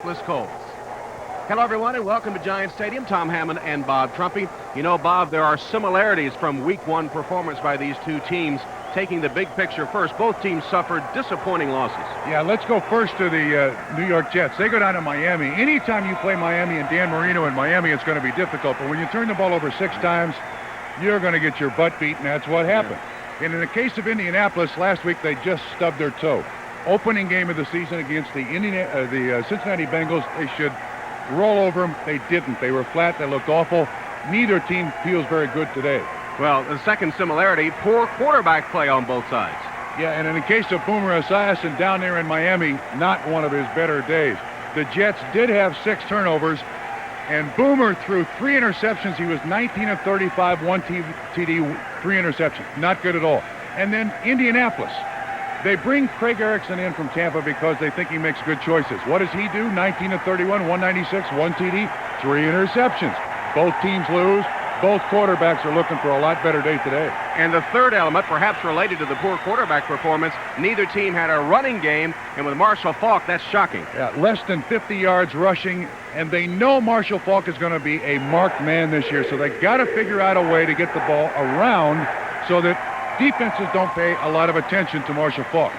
Colts. Hello, everyone, and welcome to Giant Stadium. Tom Hammond and Bob Trumpy. You know, Bob, there are similarities from Week 1 performance by these two teams. Taking the big picture first, both teams suffered disappointing losses. Yeah, let's go first to the New York Jets. They go down to Miami. Anytime you play Miami and Dan Marino in Miami, it's going to be difficult. But when you turn the ball over 6 times, you're going to get your butt beat, and that's what happened. And in the case of Indianapolis, last week they just stubbed their toe. Opening game of the season against the Cincinnati Bengals, they should roll over them. They didn't. They were flat. They looked awful. Neither team feels very good today. Well, the second similarity, poor quarterback play on both sides. Yeah, and in the case of Boomer Esiason down there in Miami, not one of his better days. The Jets did have 6 turnovers, and Boomer threw 3 interceptions. He was 19 of 35, 1 TD, 3 interceptions. Not good at all. And then Indianapolis. They bring Craig Erickson in from Tampa because they think he makes good choices. What does he do? 19 of 31, 196, 1 TD, 3 interceptions. Both teams lose. Both quarterbacks are looking for a lot better day today. And the third element, perhaps related to the poor quarterback performance, neither team had a running game, and with Marshall Faulk, that's shocking. Yeah, less than 50 yards rushing, and they know Marshall Faulk is going to be a marked man this year, so they got to figure out a way to get the ball around so that defenses don't pay a lot of attention to Marshall Faulk.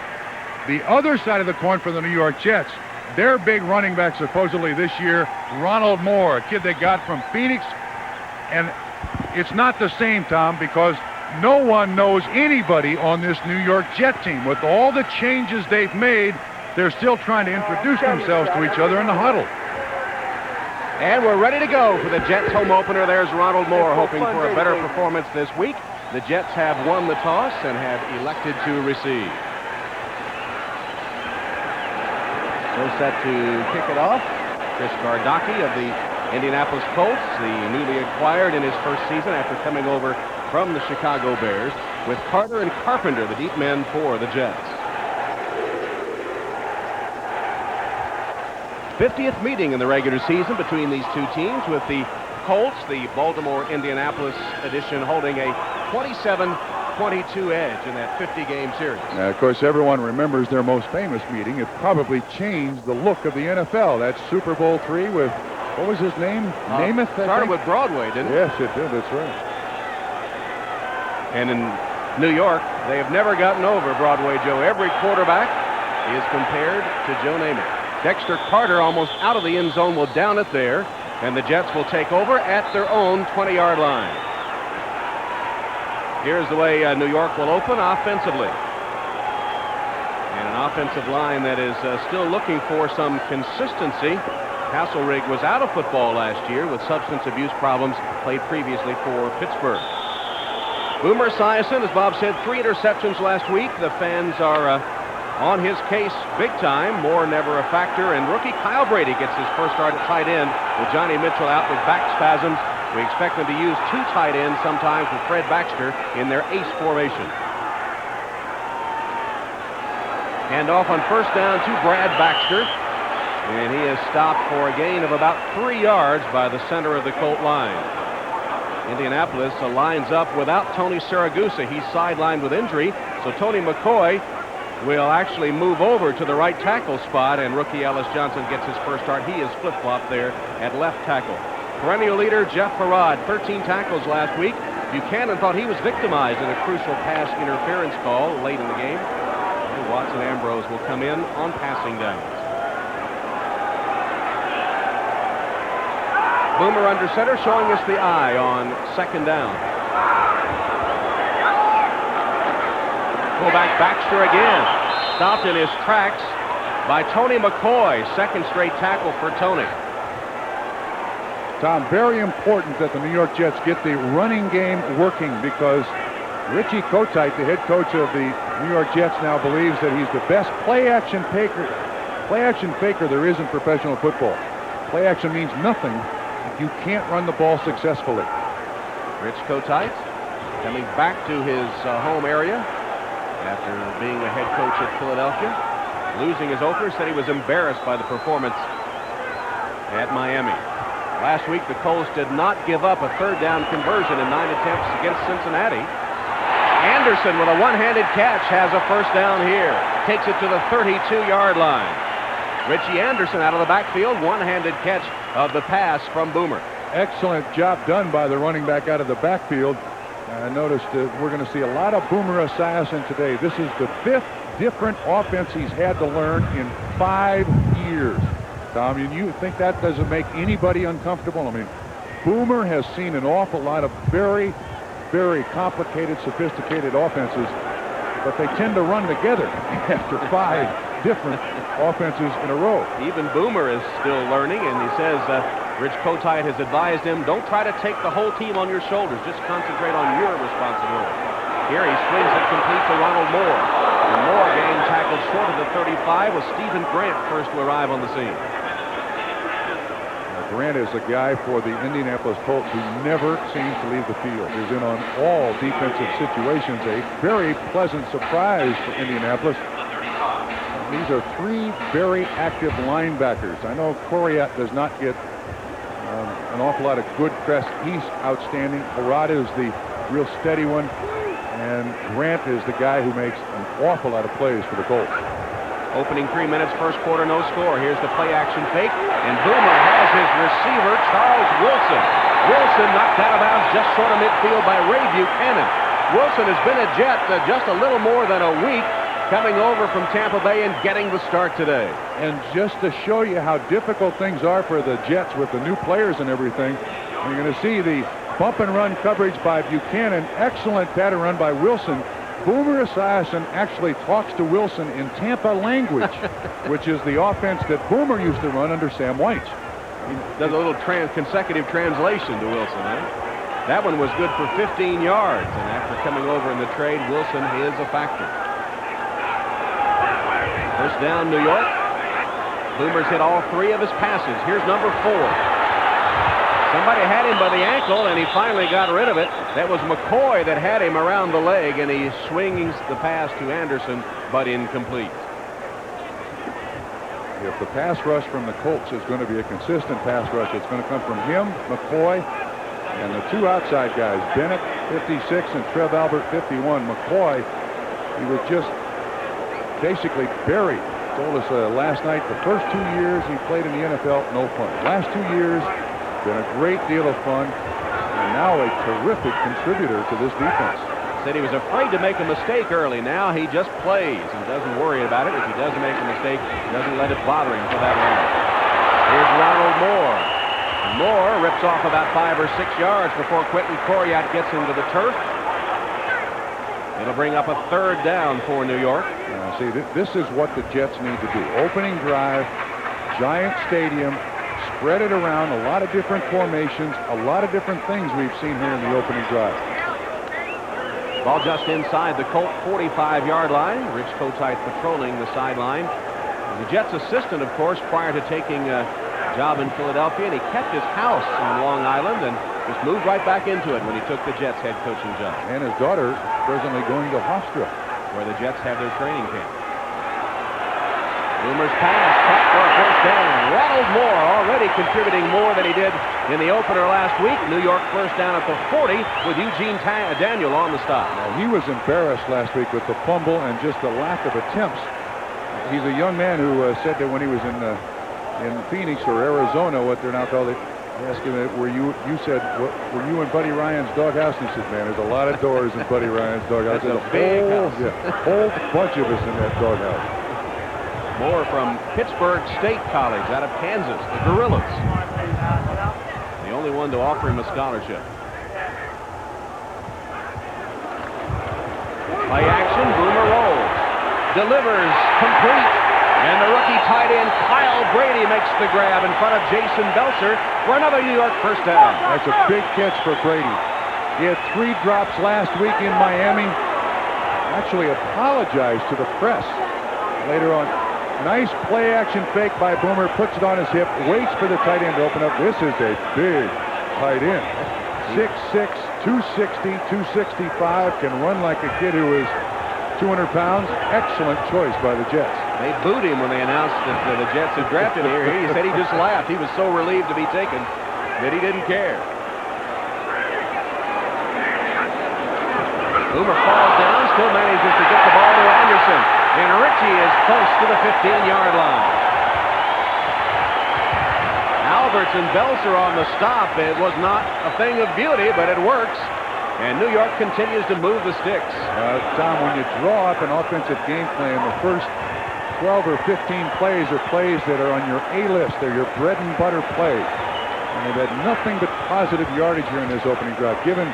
The other side of the coin for the New York Jets, their big running back supposedly this year, Ronald Moore, a kid they got from Phoenix, and it's not the same, Tom, because no one knows anybody on this New York Jet team. With all the changes they've made, they're still trying to introduce themselves to each other in the huddle. And we're ready to go for the Jets home opener. There's Ronald Moore hoping for a better performance this week. The Jets have won the toss and have elected to receive. So set to kick it off, Chris Gardocki of the Indianapolis Colts, the newly acquired in his first season after coming over from the Chicago Bears, with Carter and Carpenter, the deep men for the Jets. 50th meeting in the regular season between these two teams, with the Colts, the Baltimore-Indianapolis edition, holding a 27-22 edge in that 50-game series. Now, of course, everyone remembers their most famous meeting. It probably changed the look of the NFL. That's Super Bowl III with, what was his name? Namath, started with Broadway, didn't it? Yes, it did. That's right. And in New York, they have never gotten over Broadway Joe. Every quarterback is compared to Joe Namath. Dexter Carter, almost out of the end zone, will down it there, and the Jets will take over at their own 20-yard line. Here's the way New York will open offensively. And an offensive line that is still looking for some consistency. Hasselrig was out of football last year with substance abuse problems, played previously for Pittsburgh. Boomer Esiason, as Bob said, 3 interceptions last week. The fans are on his case big time. Moore never a factor, and rookie Kyle Brady gets his first start at tight end with Johnny Mitchell out with back spasms. We expect them to use 2 tight ends sometimes with Fred Baxter in their ace formation. Hand off on first down to Brad Baxter, and he is stopped for a gain of about 3 yards by the center of the Colt line. Indianapolis lines up without Tony Siragusa. He's sidelined with injury, so Tony McCoy will actually move over to the right tackle spot, and rookie Ellis Johnson gets his first start. He is flip-flopped there at left tackle. Perennial leader Jeff Parrott, 13 tackles last week. Buchanan thought he was victimized in a crucial pass interference call late in the game. And Watson Ambrose will come in on passing downs. Boomer under center, showing us the eye on second down. Fullback Baxter again, stopped in his tracks by Tony McCoy. Second straight tackle for Tony. Tom, very important that the New York Jets get the running game working, because Richie Kotite, the head coach of the New York Jets, now believes that he's the best play-action faker there is in professional football. Play action means nothing if you can't run the ball successfully. Rich Kotite coming back to his home area after being a head coach at Philadelphia. Losing his opener, said he was embarrassed by the performance at Miami. Last week, the Colts did not give up a third down conversion in 9 attempts against Cincinnati. Anderson, with a one-handed catch, has a first down here. Takes it to the 32-yard line. Richie Anderson out of the backfield. One-handed catch of the pass from Boomer. Excellent job done by the running back out of the backfield. I noticed that we're going to see a lot of Boomer Esiason today. This is the 5th different offense he's had to learn in 5 years. Tom, and you think that doesn't make anybody uncomfortable? I mean, Boomer has seen an awful lot of very, very complicated, sophisticated offenses, but they tend to run together after 5 different offenses in a row. Even Boomer is still learning, and he says Rich Kotite has advised him, don't try to take the whole team on your shoulders. Just concentrate on your responsibility. Here he swings it complete to Ronald Moore. And Moore getting tackled short of the 35 with Stephen Grant first to arrive on the scene. Grant is a guy for the Indianapolis Colts who never seems to leave the field. He's in on all defensive situations. A very pleasant surprise for Indianapolis. These are 3 very active linebackers. I know Coriat does not get an awful lot of good press. He's outstanding. Harada is the real steady one. And Grant is the guy who makes an awful lot of plays for the Colts. Opening 3 minutes, first quarter, no score. Here's the play action fake. And Boomer has his receiver, Charles Wilson. Wilson knocked out of bounds just short of midfield by Ray Buchanan. Wilson has been a Jet just a little more than a week, coming over from Tampa Bay and getting the start today. And just to show you how difficult things are for the Jets with the new players and everything, you're going to see the bump and run coverage by Buchanan. Excellent pattern run by Wilson. Boomer Esiason actually talks to Wilson in Tampa language, which is the offense that Boomer used to run under Sam White. He does a little consecutive translation to Wilson, eh? That one was good for 15 yards, and after coming over in the trade, Wilson is a factor. First down, New York. Boomer's hit all 3 of his passes. Here's number 4. Somebody had him by the ankle, and he finally got rid of it. That was McCoy that had him around the leg, and he swings the pass to Anderson, but incomplete. If the pass rush from the Colts is going to be a consistent pass rush, it's going to come from him, McCoy, and the 2 outside guys, Bennett, 56, and Trev Albert, 51. McCoy, he was just basically buried. Told us last night the first 2 years he played in the NFL, no fun. Last 2 years, been a great deal of fun, and now a terrific contributor to this defense. Said he was afraid to make a mistake early. Now he just plays and doesn't worry about it. If he doesn't make a mistake, he doesn't let it bother him for that long. Here's Ronald Moore. Moore rips off about 5 or 6 yards before Quentin Coriat gets into the turf. It'll bring up a 3rd down for New York. See, this is what the Jets need to do. Opening drive, giant stadium, spread it around, a lot of different formations, a lot of different things we've seen here in the opening drive. Ball just inside the Colt 45-yard line. Rich Kotite patrolling the sideline. The Jets assistant, of course, prior to taking a job in Philadelphia, and he kept his house on Long Island and just moved right back into it when he took the Jets head coaching job. And his daughter presently going to Hofstra, where the Jets have their training camp. Boomer's pass, caught for a first down. Ronald Moore already contributing more than he did in the opener last week. New York first down at the 40 with Eugene Daniel on the stop. Now, he was embarrassed last week with the fumble and just the lack of attempts. He's a young man who said that when he was in Phoenix or Arizona, what they're now called, they asked him, were you in Buddy Ryan's doghouse? And he said, man, there's a lot of doors in Buddy Ryan's doghouse. There's a big house. Yeah, a whole bunch of us in that doghouse. Moore from Pittsburgh State College out of Kansas, the Gorillas. The only one to offer him a scholarship. Play action, Boomer rolls. Delivers, complete. And the rookie tight end Kyle Brady makes the grab in front of Jason Belcher for another New York first down. That's a big catch for Brady. He had 3 drops last week in Miami. Actually apologized to the press later on. Nice play action fake by Boomer, puts it on his hip, waits for the tight end to open up. This is a big tight end. 6'6", 260, 265, can run like a kid who is 200 pounds. Excellent choice by the Jets. They booed him when they announced that the Jets had drafted him here. He said he just laughed. He was so relieved to be taken that he didn't care. Boomer falls down, still manages to get the ball to Anderson. And Richie is close to the 15-yard line. Alberts and Belser on the stop. It was not a thing of beauty, but it works. And New York continues to move the sticks. Tom, when you draw up an offensive game plan, the first 12 or 15 plays are plays that are on your A list. They're your bread and butter plays. And they've had nothing but positive yardage here in this opening drive, given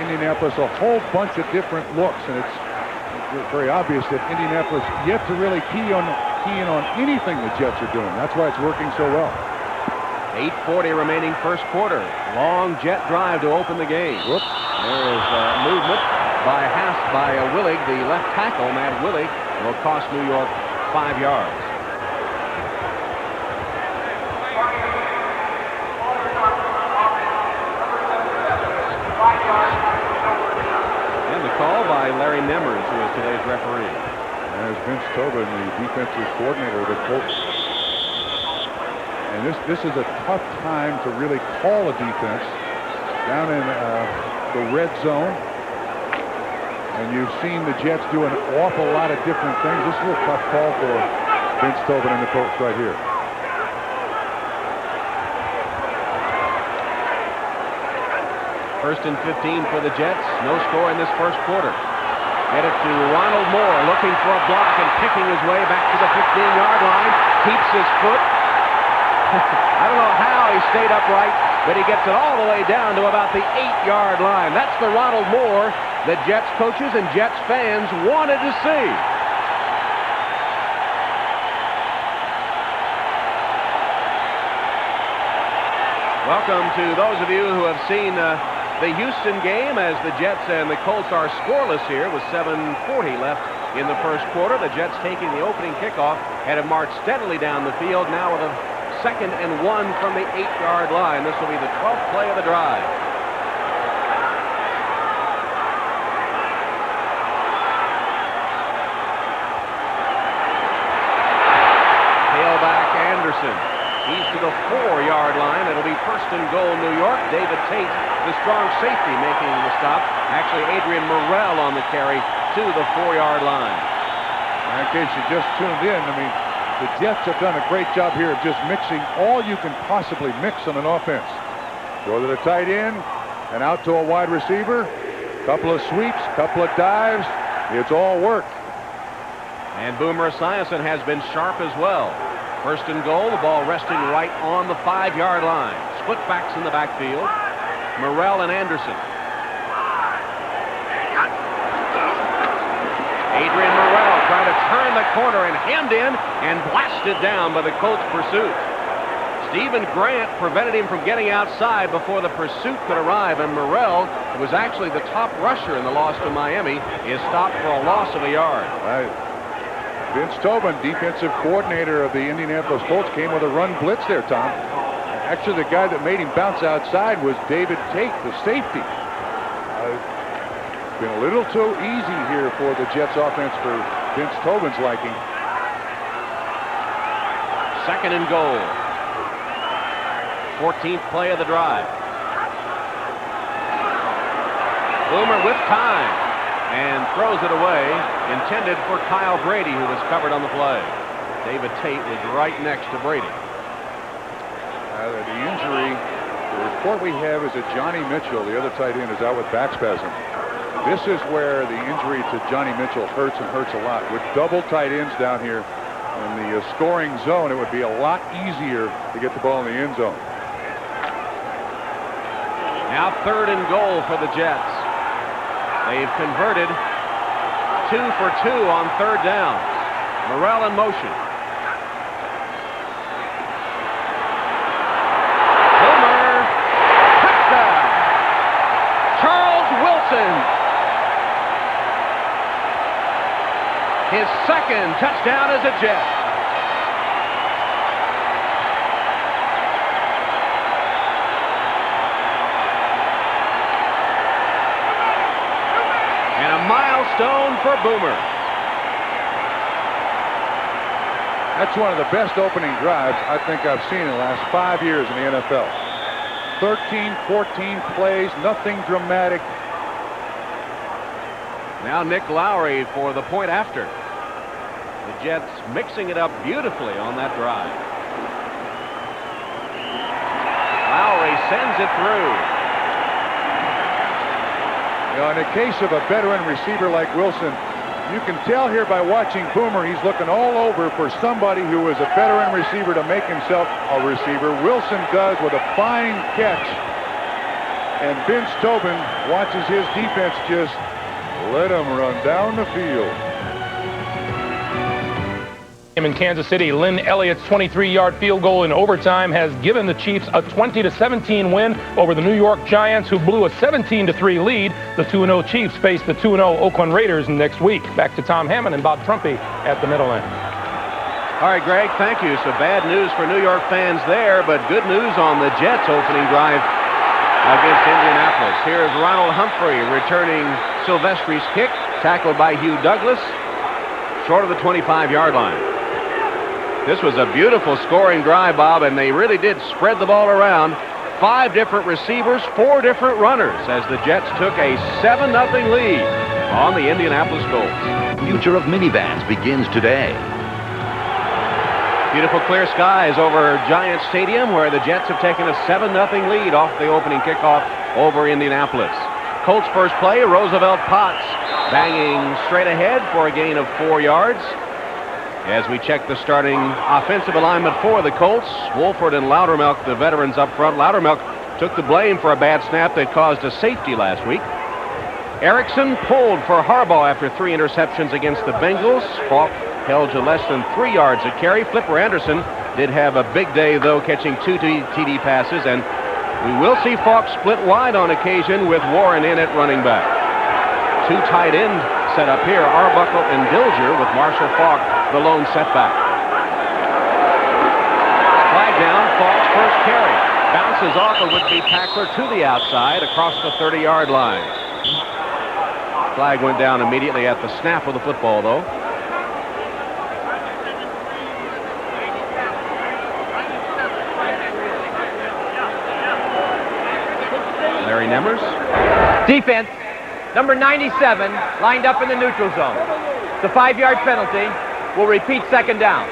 Indianapolis a whole bunch of different looks. And it's very obvious that Indianapolis yet to really key in on anything the Jets are doing. That's why it's working so well. 8:40 remaining first quarter. Long Jet drive to open the game. Whoops. There is movement by Willig. The left tackle, Matt Willig, will cost New York 5 yards. And the call by Larry Nemmers, who is today's referee. There's Vince Tobin, the defensive coordinator of the Colts. And this is a tough time to really call a defense down in the red zone. And you've seen the Jets do an awful lot of different things. This is a tough call for Vince Tobin and the Colts right here. First and 15 for the Jets. No score in this first quarter. Get it to Ronald Moore, looking for a block and picking his way back to the 15-yard line. Keeps his foot. I don't know how he stayed upright, but he gets it all the way down to about the 8-yard line. That's the Ronald Moore that Jets coaches and Jets fans wanted to see. Welcome to those of you who have seen the Houston game, as the Jets and the Colts are scoreless here with 7:40 left in the first quarter. The Jets taking the opening kickoff and have marched steadily down the field now with a 2nd and 1 from the 8-yard line. This will be the 12th play of the drive. Tailback Anderson. He's to the 4-yard line. It'll be 1st and goal, New York. David Tate, the strong safety, making the stop. Actually, Adrian Morrell on the carry to the 4-yard line. In case you just tuned in, I mean, the Jets have done a great job here of just mixing all you can possibly mix on an offense. Go to the tight end and out to a wide receiver. Couple of sweeps, couple of dives. It's all work. And Boomer Esiason has been sharp as well. 1st and goal, the ball resting right on the 5-yard line. Split backs in the backfield. Morrell and Anderson. Adrian Morrell trying to turn the corner and hemmed in and blasted down by the Colts pursuit. Stephen Grant prevented him from getting outside before the pursuit could arrive, and Morrell, who was actually the top rusher in the loss to Miami, is stopped for a loss of a yard. Vince Tobin, defensive coordinator of the Indianapolis Colts, came with a run blitz there, Tom. Actually, the guy that made him bounce outside was David Tate, the safety. Been a little too easy here for the Jets offense for Vince Tobin's liking. 2nd and goal. 14th play of the drive. Boomer with time and throws it away, intended for Kyle Brady, who was covered on the play. David Tate was right next to Brady. The injury, the report we have is that Johnny Mitchell, the other tight end, is out with back spasm. This is where the injury to Johnny Mitchell hurts and hurts a lot. With double tight ends down here in the scoring zone, it would be a lot easier to get the ball in the end zone. Now 3rd and goal for the Jets. They've converted 2 for 2 on 3rd down. Morrell in motion. Boomer, touchdown. Charles Wilson. His 2nd touchdown as a Jet. And a milestone for Boomer. That's one of the best opening drives I think I've seen in the last 5 years in the NFL. 13, 14 plays, nothing dramatic. Now Nick Lowry for the point after. The Jets mixing it up beautifully on that drive. sends it through. You know, in the case of a veteran receiver like Wilson, you can tell here by watching Boomer, he's looking all over for somebody who is a veteran receiver to make himself a receiver. Wilson does with a fine catch. And Vince Tobin watches his defense just let him run down the field. In Kansas City, Lynn Elliott's 23-yard field goal in overtime has given the Chiefs a 20-17 win over the New York Giants, who blew a 17-3 lead. The 2-0 Chiefs face the 2-0 Oakland Raiders next week. Back to Tom Hammond and Bob Trumpy at the middle end. All right, Greg, thank you. So bad news for New York fans there, but good news on the Jets' opening drive against Indianapolis. Here's Ronald Humphrey returning Silvestri's kick, tackled by Hugh Douglas, short of the 25-yard line. This was a beautiful scoring drive, Bob, and they really did spread the ball around. 5 different receivers, 4 different runners, as the Jets took a 7-0 lead on the Indianapolis Colts. Future of minivans begins today. Beautiful clear skies over Giant Stadium, where the Jets have taken a 7-0 lead off the opening kickoff over Indianapolis. Colts first play, Roosevelt Potts banging straight ahead for a gain of 4 yards. As we check the starting offensive alignment for the Colts, Wolford and Loudermilk, the veterans up front. Loudermilk took the blame for a bad snap that caused a safety last week. Erickson pulled for Harbaugh after 3 interceptions against the Bengals. Falk held to less than 3 yards a carry. Flipper Anderson did have a big day, though, catching 2 TD passes, and we will see Falk split wide on occasion with Warren in at running back. 2 tight end set up here, Arbuckle and Dilger, with Marshall Falk the lone setback. Flag down, Falk's first carry. Bounces off a would-be tackler to the outside across the 30-yard line. Flag went down immediately at the snap of the football, though. Larry Nemmers. Defense, number 97, lined up in the neutral zone. The 5-yard penalty will repeat second down.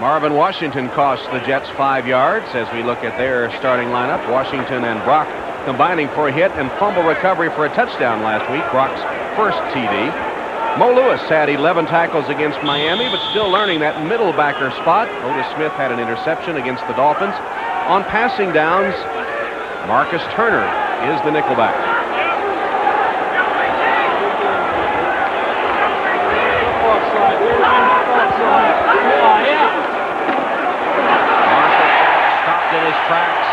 Marvin Washington cost the Jets 5 yards as we look at their starting lineup. Washington and Brock combining for a hit and fumble recovery for a touchdown last week, Brock's first TD. Mo Lewis had 11 tackles against Miami, but still learning that middle backer spot. Otis Smith had an interception against the Dolphins. On passing downs, Marcus Turner is the nickelback. Tracks,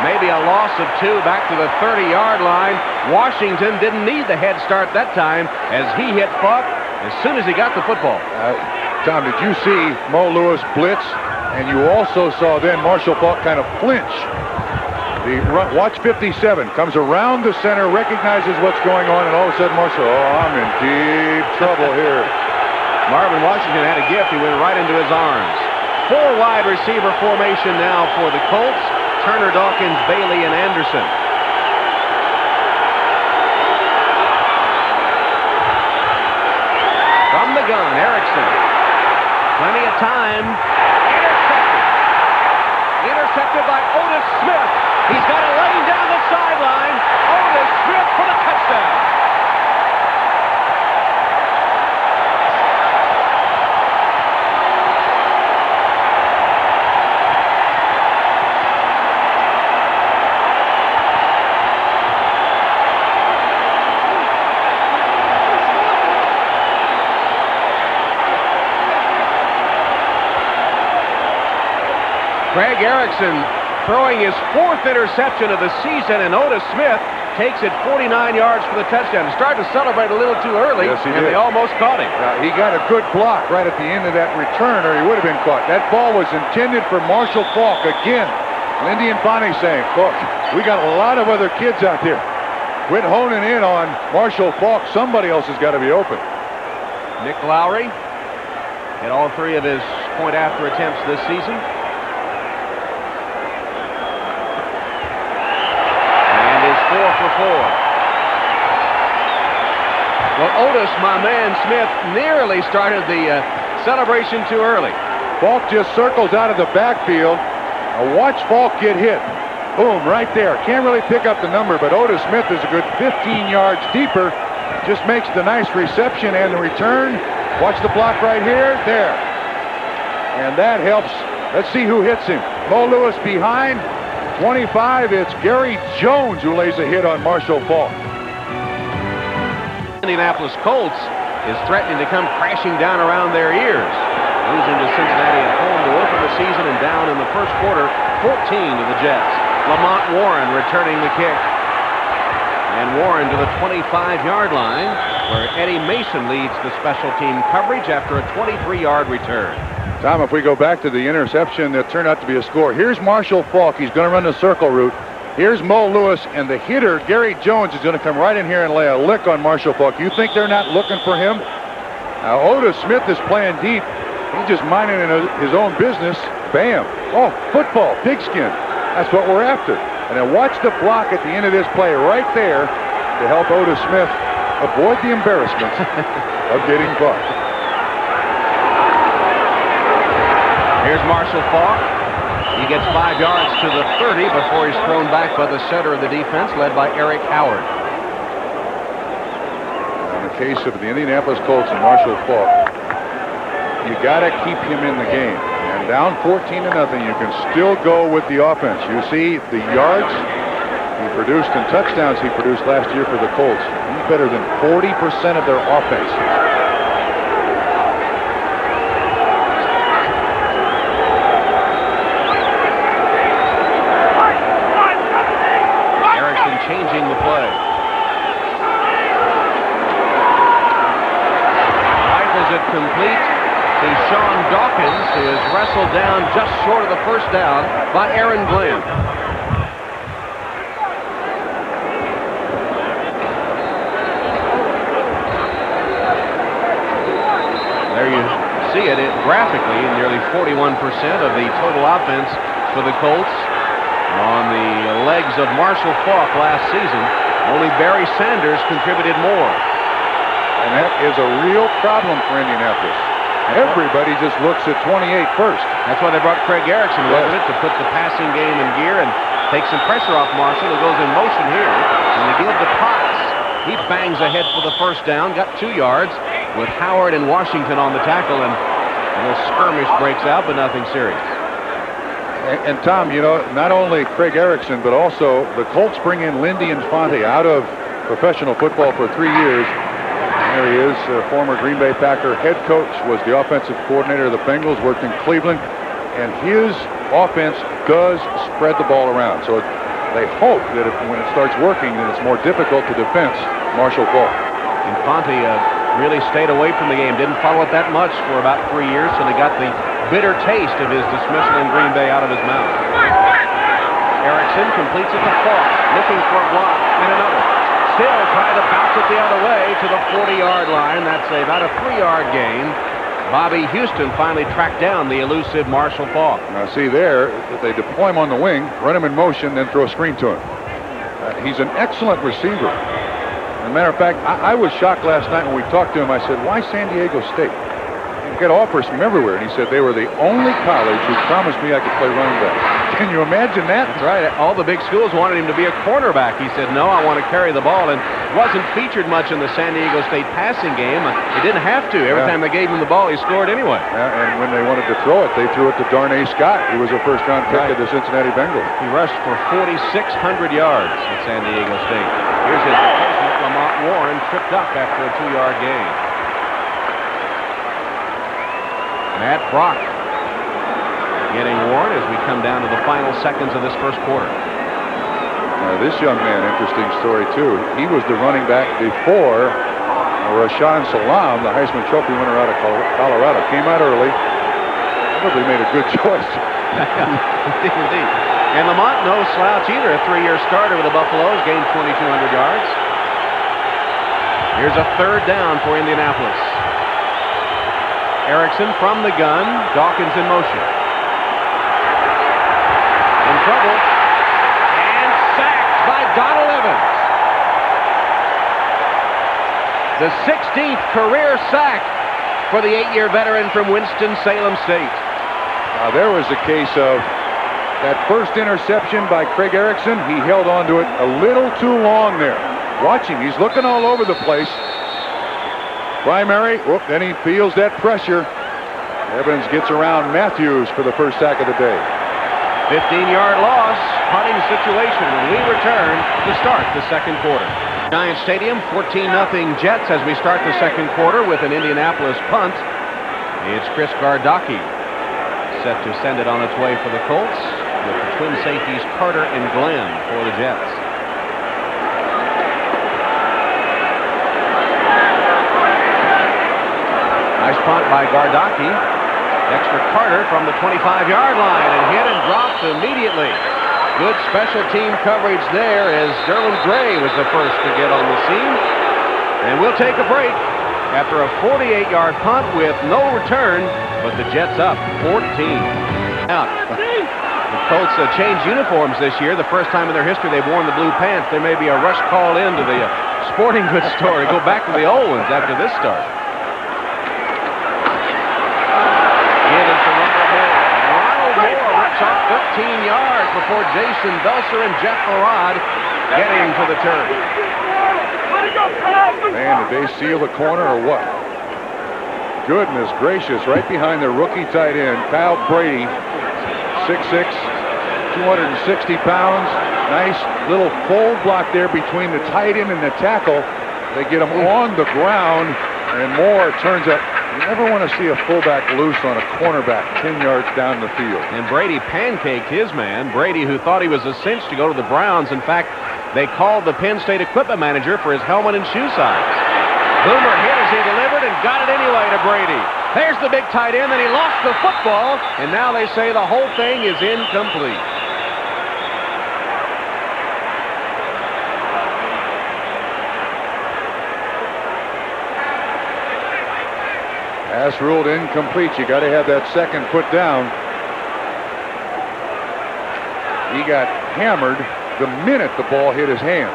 maybe a loss of 2 back to the 30-yard line. Washington didn't need the head start that time as he hit Falk as soon as he got the football. Tom, did you see Mo Lewis blitz? And you also saw then Marshall Falk kind of flinch. Watch 57, comes around the center, recognizes what's going on, and all of a sudden Marshall, I'm in deep trouble here. Marvin Washington had a gift. He went right into his arms. 4 wide receiver formation now for the Colts. Turner, Dawkins, Bailey, and Anderson. From the gun, Erickson. Plenty of time. Intercepted. Intercepted by Otis Smith. He's got a lane down the sideline. Otis Smith for the touchdown. Greg Erickson throwing his 4th interception of the season, and Otis Smith takes it 49 yards for the touchdown. He started to celebrate a little too early, yes, and they almost caught him. He got a good block right at the end of that return, or he would have been caught. That ball was intended for Marshall Falk. Again, Lindy and Bonnie saying, look, we got a lot of other kids out there. Quit honing in on Marshall Falk. Somebody else has got to be open. Nick Lowry hit all 3 of his point-after attempts this season. And is 4 for 4. Well, Otis, my man Smith, nearly started the celebration too early. Falk just circles out of the backfield. Now watch Falk get hit. Boom, right there. Can't really pick up the number, but Otis Smith is a good 15 yards deeper. Just makes the nice reception and the return. Watch the block right here. There. And that helps. Let's see who hits him. Mo Lewis behind. 25, it's Gary Jones who lays a hit on Marshall Faulk. Indianapolis Colts is threatening to come crashing down around their ears. Losing to Cincinnati at home to open the season and down in the first quarter, 14 to the Jets. Lamont Warren returning the kick. And Warren to the 25-yard line, where Eddie Mason leads the special team coverage after a 23-yard return. Tom, if we go back to the interception that turned out to be a score, here's Marshall Faulk. He's going to run the circle route. Here's Mo Lewis, and the hitter, Gary Jones, is going to come right in here and lay a lick on Marshall Faulk. You think they're not looking for him? Now, Otis Smith is playing deep. He's just minding his own business. Bam. Oh, football, pigskin. That's what we're after. And then watch the block at the end of this play right there to help Otis Smith avoid the embarrassment of getting caught. Here's Marshall Faulk. He gets 5 yards to the 30 before he's thrown back by the center of the defense, led by Eric Howard. In the case of the Indianapolis Colts and Marshall Faulk, you got to keep him in the game. And down 14-0, you can still go with the offense. You see the yards he produced and touchdowns he produced last year for the Colts. He's better than 40% of their offense. Erickson changing the play. Rifles it complete. Sean Dawkins is wrestled down just short of the first down by Aaron Glenn. There you see it graphically, nearly 41% of the total offense for the Colts. On the legs of Marshall Faulk last season, only Barry Sanders contributed more. And that is a real problem for Indianapolis. Everybody just looks at 28 first. That's why they brought Craig Erickson with it, to put the passing game in gear and take some pressure off Marshall, who goes in motion here. And they give to Potts. He bangs ahead for the first down, got 2 yards with Howard and Washington on the tackle, and a little skirmish breaks out, but nothing serious. And Tom, you know, not only Craig Erickson, but also the Colts bring in Lindy Infante out of professional football for 3 years. There he is, former Green Bay Packer head coach, was the offensive coordinator of the Bengals, worked in Cleveland, and his offense does spread the ball around. So they hope that when it starts working, then it's more difficult to defense Marshall Faulk. Infante really stayed away from the game, didn't follow it that much for about 3 years, so they got the bitter taste of his dismissal in Green Bay out of his mouth. Erickson completes it to Faulk, looking for a block, and another. Still trying to bounce it the other way to the 40-yard line. That's about a 3-yard gain. Bobby Houston finally tracked down the elusive Marshall Faulk. Now see there, they deploy him on the wing, run him in motion, then throw a screen to him. He's an excellent receiver. As a matter of fact, I was shocked last night when we talked to him. I said, why San Diego State? You get offers from everywhere. And he said they were the only college who promised me I could play running back. Can you imagine that? That's right. All the big schools wanted him to be a cornerback. He said, no, I want to carry the ball, and wasn't featured much in the San Diego State passing game. He didn't have to. Every time they gave him the ball, he scored anyway. And when they wanted to throw it, they threw it to Darnay Scott, who was a first-round pick of the Cincinnati Bengals. He rushed for 4,600 yards at San Diego State. Here's his replacement, Lamont Warren, tripped up after a 2-yard gain. Matt Brock getting Warren as we come down to the final seconds of this first quarter. Now this young man, interesting story too. He was the running back before Rashaan Salam, the Heisman Trophy winner out of Colorado. Came out early. Probably made a good choice. Indeed. And Lamont, no slouch either. A 3-year starter with the Buffaloes, gained 2,200 yards. Here's a third down for Indianapolis. Erickson from the gun. Dawkins in motion. In trouble. And sacked by Donald Evans. The 16th career sack for the 8-year veteran from Winston-Salem State. Now there was a case of That first interception by Craig Erickson, he held on to it a little too long there. Watch him. He's looking all over the place. Primary. Whoop, then he feels that pressure. Evans gets around Matthews for the first sack of the day. 15-yard loss. Punting situation when we return to start the second quarter. Giant Stadium, 14-0 Jets as we start the second quarter with an Indianapolis punt. It's Chris Gardocki set to send it on its way for the Colts with the twin safeties Carter and Glenn for the Jets. Nice punt by Gardocki. Dexter Carter from the 25-yard line and hit and dropped immediately. Good special team coverage there as Derwin Gray was the first to get on the scene. And we'll take a break after a 48-yard punt with no return, but the Jets up 14. Out. The Colts changed uniforms this year. The first time in their history they've worn the blue pants. There may be a rush call in to the sporting goods store to go back to the old ones after this start. Off 15 yards before Jason Belser and Jeff Farad getting to the turn. Man, did they seal the corner or what? Goodness gracious, right behind the rookie tight end, Kyle Brady, 6'6", 260 pounds. Nice little fold block there between the tight end and the tackle. They get him on the ground, and Moore turns up. You never want to see a fullback loose on a cornerback 10 yards down the field. And Brady pancaked his man. Brady, who thought he was a cinch to go to the Browns. In fact, they called the Penn State equipment manager for his helmet and shoe size. Boomer hit as he delivered and got it anyway to Brady. There's the big tight end, and he lost the football, and now they say the whole thing is incomplete. Pass ruled incomplete. You got to have that second foot down. He got hammered the minute the ball hit his hands.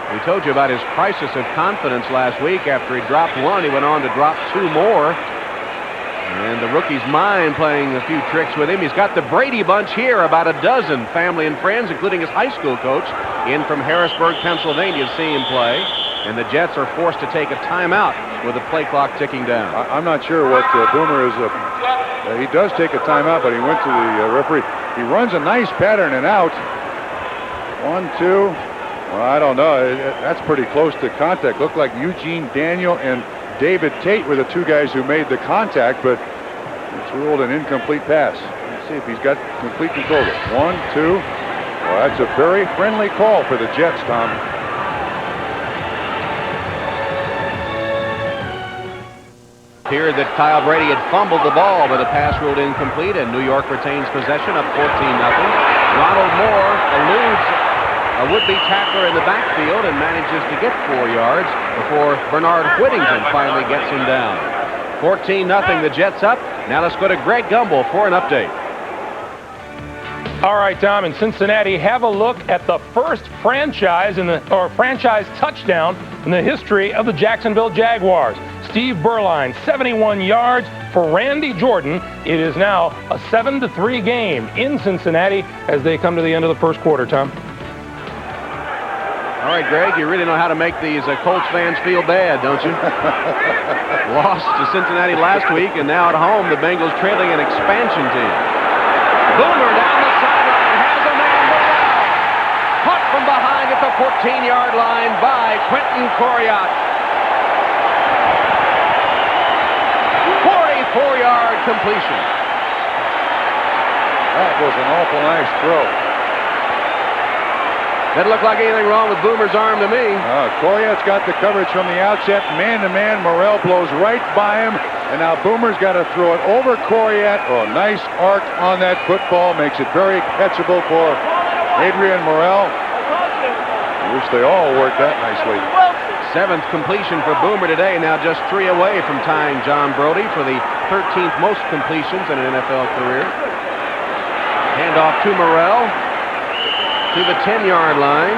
We told you about his crisis of confidence last week. After he dropped one, he went on to drop two more. And the rookie's mind playing a few tricks with him. He's got the Brady bunch here, about a dozen family and friends, including his high school coach, in from Harrisburg, Pennsylvania, to see him play. And the Jets are forced to take a timeout with the play clock ticking down. I'm not sure what Boomer is. He does take a timeout, but he went to the referee. He runs a nice pattern and out. 1, 2. Well, I don't know. That's pretty close to contact. Looked like Eugene Daniel and David Tate were the two guys who made the contact, but it's ruled an incomplete pass. Let's see if he's got complete control of it. 1, 2. Well, that's a very friendly call for the Jets, Tom. Here that Kyle Brady had fumbled the ball, but a pass ruled incomplete, and New York retains possession up 14-0. Ronald Moore eludes a would-be tackler in the backfield and manages to get 4 yards before Bernard Whittington finally gets him down. 14-0, the Jets up. Now let's go to Greg Gumbel for an update. All right, Tom, in Cincinnati, have a look at the first franchise touchdown in the history of the Jacksonville Jaguars. Steve Berline, 71 yards for Randy Jordan. It is now a 7-3 game in Cincinnati as they come to the end of the first quarter, Tom. All right, Greg, you really know how to make these Colts fans feel bad, don't you? Lost to Cincinnati last week, and now at home, the Bengals trailing an expansion team. Boomer down the sideline, has a man, Morrell. Caught from behind at the 14-yard line by Quentin Coriat. 44-yard completion. That was an awful nice throw. Doesn't look like anything wrong with Boomer's arm to me. Coriat's got the coverage from the outset. Man-to-man, Morrell blows right by him. And now Boomer's got to throw it over Coriat. Oh, nice arc on that football. Makes it very catchable for Adrian Morrell. I wish they all worked that nicely. 7th completion for Boomer today, now just 3 away from tying John Brody for the 13th most completions in an NFL career. Handoff to Morrell to the 10-yard line,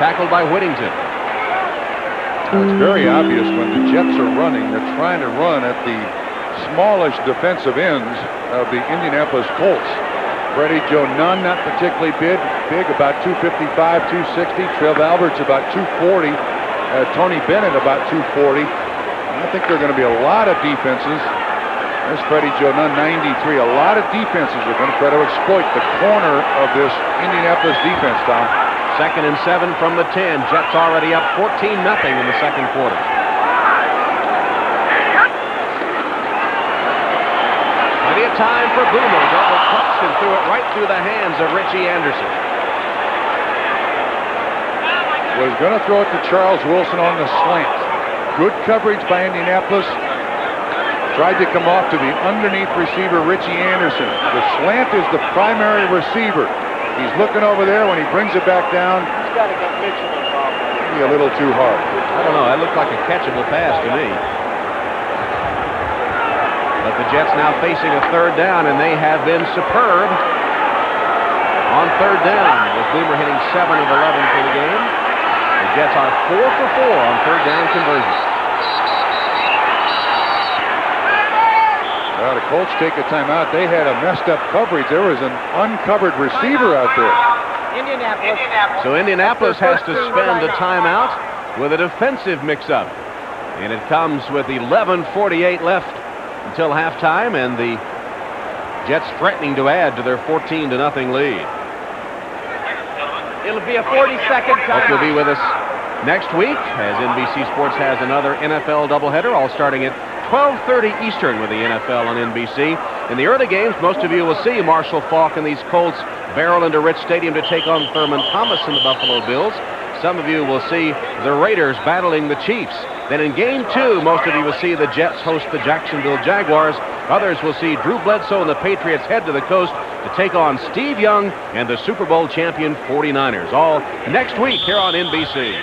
tackled by Whittington. Now, it's very obvious when the Jets are running, they're trying to run at the smallish defensive ends of the Indianapolis Colts. Freddie Joe Nunn, not particularly big, about 255, 260. Trev Alberts, about 240. Tony Bennett, about 240. I think there are going to be a lot of defenses. There's Freddie Joe Nunn, 93. A lot of defenses are going to try to exploit the corner of this Indianapolis defense, Tom. 2nd and 7 from the 10. Jets already up 14-0 in the second quarter. Plenty of time for Boomer. Double clutched and threw it right through the hands of Richie Anderson. Was going to throw it to Charles Wilson on the slant. Good coverage by Indianapolis. Tried to come off to the underneath receiver, Richie Anderson. The slant is the primary receiver. He's looking over there. When he brings it back down, he's got to get Mitchell involved. Maybe a little too hard. I don't know. That looked like a catchable pass to me. But the Jets now facing a 3rd down, and they have been superb on 3rd down, with Boomer hitting 7 of 11 for the game. The Jets are 4 for 4 on 3rd down conversions. Well, the Colts take a timeout. They had a messed up coverage. There was an uncovered receiver out there. So Indianapolis has to spend a timeout with a defensive mix-up. And it comes with 11:48 left until halftime, and the Jets threatening to add to their 14-0 lead. It'll be a 40-second timeout. Hope you'll be with us next week as NBC Sports has another NFL doubleheader, all starting at 12:30 Eastern with the NFL on NBC. In the early games, most of you will see Marshall Faulk and these Colts barrel into Rich Stadium to take on Thurman Thomas and the Buffalo Bills. Some of you will see the Raiders battling the Chiefs. Then in Game 2, most of you will see the Jets host the Jacksonville Jaguars. Others will see Drew Bledsoe and the Patriots head to the coast to take on Steve Young and the Super Bowl champion 49ers. All next week here on NBC.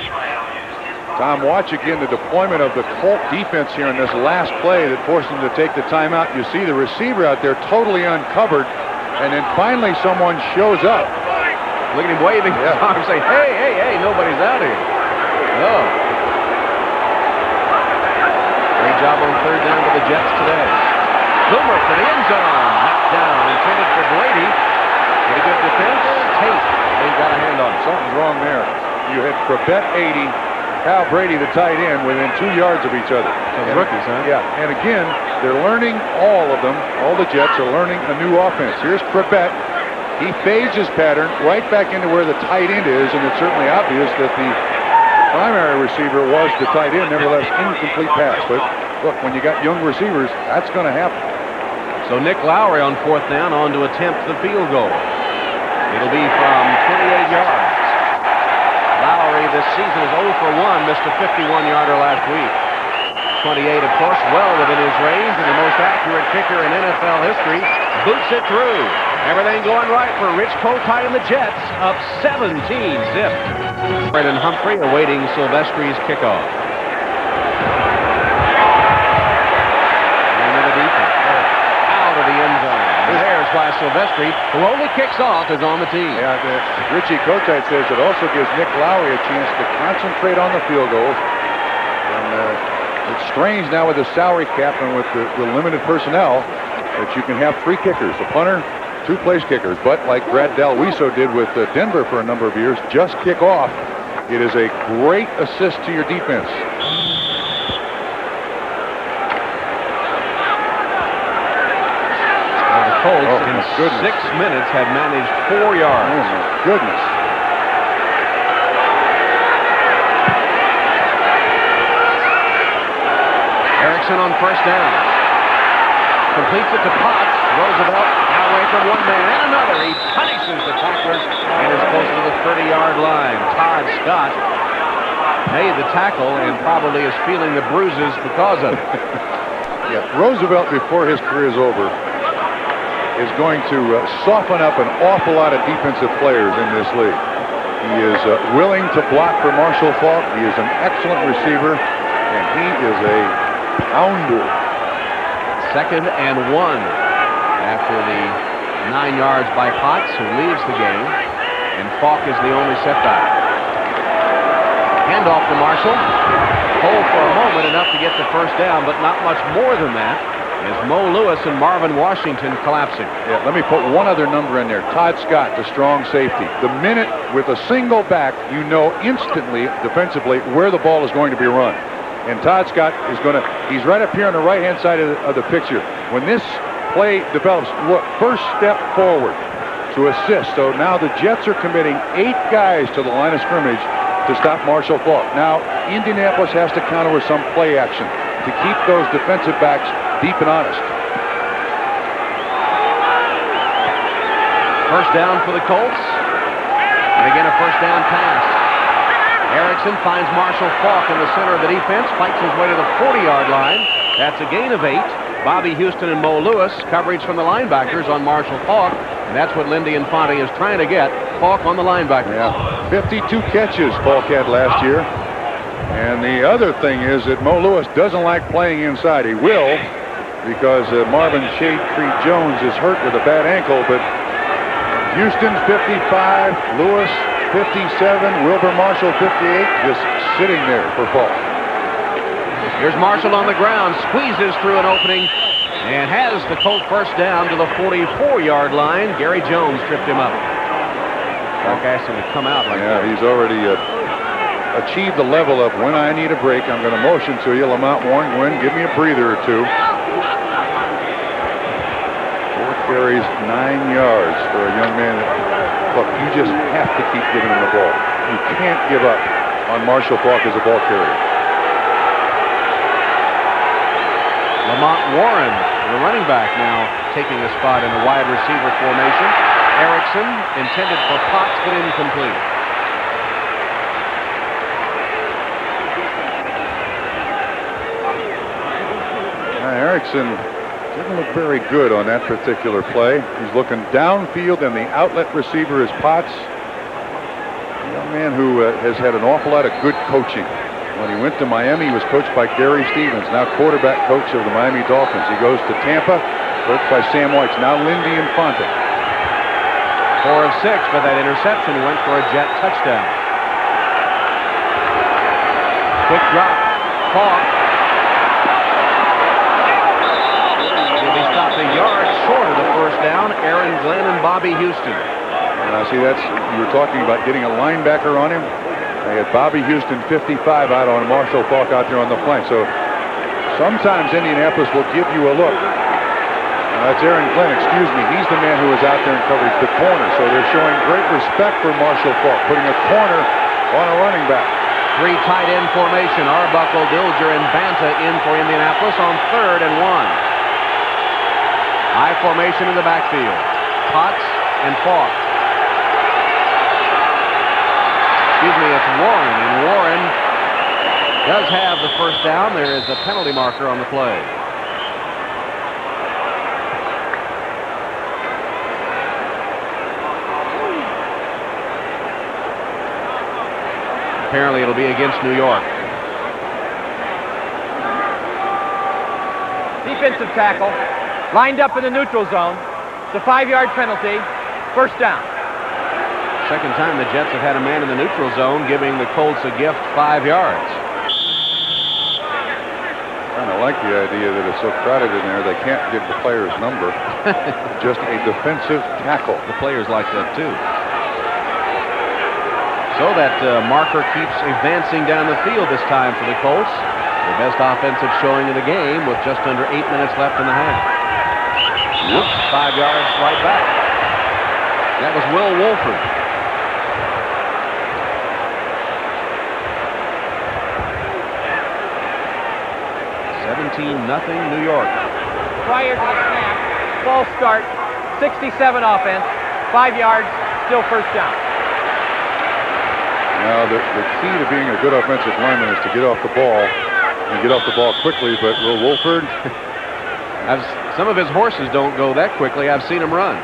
Tom, watch again the deployment of the Colt defense here in this last play that forced them to take the timeout. You see the receiver out there totally uncovered, and then finally someone shows up. Look at him waving his arms, saying, hey, hey, hey, nobody's out here. Oh. Great job on 3rd down for the Jets today. Boomer for the end zone. Knocked down, intended for Brady. Pretty good defense. Tate, they got a hand on him. Something's wrong there. You had Trebet 80, Hal Brady, the tight end, within 2 yards of each other. So the rookies, huh? Yeah, and again, they're learning, all of them, all the Jets are learning a new offense. Here's Trebet. He fades his pattern right back into where the tight end is, and it's certainly obvious that the primary receiver was the tight end. Nevertheless, incomplete pass. But look, when you got young receivers, that's going to happen. So Nick Lowry on 4th down on to attempt the field goal. It'll be from 28 yards. Lowry this season is 0 for 1, missed a 51-yarder last week. 28, of course, well within his range, and the most accurate kicker in NFL history. Boots it through. Everything going right for Rich Kotite and the Jets, up 17-zip. Brendan Humphrey awaiting Silvestri's kickoff. And the defense out of the end zone. There's why Silvestri, who only kicks off, is on the team. Yeah, Richie Kotite says it also gives Nick Lowry a chance to concentrate on the field goals. And it's strange now with the salary cap and with the limited personnel that you can have 3 kickers, a punter, 2 place kickers. But like Brad Dalwiso did with Denver for a number of years, just kick off. It is a great assist to your defense. Colts in 6 minutes have managed 4 yards. Oh, my goodness. Erickson on 1st down. Completes it to Potts. Roosevelt got away from one man and another. He punishes the tacklers and is close to the 30-yard line. Todd Scott made the tackle and probably is feeling the bruises because of it. Yeah, Roosevelt, before his career is over, is going to soften up an awful lot of defensive players in this league. He is willing to block for Marshall Faulk. He is an excellent receiver, and he is a pounder. 2nd and 1 after the 9 yards by Potts, who leaves the game, and Faulk is the only setback. Handoff to Marshall. Hold for a moment, enough to get the 1st down, but not much more than that. is Mo Lewis and Marvin Washington collapsing. Yeah, let me put one other number in there. Todd Scott, the strong safety. The minute with a single back, you know instantly, defensively, where the ball is going to be run. And Todd Scott is going to, he's right up here on the right-hand side of the picture. When this play develops, look, first step forward to assist. So now the Jets are committing 8 guys to the line of scrimmage to stop Marshall Faulk. Now, Indianapolis has to counter with some play action to keep those defensive backs deep and honest. First down for the Colts. And again, a first down pass. Erickson finds Marshall Faulk in the center of the defense, fights his way to the 40-yard line. That's a gain of 8. Bobby Houston and Mo Lewis, coverage from the linebackers on Marshall Faulk. And that's what Lindy Infante is trying to get. Faulk on the linebacker. Yeah, 52 catches Faulk had last year. And the other thing is that Mo Lewis doesn't like playing inside. He will, because Marvin Shade Tree Jones is hurt with a bad ankle. But Houston's 55, Lewis 57, Wilbur Marshall 58, just sitting there for Faulk. Here's Marshall on the ground, squeezes through an opening, and has the Colt first down to the 44-yard line. Gary Jones tripped him up. Faulk asked him to come out like that. He's already achieved the level of when I need a break, I'm going to motion to you, Lamont Warren, go in, give me a breather or two. 4 carries, 9 yards for a young man that, look, you just have to keep giving him the ball. You can't give up on Marshall Faulk as a ball carrier. Lamont Warren, the running back, now taking a spot in the wide receiver formation. Erickson intended for Potts, but incomplete. Erickson didn't look very good on that particular play. He's looking downfield, and the outlet receiver is Potts, a young man who has had an awful lot of good coaching. When he went to Miami, he was coached by Gary Stevens, now quarterback coach of the Miami Dolphins. He goes to Tampa, coached by Sam White, now Lindy Infante. 4 of 6, but that interception went for a Jet touchdown. Quick drop. Faulk. He'll be stopped a yard short of the first down. Aaron Glenn and Bobby Houston. See, that's, you were talking about getting a linebacker on him. They had Bobby Houston 55 out on Marshall Faulk out there on the flank. So sometimes Indianapolis will give you a look. That's Aaron Glenn, excuse me. He's the man who was out there in coverage, the corner. So they're showing great respect for Marshall Faulk, putting a corner on a running back. 3 tight end formation. Arbuckle, Dilger, and Banta in for Indianapolis on 3rd and 1. High formation in the backfield. Potts and Faulk. Excuse me, it's Warren, and Warren does have the first down. There is a penalty marker on the play. Apparently it'll be against New York. Defensive tackle, lined up in the neutral zone. It's a 5-yard penalty. First down. Second time the Jets have had a man in the neutral zone, giving the Colts a gift 5 yards. Kind of like the idea that it's so crowded in there they can't get the player's number. Just a defensive tackle. The players like that too. So that marker keeps advancing down the field this time for the Colts. Their best offensive showing of the game with just under 8 minutes left in the half. Whoops, 5 yards right back. That was Will Wolford. 17-0 New York. Prior to the snap, false start, 67 offense, 5 yards, still first down. Now, the key to being a good offensive lineman is to get off the ball and get off the ball quickly, but Will Wolford... Some of his horses don't go that quickly. I've seen him run.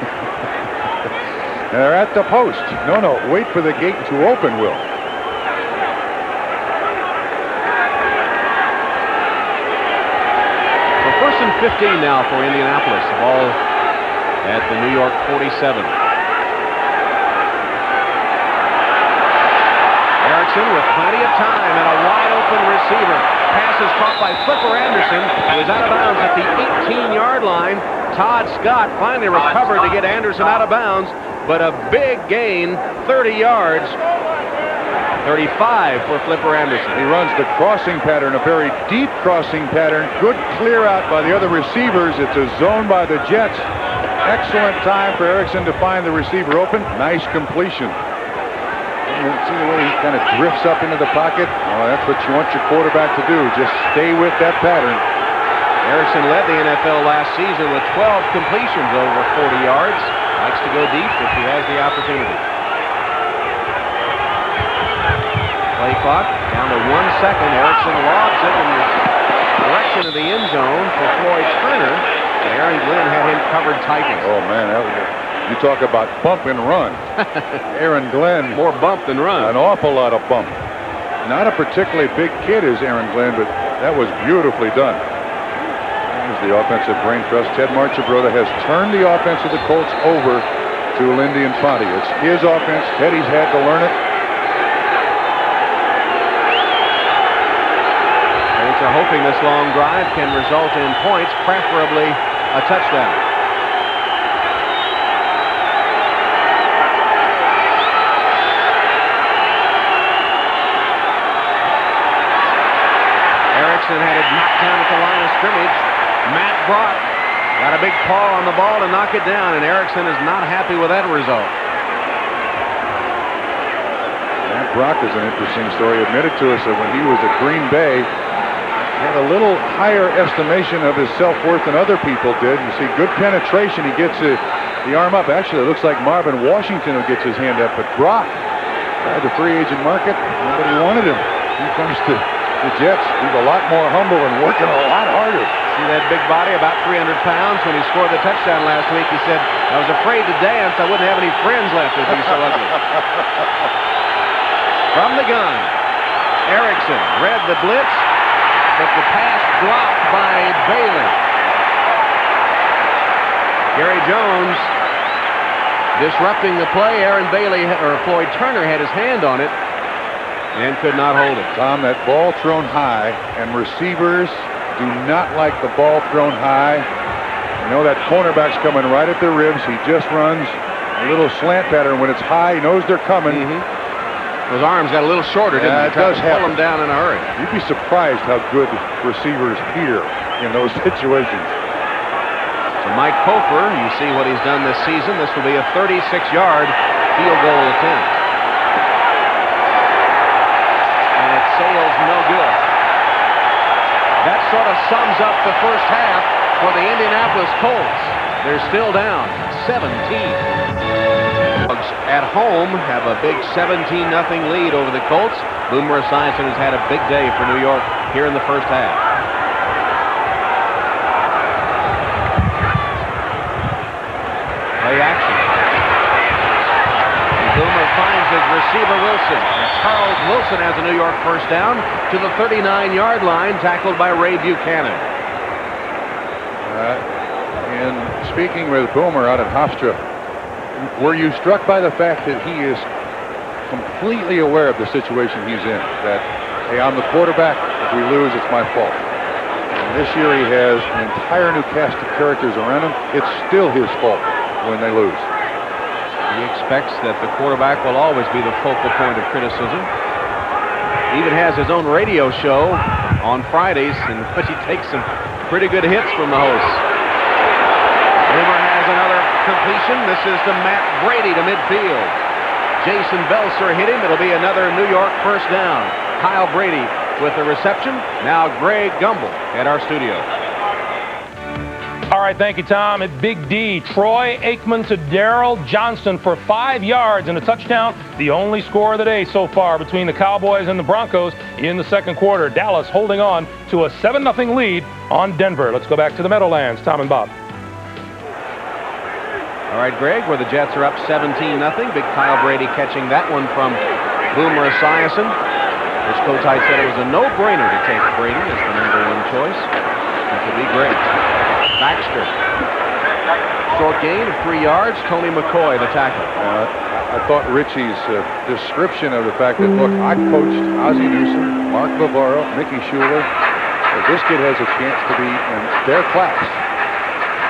They're at the post. No, wait for the gate to open, Will. So 1st and 15 now for Indianapolis. The ball at the New York 47. Erickson with plenty of time and a wide open receiver. Pass is caught by Flipper Anderson, who is out of bounds at the 18-yard line. Todd Scott finally recovered to get Anderson out of bounds, but a big gain, 30 yards. 35 for Flipper Anderson. He runs the crossing pattern, a very deep crossing pattern. Good clear out by the other receivers. It's a zone by the Jets. Excellent time for Erickson to find the receiver open. Nice completion. See the way he kind of drifts up into the pocket? Oh, that's what you want your quarterback to do. Just stay with that pattern. Erickson led the NFL last season with 12 completions over 40 yards. Likes to go deep if he has the opportunity. Play clock down to 1 second. Erickson lobs it in the direction of the end zone for Floyd Turner. And Aaron Glenn had him covered tightly. Oh, man, you talk about bump and run. Aaron Glenn. More bump than run. An awful lot of bump. Not a particularly big kid is Aaron Glenn, but that was beautifully done. There's the offensive brain trust. Ted Marchibroda has turned the offense of the Colts over to Lindy Infante. It's his offense. Teddy's had to learn it. Colts are hoping this long drive can result in points, preferably a touchdown. Erickson had it knocked down at the line of scrimmage. Matt Brock got a big paw on the ball to knock it down, and Erickson is not happy with that result. Matt Brock is an interesting story. Admitted to us that when he was at Green Bay, had a little higher estimation of his self-worth than other people did. You see good penetration. He gets the arm up. Actually, it looks like Marvin Washington who gets his hand up. But Brock, the free agent market, nobody wanted him. He comes to the Jets. He's a lot more humble and working a lot harder. See that big body, about 300 pounds. When he scored the touchdown last week, he said, I was afraid to dance. I wouldn't have any friends left if he's so ugly. From the gun, Erickson read the blitz, but the pass dropped by Bailey. Gary Jones disrupting the play. Aaron Bailey, or Floyd Turner, had his hand on it and could not hold it. Tom, that ball thrown high, and receivers do not like the ball thrown high. You know that cornerback's coming right at their ribs. He just runs a little slant pattern. When it's high, he knows they're coming. Those arms got a little shorter, didn't they? It does pull them down in a hurry. You'd be surprised how good receivers hear in those situations. So Mike Cofer, you see what he's done this season. This will be a 36-yard field goal attempt. And it sails no good. That sort of sums up the first half for the Indianapolis Colts. They're still down 17. At home have a big 17-0 lead over the Colts. Boomer Esiason has had a big day for New York here in the first half. Play action. And Boomer finds his receiver Wilson. And Charles Wilson has a New York first down to the 39-yard line, tackled by Ray Buchanan. In speaking with Boomer out at Hofstra, were you struck by the fact that he is completely aware of the situation he's in? That, hey, I'm the quarterback. If we lose, it's my fault. And this year he has an entire new cast of characters around him. It's still his fault when they lose. He expects that the quarterback will always be the focal point of criticism. He even has his own radio show on Fridays in which he takes some pretty good hits from the hosts. Boomer has another completion. This is to Matt Brady to midfield. Jason Belser hit him. It'll be another New York first down. Kyle Brady with the reception. Now Greg Gumbel at our studio. All right, thank you, Tom. At Big D, Troy Aikman to Darrell Johnston for 5 yards and a touchdown. The only score of the day so far between the Cowboys and the Broncos in the second quarter. Dallas holding on to a 7-0 lead on Denver. Let's go back to the Meadowlands. Tom and Bob. All right, Greg, where the Jets are up 17-0. Big Kyle Brady catching that one from Boomer Esiason. As Kotite said, it was a no-brainer to take Brady as the #1 choice. That would be great. Baxter Short gain of 3 yards. Tony McCoy, the tackle. I thought Richie's description of the fact that, look, I coached Ozzie Newsome, Mark Bavaro, Mickey Schuler. This kid has a chance to be in their class.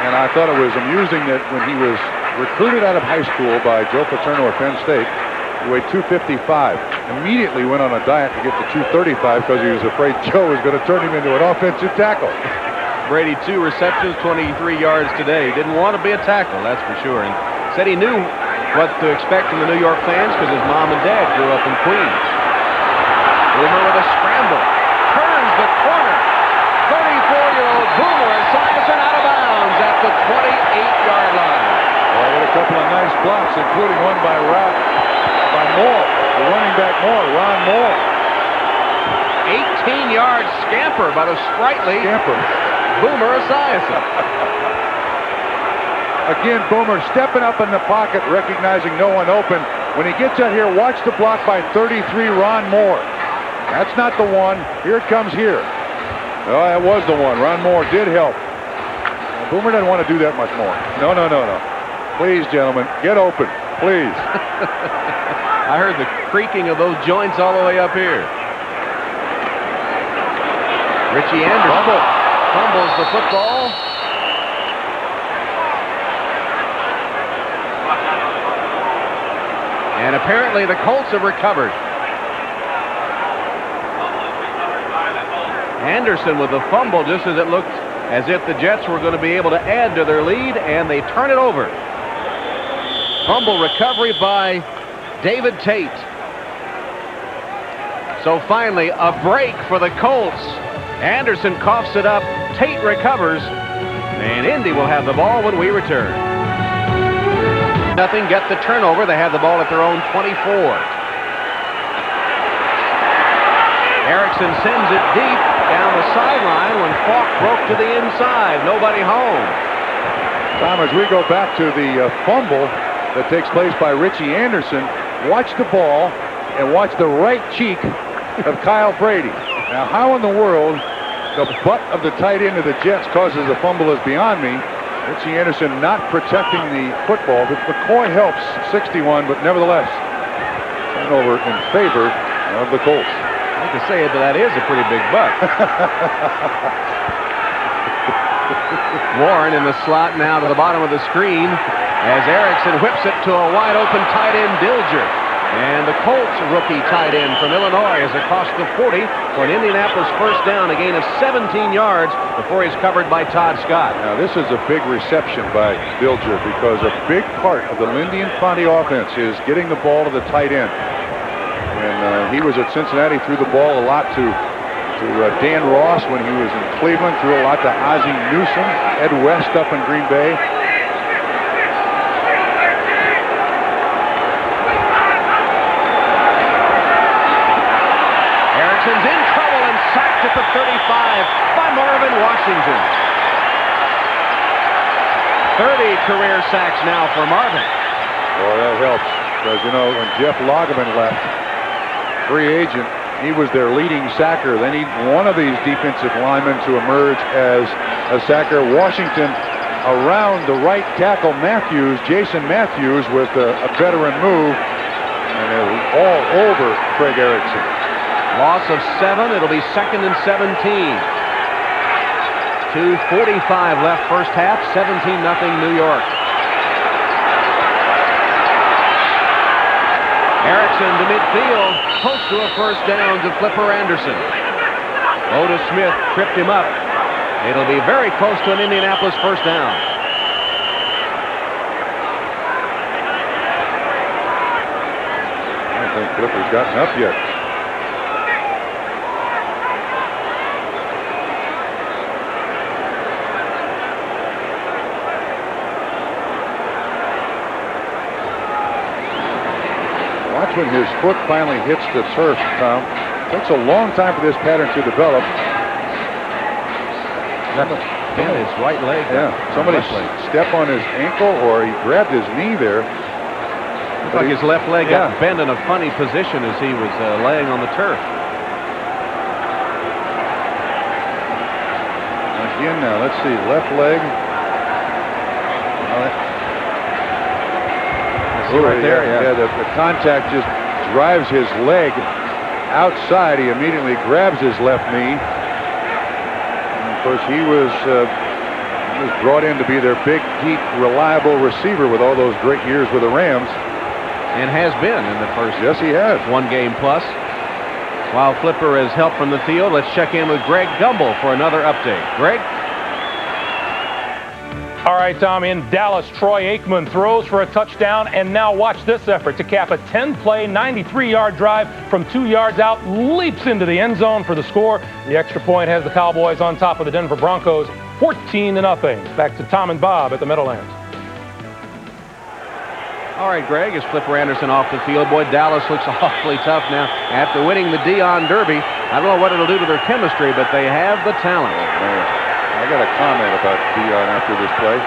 And I thought it was amusing that when he was recruited out of high school by Joe Paterno at Penn State, he weighed 255. Immediately went on a diet to get to 235 because he was afraid Joe was going to turn him into an offensive tackle. Brady, 2 receptions, 23 yards today. Didn't want to be a tackle, that's for sure. And said he knew what to expect from the New York fans because his mom and dad grew up in Queens. Boomer with a scramble. Turns the corner. 34-year-old Boomer Esiason out of bounds at the 28-yard line. Well, with a couple of nice blocks, including one by Moore. The running back Ron Moore. 18-yard scamper by the sprightly Boomer Esiason. Again, Boomer stepping up in the pocket, recognizing no one open. When he gets out here, watch the block by 33, Ron Moore. That's not the one. Here it comes here. Oh, that was the one. Ron Moore did help. Boomer doesn't want to do that much more. No. Please, gentlemen, get open, please. I heard the creaking of those joints all the way up here. Richie Anderson fumbles the football. And apparently the Colts have recovered. Anderson with the fumble just as it looked as if the Jets were going to be able to add to their lead, and they turn it over. Fumble recovery by David Tate. So finally, a break for the Colts. Anderson coughs it up. Tate recovers. And Indy will have the ball when we return. Nothing, get the turnover. They have the ball at their own 24. Erickson sends it deep down the sideline when Falk broke to the inside. Nobody home. Tom, as we go back to the fumble that takes place by Richie Anderson, watch the ball and watch the right cheek of Kyle Brady. Now, how in the world the butt of the tight end of the Jets causes a fumble is beyond me. Richie Anderson not protecting the football, but McCoy helps 61, but nevertheless, turnover in favor of the Colts. I hate to say it, but that is a pretty big butt. Warren in the slot now to the bottom of the screen as Erickson whips it to a wide open tight end, Dilger. And the Colts rookie tight end from Illinois is across the 40 for an Indianapolis first down, a gain of 17 yards before he's covered by Todd Scott. Now this is a big reception by Dilger because a big part of the Lindy Infante offense is getting the ball to the tight end. And he was at Cincinnati, threw the ball a lot to Dan Ross when he was in Cleveland, threw a lot to Ozzie Newsome, Ed West up in Green Bay. Erickson's in trouble and sacked at the 35 by Marvin Washington. 30 career sacks now for Marvin. Well, that helps because, you know, when Jeff Lageman left, free agent, he was their leading sacker. They need one of these defensive linemen to emerge as a sacker. Washington around the right tackle Matthews, Jason Matthews with a veteran move, and it was all over Craig Erickson. Loss of 7. It'll be 2nd and 17. 2:45 left first half. 17-0 New York. Erickson to midfield, close to a first down to Flipper Anderson. Otis Smith tripped him up. It'll be very close to an Indianapolis first down. I don't think Flipper's gotten up yet. When his foot finally hits the turf, Tom, it takes a long time for this pattern to develop. And his right leg. Yeah, somebody stepped on his ankle or he grabbed his knee there. Looks like his left leg got bent in a funny position as he was laying on the turf. Again now, let's see, left leg. See right there, yeah. The contact just drives his leg outside. He immediately grabs his left knee. And of course, he was brought in to be their big, deep, reliable receiver with all those great years with the Rams. And has been in the first. Yes, he has. 1 game plus. While Flipper is helped from the field, let's check in with Greg Gumbel for another update. Greg? All right, Tom, in Dallas, Troy Aikman throws for a touchdown, and now watch this effort to cap a 10-play, 93-yard drive from 2 yards out, leaps into the end zone for the score. The extra point has the Cowboys on top of the Denver Broncos, 14-0. Back to Tom and Bob at the Meadowlands. All right, Greg, is Flipper Anderson off the field? Boy, Dallas looks awfully tough now after winning the Dion Derby. I don't know what it'll do to their chemistry, but they have the talent. I got a comment about Dion after this play.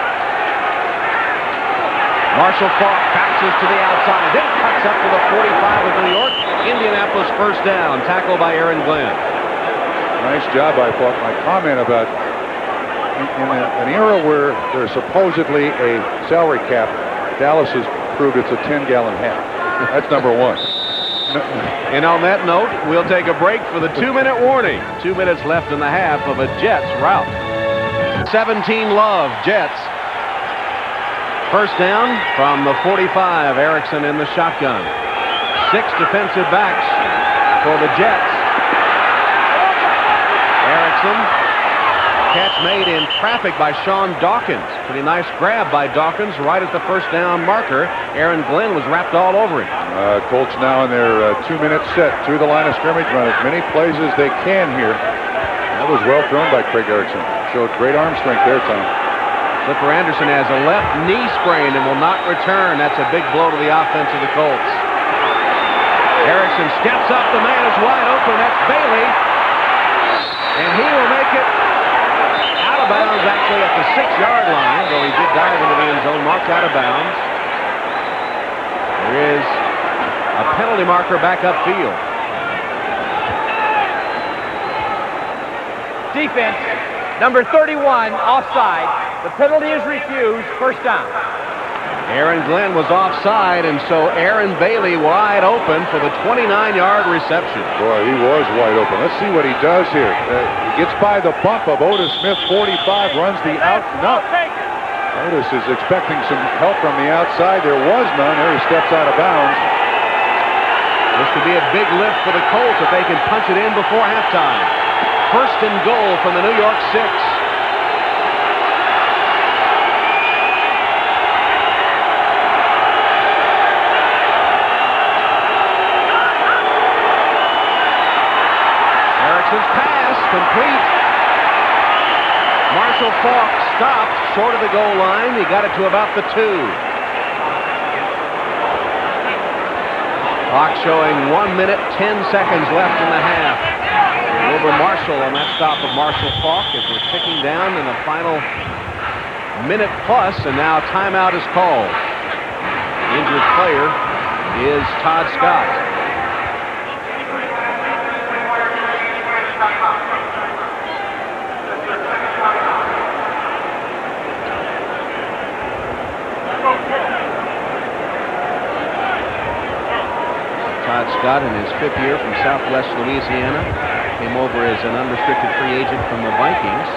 Marshall Faulk bounces to the outside, then cuts up to the 45 of New York. Indianapolis first down, tackled by Aaron Glenn. Nice job by Faulk. My comment about in an era where there's supposedly a salary cap, Dallas has proved it's a 10-gallon hat. That's number one. And on that note, we'll take a break for the 2-minute warning. 2 minutes left in the half of a Jets rout. 17 Love, Jets. First down from the 45, Erickson in the shotgun. 6 defensive backs for the Jets. Erickson, catch made in traffic by Sean Dawkins. Pretty nice grab by Dawkins right at the first down marker. Aaron Glenn was wrapped all over him. Colts now in their 2-minute set to the line of scrimmage, run as many plays as they can here. That was well thrown by Craig Erickson. Showed great arm strength there, Tom. Flipper Anderson has a left knee sprain and will not return. That's a big blow to the offense of the Colts. Erickson steps up. The man is wide open. That's Bailey. And he will make it out of bounds, actually, at the 6-yard line, though he did dive into the end zone, marked out of bounds. There is a penalty marker back upfield. Defense, number 31, offside. The penalty is refused. First down. Aaron Glenn was offside, and so Aaron Bailey wide open for the 29-yard reception. Boy, he was wide open. Let's see what he does here. He gets by the bump of Otis Smith, 45, runs the out. No. Otis is expecting some help from the outside. There was none. There he steps out of bounds. This could be a big lift for the Colts if they can punch it in before halftime. First and goal from the New York 6. Erickson's pass complete. Marshall Faulk stopped short of the goal line. He got it to about the 2. Clock showing 1 minute, 10 seconds left in the half. Wilbur Marshall on that stop of Marshall Faulk as we're ticking down in the final minute plus, and now timeout is called. The injured player is Todd Scott. Todd Scott, in his 5th year from Southwest Louisiana, came over as an unrestricted free agent from the Vikings.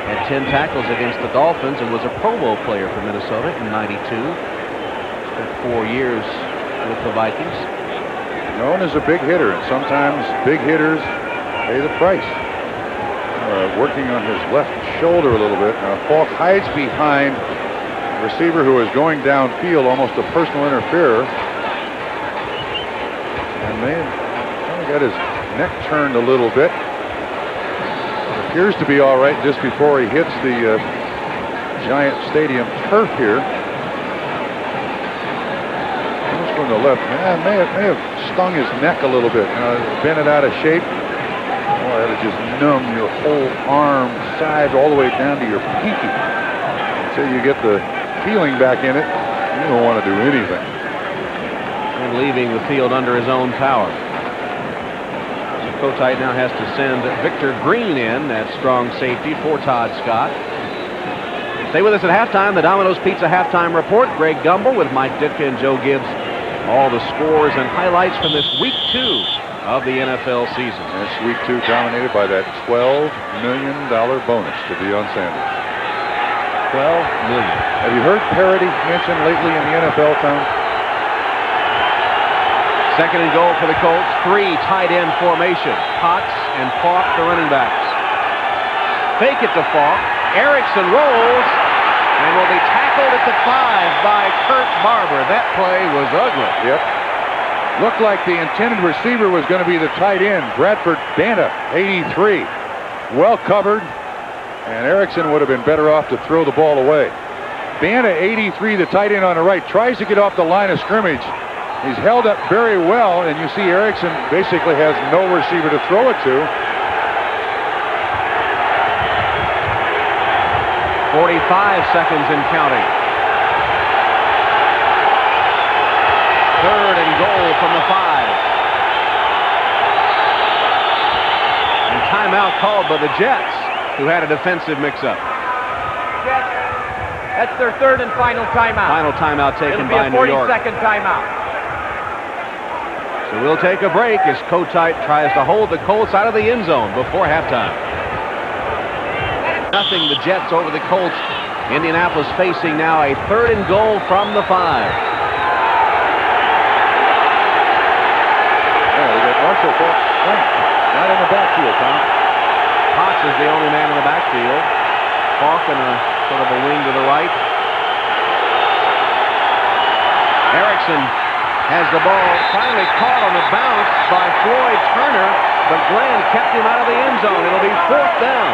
Had 10 tackles against the Dolphins and was a Pro Bowl player for Minnesota in '92. Spent 4 years with the Vikings. Known as a big hitter, and sometimes big hitters pay the price. Working on his left shoulder a little bit. Now Faulk hides behind a receiver who is going downfield, almost a personal interferer. And may have got his neck turned a little bit. It appears to be all right just before he hits the Giant Stadium turf here. Almost from the left. Man, may have stung his neck a little bit. Bent it out of shape. Boy, that'll just numb your whole arm, side, all the way down to your pinky. Until you get the feeling back in it, you don't want to do anything. And leaving the field under his own power. So Kotite now has to send Victor Green in, that strong safety for Todd Scott. Stay with us at halftime. The Domino's Pizza Halftime Report. Greg Gumbel with Mike Ditka and Joe Gibbs. All the scores and highlights from this Week 2 of the NFL season. That's Week 2 dominated by that $12 million bonus to Deion Sanders. $12 million. Have you heard parity mentioned lately in the NFL, Tom? Second and goal for the Colts. 3 tight end formation. Potts and Falk, the running backs. Fake it to Falk. Erickson rolls and will be tackled at the 5 by Kurt Barber. That play was ugly. Yep. Looked like the intended receiver was going to be the tight end, Bradford Banta, 83. Well covered, and Erickson would have been better off to throw the ball away. Banta, 83, the tight end on the right, tries to get off the line of scrimmage. He's held up very well, and you see Erickson basically has no receiver to throw it to. 45 seconds and counting. Third and goal from the 5. And timeout called by the Jets, who had a defensive mix-up. Jets, that's their third and final timeout. Final timeout taken by New York. It'll be a 40-second timeout. So we'll take a break as Kotite tries to hold the Colts out of the end zone before halftime. Nothing, the Jets over the Colts. Indianapolis facing now a third and goal from the 5. Marshall Falk not in the backfield, Tom. Potts is the only man in the backfield. Falk in a sort of a wing to the right. Erickson has the ball finally caught on the bounce by Floyd Turner, but Glenn kept him out of the end zone. It'll be 4th down.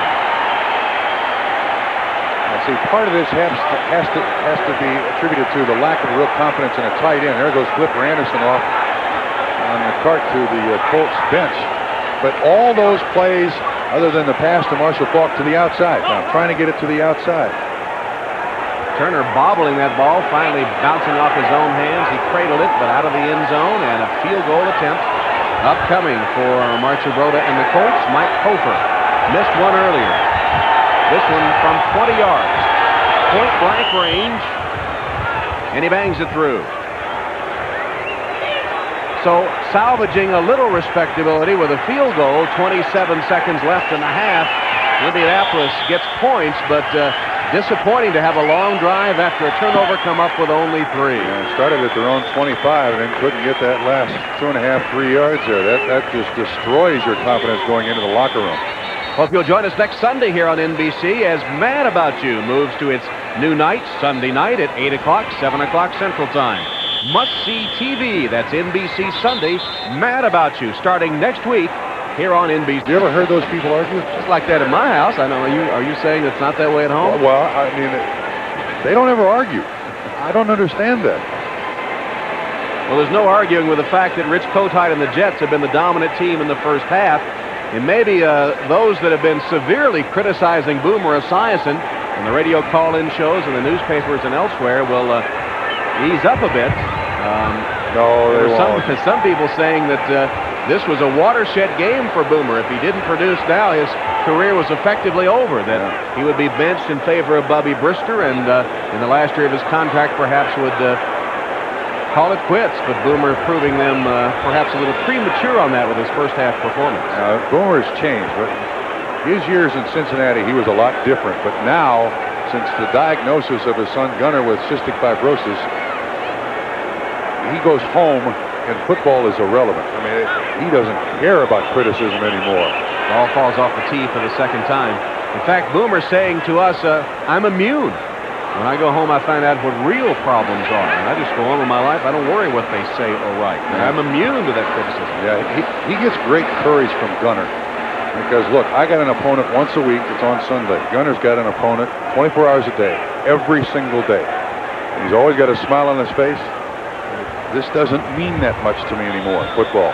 See, part of this has to be attributed to the lack of real confidence in a tight end. There goes Flipper Anderson off on the cart to the Colts bench. But all those plays, other than the pass to Marshall Falk to the outside, now trying to get it to the outside. Turner bobbling that ball, finally bouncing off his own hands. He cradled it, but out of the end zone, and a field goal attempt upcoming for Marchibroda and the Colts. Mike Hofer missed one earlier. This one from 20 yards. Point blank range, and he bangs it through. So salvaging a little respectability with a field goal, 27 seconds left in the half. Indianapolis gets points, but disappointing to have a long drive after a turnover come up with only 3. Yeah, started at their own 25 and then couldn't get that last 2.5, 3 yards there. That just destroys your confidence going into the locker room. Hope you'll join us next Sunday here on NBC as Mad About You moves to its new night, Sunday night at 8 o'clock, 7 o'clock Central Time. Must-see TV, that's NBC Sunday, Mad About You, starting next week here on NBC. You ever heard those people argue? It's like that at my house. I know. Are you saying it's not that way at home? Well, I mean, they don't ever argue. I don't understand that. Well, there's no arguing with the fact that Rich Kotite and the Jets have been the dominant team in the first half. And maybe those that have been severely criticizing Boomer Esiason in the radio call-in shows and the newspapers and elsewhere will ease up a bit. No, they won't. Some people saying that this was a watershed game for Boomer. If he didn't produce now, his career was effectively over. That he would be benched in favor of Bubby Brister, and in the last year of his contract perhaps would call it quits, but Boomer proving them perhaps a little premature on that with his first half performance. Boomer's changed, but his years in Cincinnati, he was a lot different. But now, since the diagnosis of his son Gunnar with cystic fibrosis, he goes home and football is irrelevant. I mean, he doesn't care about criticism anymore. Ball falls off the tee for the second time. In fact, Boomer's saying to us, I'm immune. When I go home, I find out what real problems are, and I just go on with my life. I don't worry what they say or write. I'm immune to that criticism. Yeah, he gets great courage from Gunnar because, look, I got an opponent once a week. It's on Sunday. Gunnar's got an opponent 24 hours a day, every single day. He's always got a smile on his face. This doesn't mean that much to me anymore, football.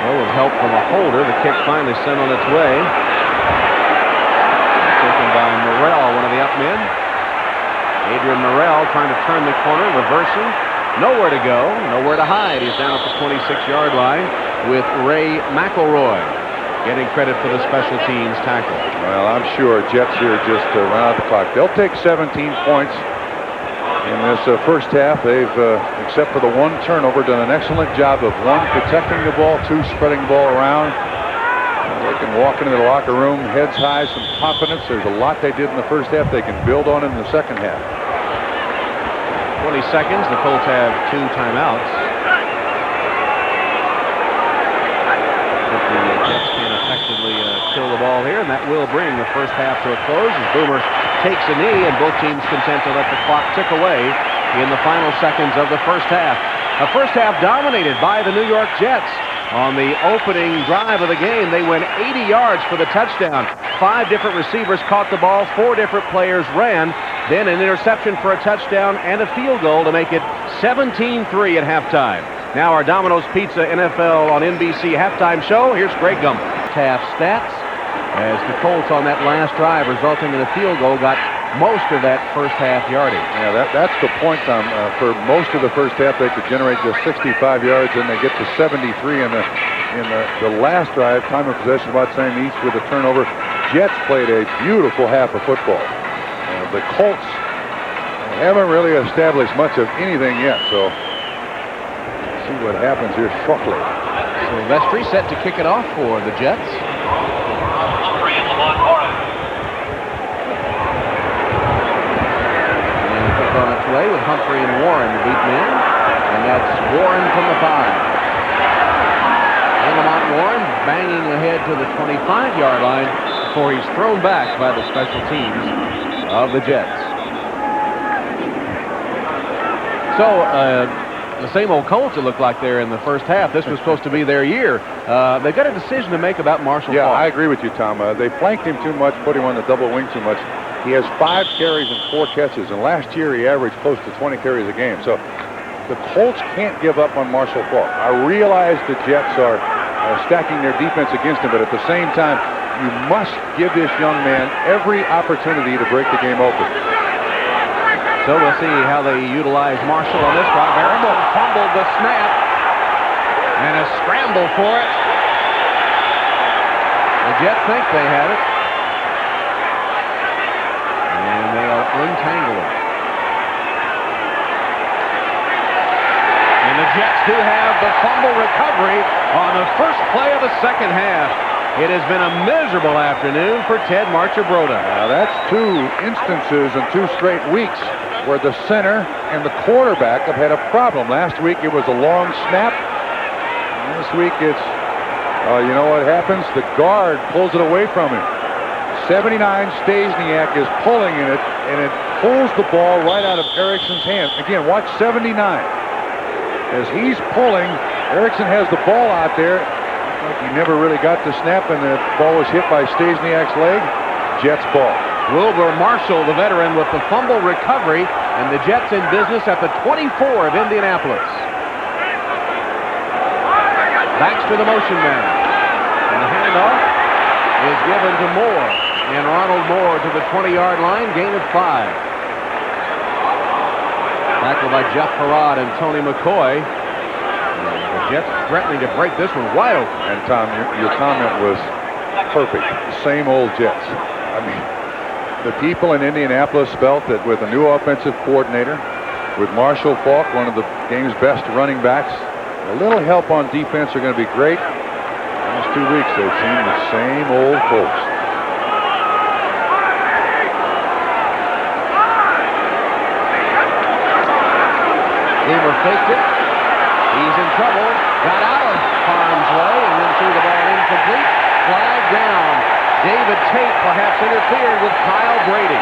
Well, with help from a holder, the kick finally sent on its way. Taken by Morrell, one of the up men. Adrian Morrell trying to turn the corner, reversing. Nowhere to go, nowhere to hide. He's down at the 26-yard line with Ray McElroy. getting credit for the special teams tackle. Well, I'm sure Jets here just run out the clock. They'll take 17 points in this first half. They've, except for the one turnover, done an excellent job of, one, protecting the ball, two, spreading the ball around. They can walk into the locker room heads high, some confidence. There's a lot they did in the first half they can build on in the second half. 20 seconds. The Colts have 2 timeouts. If the Jets can effectively kill the ball here, and that will bring the first half to a close as Boomer takes a knee, and both teams content to let the clock tick away in the final seconds of the first half. A first half dominated by the New York Jets. On the opening drive of the game, they went 80 yards for the touchdown. 5 different receivers caught the ball, 4 different players ran, then an interception for a touchdown and a field goal to make it 17-3 at halftime. Now our Domino's Pizza NFL on NBC halftime show. Here's Greg Gumbel. Half stats as the Colts on that last drive resulting in a field goal got most of that first half yardage. Yeah, that's the point, Tom. For most of the first half, they could generate just 65 yards, and they get to 73 in the last drive. Time of possession about same each with a turnover. Jets played a beautiful half of football. The Colts haven't really established much of anything yet, so let's see what happens here shortly. Silvestri set to kick it off for the Jets. On its way with Humphrey and Warren, the deep men, and that's Warren from the 5. And Lamont Warren banging ahead to the 25-yard line before he's thrown back by the special teams of the Jets. So the same old Colts, it looked like there in the first half. This was supposed to be their year. They've got a decision to make about Marshall Faulk. Yeah, I agree with you, Tom. They flanked him too much, put him on the double wing too much. He has 5 carries and 4 catches, and last year he averaged close to 20 carries a game. So the Colts can't give up on Marshall Faulk. I realize the Jets are stacking their defense against him, but at the same time, you must give this young man every opportunity to break the game open. So we'll see how they utilize Marshall on this drive. Harbaugh fumbled the snap, and a scramble for it. The Jets think they have it. Untangle it. And the Jets do have the fumble recovery on the first play of the second half. It has been a miserable afternoon for Ted Marchibroda. Now that's 2 instances in 2 straight weeks where the center and the quarterback have had a problem. Last week it was a long snap. And this week it's, you know what happens? The guard pulls it away from him. 79 Stasiak is pulling in it, and it pulls the ball right out of Erickson's hand. Again, watch 79. As he's pulling, Erickson has the ball out there. Like he never really got the snap, and the ball was hit by Stasiak's leg. Jets ball. Wilbur Marshall, the veteran, with the fumble recovery, and the Jets in business at the 24 of Indianapolis. Baxter, the motion man. And the handoff is given to Moore. And Ronald Moore to the 20-yard line, gain of 5. Tackled by Jeff Herrod and Tony McCoy. And the Jets threatening to break this one wide open. And Tom, your comment was perfect. Same old Jets. I mean, the people in Indianapolis felt that with a new offensive coordinator, with Marshall Faulk, one of the game's best running backs, a little help on defense are going to be great. The last 2 weeks, they've seen the same old Colts. Boomer faked it. He's in trouble. Got out of harm's way and then threw the ball incomplete. Flag down. David Tate perhaps interfered with Kyle Brady.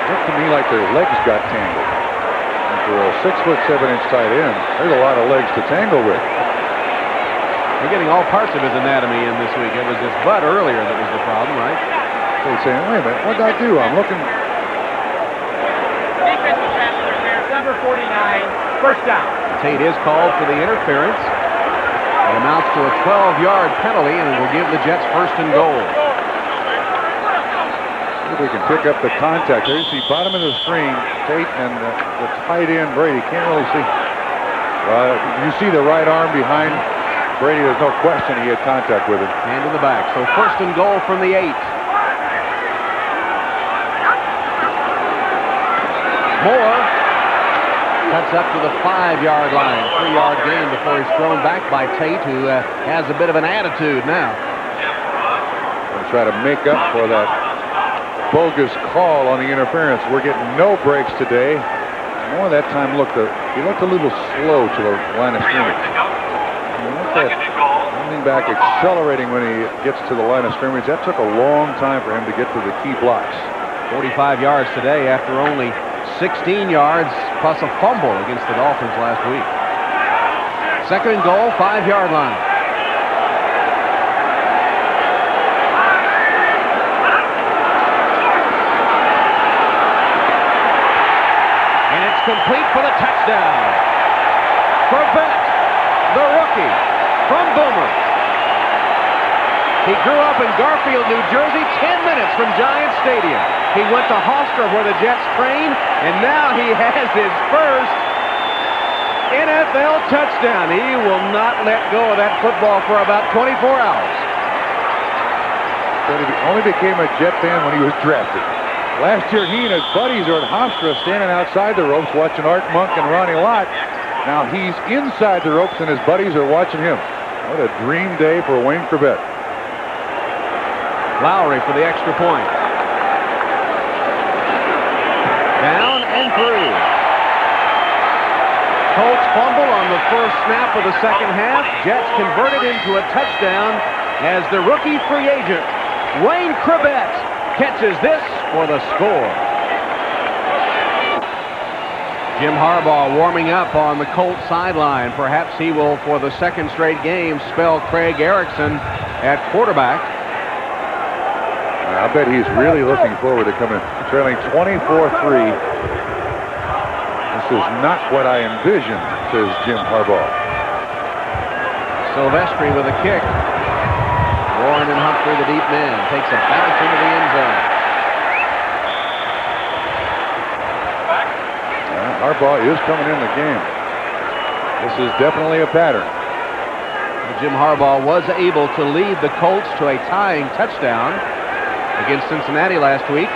Looked to me like their legs got tangled. And for a 6'7" tight end, there's a lot of legs to tangle with. They're getting all parts of his anatomy in this week. It was his butt earlier that was the problem, right? So he's saying, wait a minute, what did I do? I'm looking. Number 49, first down. Tate is called for the interference. It amounts to a 12-yard penalty, and it will give the Jets first and goal. See if we can pick up the contact. There you see bottom of the screen, Tate and the tight end Brady. Can't really see. You see the right arm behind Brady. There's no question he had contact with him. Hand in the back. So first and goal from the 8. Moore cuts up to the 5-yard line. 3-yard gain before he's thrown back by Tate, who has a bit of an attitude now. Going to try to make up for that bogus call on the interference. We're getting no breaks today. Moore that time he looked a little slow to the line of scrimmage. Running back accelerating when he gets to the line of scrimmage. That took a long time for him to get to the key blocks. 45 yards today after only 16 yards plus a fumble against the Dolphins last week. Second and goal, 5-yard line. And it's complete for the touchdown. Corbett, the rookie from Boomer. He grew up in Garfield, New Jersey, 10 minutes from Giant Stadium. He went to Hofstra where the Jets train, and now he has his first NFL touchdown. He will not let go of that football for about 24 hours. But he only became a Jet fan when he was drafted. Last year, he and his buddies are at Hofstra standing outside the ropes watching Art Monk and Ronnie Lott. Now he's inside the ropes and his buddies are watching him. What a dream day for Wayne Corbett. Lowry for the extra point. Down and through. Colts fumble on the first snap of the second half. Jets converted into a touchdown as the rookie free agent, Wayne Corbett, catches this for the score. Jim Harbaugh warming up on the Colts sideline. Perhaps he will, for the second straight game, spell Craig Erickson at quarterback. I bet he's really looking forward to coming trailing 24-3. This is not what I envisioned, says Jim Harbaugh. Silvestri with a kick. Warren and Humphrey, the deep men, takes a bounce into the end zone. Harbaugh is coming in the game. This is definitely a pattern. Jim Harbaugh was able to lead the Colts to a tying touchdown against Cincinnati last week.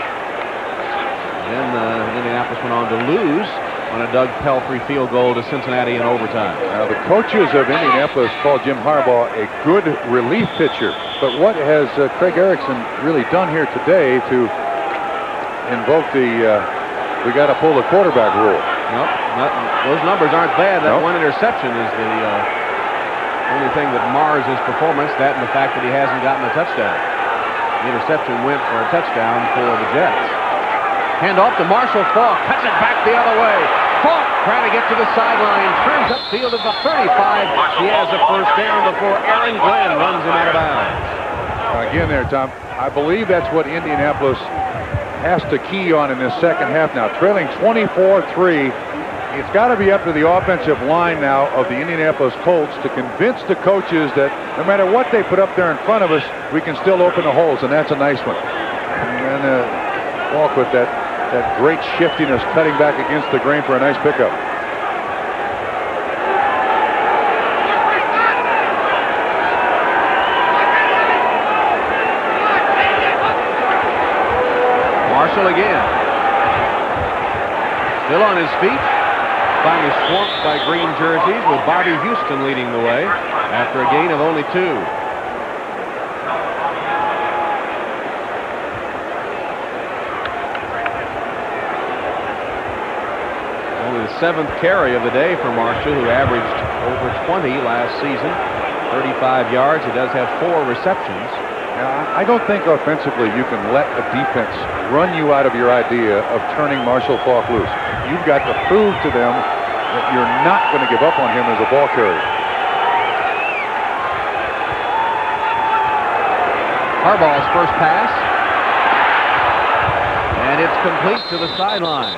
Then Indianapolis went on to lose on a Doug Pelfrey field goal to Cincinnati in overtime. Now the coaches of Indianapolis called Jim Harbaugh a good relief pitcher. But what has Craig Erickson really done here today to invoke the we got to pull the quarterback rule? Nope, those numbers aren't bad. That one interception is the only thing that mars his performance, that and the fact that he hasn't gotten a touchdown. The interception went for a touchdown for the Jets. Hand off to Marshall Faulk, cuts it back the other way. Faulk trying to get to the sideline, turns upfield at the 35. He has a first down before Aaron Glenn runs him out of bounds. Again there, Tom, I believe that's what Indianapolis has to key on in this second half now. Trailing 24-3. It's got to be up to the offensive line now of the Indianapolis Colts to convince the coaches that no matter what they put up there in front of us, we can still open the holes, and that's a nice one. And Faulk with that great shiftiness, cutting back against the grain for a nice pickup. Marshall again. Still on his feet. Finally swamped by green jerseys with Bobby Houston leading the way after a gain of only 2. Only the 7th carry of the day for Marshall, who averaged over 20 last season. 35 yards. He does have 4 receptions. Now, I don't think offensively you can let a defense run you out of your idea of turning Marshall Faulk loose. You've got to prove to them that you're not going to give up on him as a ball carrier. Harbaugh's first pass. And it's complete to the sideline.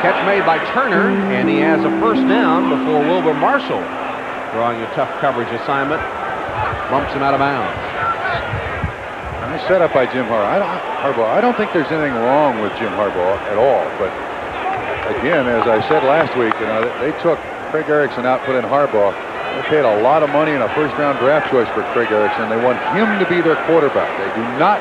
Catch made by Turner, and he has a first down before Wilbur Marshall, drawing a tough coverage assignment, bumps him out of bounds. Nice setup by Jim Harbaugh. I don't think there's anything wrong with Jim Harbaugh at all. But again, as I said last week, they took Craig Erickson out, put in Harbaugh. They paid a lot of money and a first-round draft choice for Craig Erickson. They want him to be their quarterback. They do not,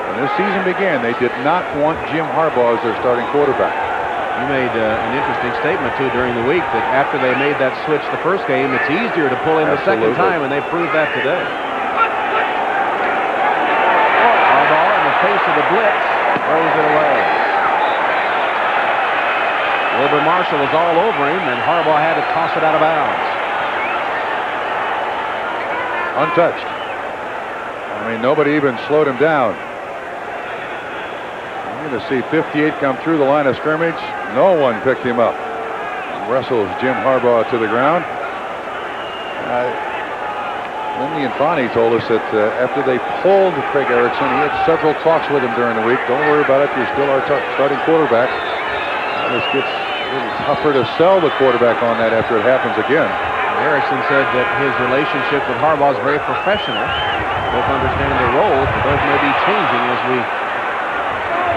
when this season began, they did not want Jim Harbaugh as their starting quarterback. You made an interesting statement, too, during the week that after they made that switch the first game, it's easier to pull in the second time, and they proved that today. Harbaugh in the face of the blitz throws it away. Wilbur Marshall was all over him, and Harbaugh had to toss it out of bounds. Untouched. I mean, nobody even slowed him down. You're going to see 58 come through the line of scrimmage. No one picked him up. Wrestles Jim Harbaugh to the ground. Lindy Infante told us that after they pulled Craig Erickson, he had several talks with him during the week. Don't worry about it. You're still our starting quarterback. This gets a little tougher to sell the quarterback on that after it happens again. Erickson said that his relationship with Harbaugh is very professional. Both understand their roles, but those may be changing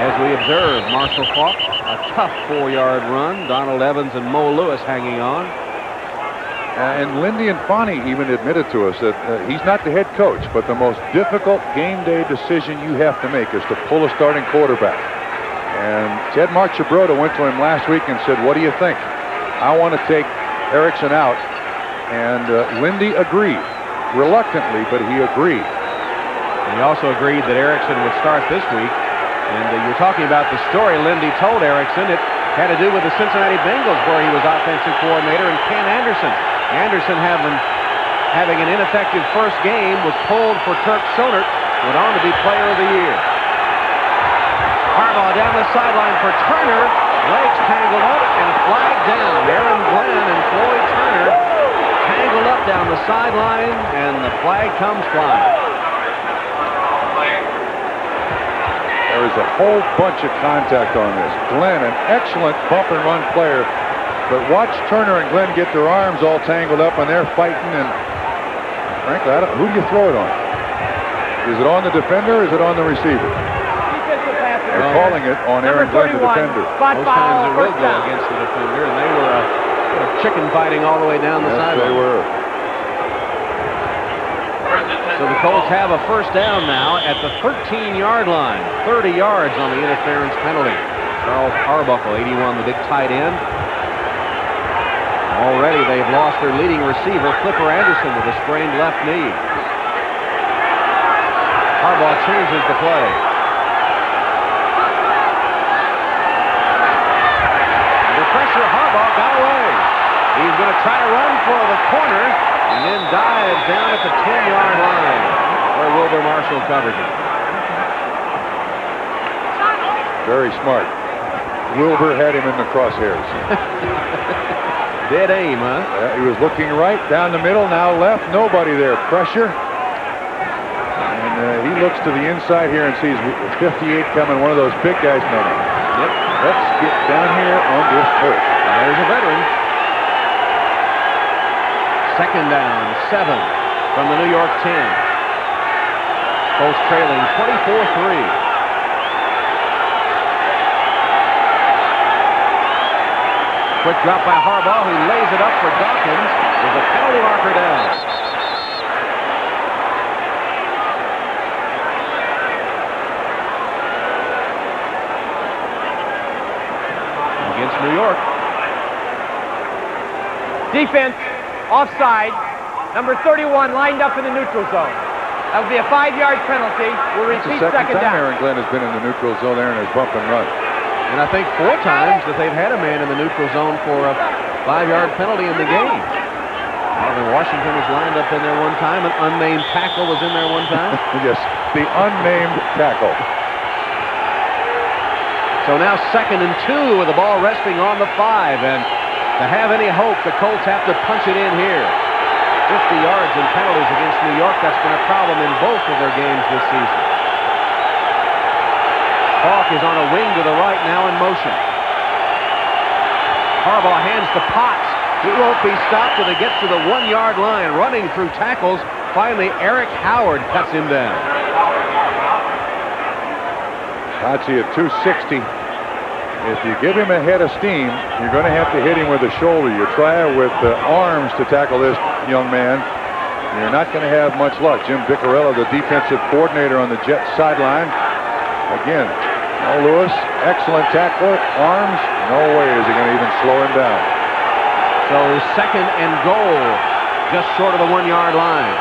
as we observe. Marshall Faulk, a tough 4-yard run. Donald Evans and Mo Lewis hanging on. And Lindy Infante even admitted to us that he's not the head coach, but the most difficult game day decision you have to make is to pull a starting quarterback. And Ted Marchibroda went to him last week and said, "What do you think? I want to take Erickson out." And Lindy agreed, reluctantly, but he agreed. And he also agreed that Erickson would start this week. And you're talking about the story Lindy told Erickson. It had to do with the Cincinnati Bengals, where he was offensive coordinator, and Ken Anderson. Anderson, having an ineffective first game, was pulled for Turk Schonert, went on to be Player of the Year. Harbaugh down the sideline for Turner. Legs tangled up and flagged down. Aaron Glenn and Floyd Turner tangled up down the sideline, and the flag comes flying. There is a whole bunch of contact on this. Glenn, an excellent bump and run player, but watch Turner and Glenn get their arms all tangled up, and they're fighting. And frankly, who do you throw it on? Is it on the defender or is it on the receiver? They're calling it on Aaron Glenn, the defender. Most times it will go against the defender, and they were chicken fighting all the way down the sideline. They were. So the Colts have a first down now at the 13-yard line. 30 yards on the interference penalty. Charles Arbuckle, 81, the big tight end. Already they've lost their leading receiver, Flipper Anderson, with a sprained left knee. Harbaugh changes the play. Under pressure, Harbaugh got away. He's going to try to run for the corner and then dives down at the 10-yard line where Wilbur Marshall covered him. Very smart. Wilbur had him in the crosshairs. Dead aim, huh? Yeah, he was looking right down the middle, now left, nobody there. Pressure. And he looks to the inside here and sees 58 coming, one of those big guys. No. Yep. Let's get down here on this turf. There's a veteran. Second down, 7 from the New York 10. Colts trailing 24-3. Quick drop by Harbaugh, who lays it up for Dawkins. There's a penalty marker down. Against New York. Defense, offside. Number 31 lined up in the neutral zone. That would be a 5-yard penalty. We'll repeat It's the second time down. Aaron Glenn has been in the neutral zone there and has bump and run. And I think 4 times that they've had a man in the neutral zone for a 5-yard penalty in the game. Marvin Washington was lined up in there one time. An unnamed tackle was in there one time. Yes, the unnamed tackle. So now 2nd and 2 with the ball resting on the 5. And to have any hope, the Colts have to punch it in here. 50 yards and penalties against New York. That's been a problem in both of their games this season. Hawk is on a wing to the right now in motion. Harbaugh hands to Potts. He won't be stopped till he gets to the 1-yard line. Running through tackles. Finally, Eric Howard cuts him down. Pottsy at 260. If you give him a head of steam, you're going to have to hit him with the shoulder. You try with the arms to tackle this young man, you're not going to have much luck. Jim Vicarella, the defensive coordinator on the Jets sideline. Again, Mo Lewis, excellent tackler. Arms, no way is he going to even slow him down. So 2nd and goal, just short of the 1-yard line.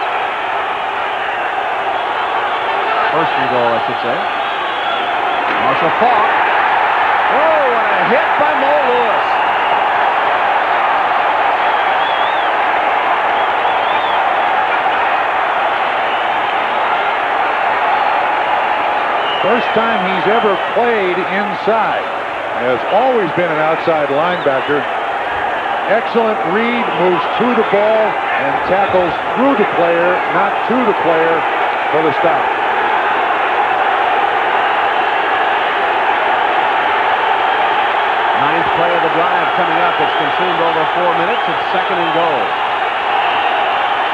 1st and goal, I should say. Marshall Faulk. Oh, what a hit by Mo Lewis. First time he's ever played inside. Has always been an outside linebacker. Excellent read, moves to the ball, and tackles through the player, not to the player, for the stop. Ninth play of the drive coming up. It's consumed over 4 minutes. It's 2nd and goal.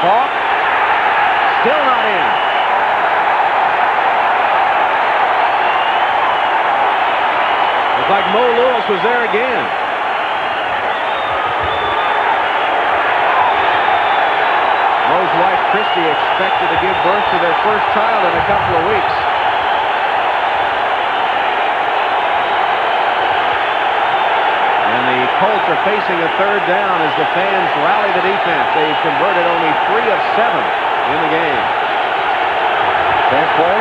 Faulk, still not in. Looks like Mo Lewis was there again. Mo's wife, Christy, expected to give birth to their first child in a couple of weeks. And the Colts are facing a 3rd down as the fans rally the defense. They've converted only 3 of 7 in the game. Same play?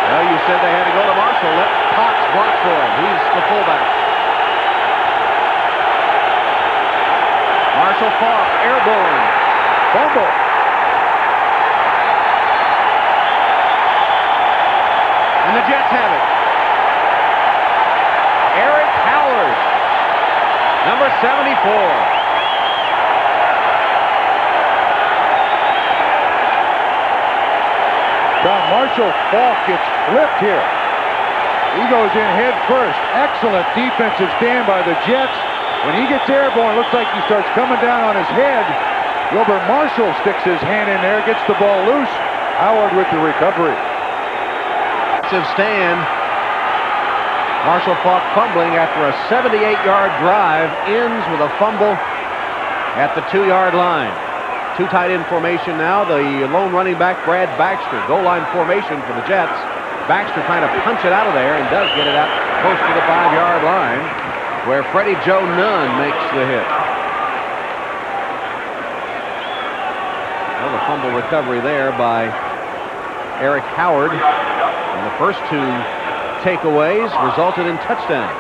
Well, you said they had to go to Marshall. Let Cox block for him. He's the fullback. Marshall Faulk, airborne. Fumble. And the Jets have it. Eric Howard, number 74. Now Marshall Faulk gets flipped here. He goes in head first. Excellent defensive stand by the Jets. When he gets airborne, looks like he starts coming down on his head. Wilbert Marshall sticks his hand in there, gets the ball loose. Howard with the recovery. Defensive stand. Marshall Faulk fumbling after a 78-yard drive ends with a fumble at the 2-yard line. 2 tight end formation now. The lone running back, Brad Baxter. Goal line formation for the Jets. Baxter trying to punch it out of there and does get it out close to the 5-yard line, where Freddie Joe Nunn makes the hit. Well, the fumble recovery there by Eric Howard. And the first 2 takeaways resulted in touchdowns.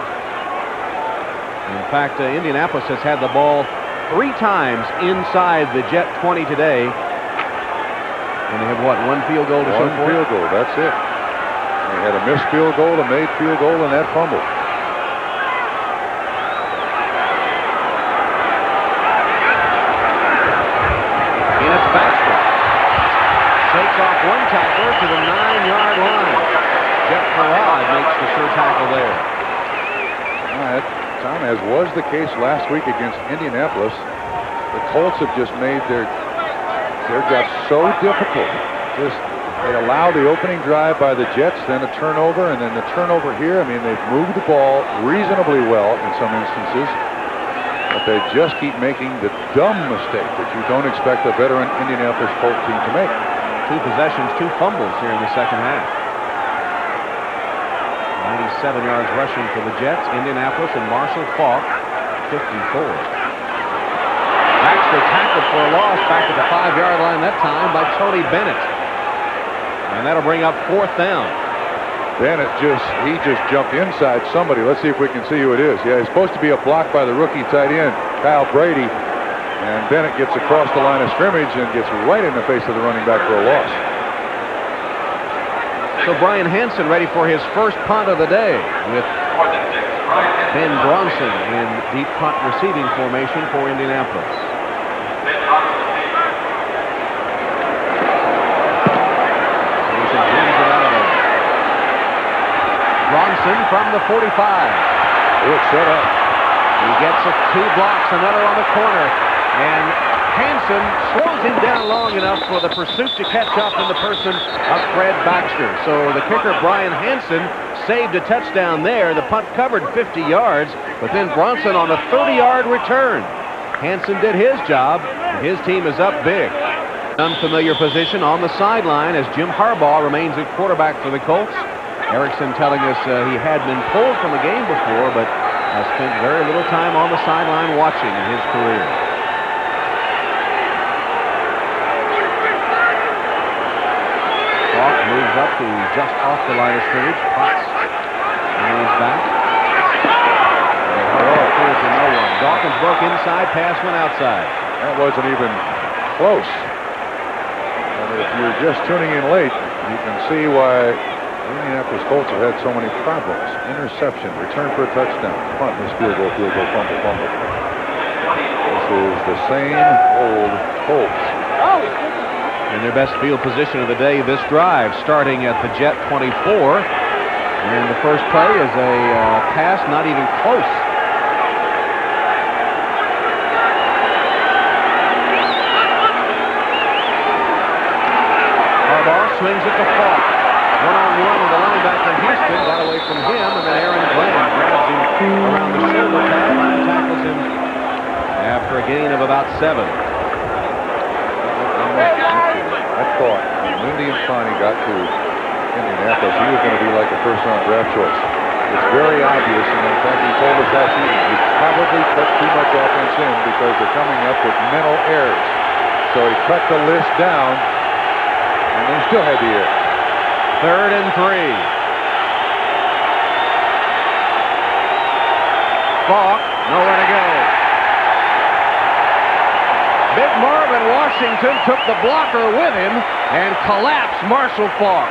In fact, Indianapolis has had the ball 3 times inside the Jet 20 today. And they have, what, 1 field goal to show for? 1 field goal, that's it. They had a missed field goal, a made field goal, and that fumble. And it's Baxter. Shakes off 1 tackler to the 9-yard line. Jeff Farad makes the sure tackle there. Tom, as was the case last week against Indianapolis, the Colts have just made their job so difficult. They allow the opening drive by the Jets, then a turnover, and then the turnover here. I mean, they've moved the ball reasonably well in some instances, but they just keep making the dumb mistake that you don't expect a veteran Indianapolis Colts team to make. 2 possessions, 2 fumbles here in the second half. 97 yards rushing for the Jets. Indianapolis and Marshall Faulk, 54. Baxter tackled for a loss back at the 5-yard line that time by Tony Bennett. And that'll bring up 4th down. Bennett just jumped inside somebody. Let's see if we can see who it is. Yeah, it's supposed to be a block by the rookie tight end, Kyle Brady. And Bennett gets across the line of scrimmage and gets right in the face of the running back for a loss. So Brian Hansen ready for his first punt of the day with Ben Bronson in deep punt receiving formation for Indianapolis. Bronson from the 45. Good setup. He gets 2 blocks, another on the corner, and Hansen slows him down long enough for the pursuit to catch up in the person of Fred Baxter. So the kicker, Brian Hansen, saved a touchdown there. The punt covered 50 yards, but then Bronson on a 30-yard return. Hansen did his job, and his team is up big. Unfamiliar position on the sideline as Jim Harbaugh remains at quarterback for the Colts. Erickson telling us he had been pulled from a game before, but has spent very little time on the sideline watching in his career. Falk moves up to just off the line of scrimmage. Potts moves back. Clears to no one. Dawkins broke inside, pass went outside. That wasn't even close. And if you're just tuning in late, you can see why the Indianapolis Colts have had so many problems. Interception, return for a touchdown, punt, miss field goal, fumble, fumble. This is the same old Colts. In their best field position of the day this drive, starting at the Jet 24. And the first play is a pass not even close. Harbaugh swings at the Falk. One-on-one with the linebacker Houston, got away from him, and then Aaron Glenn grabs him around the shoulder pad and tackles him after a gain of about 7. I thought when Lindy and Connie got to Indianapolis, he was going to be like a first-round draft choice. It's very obvious, and in fact, he told us last season, you probably put too much offense in because they're coming up with mental errors. So he cut the list down, and they still had the error. 3rd and 3. Falk, nowhere to go. Big Marvin Washington took the blocker with him and collapsed Marshall Falk.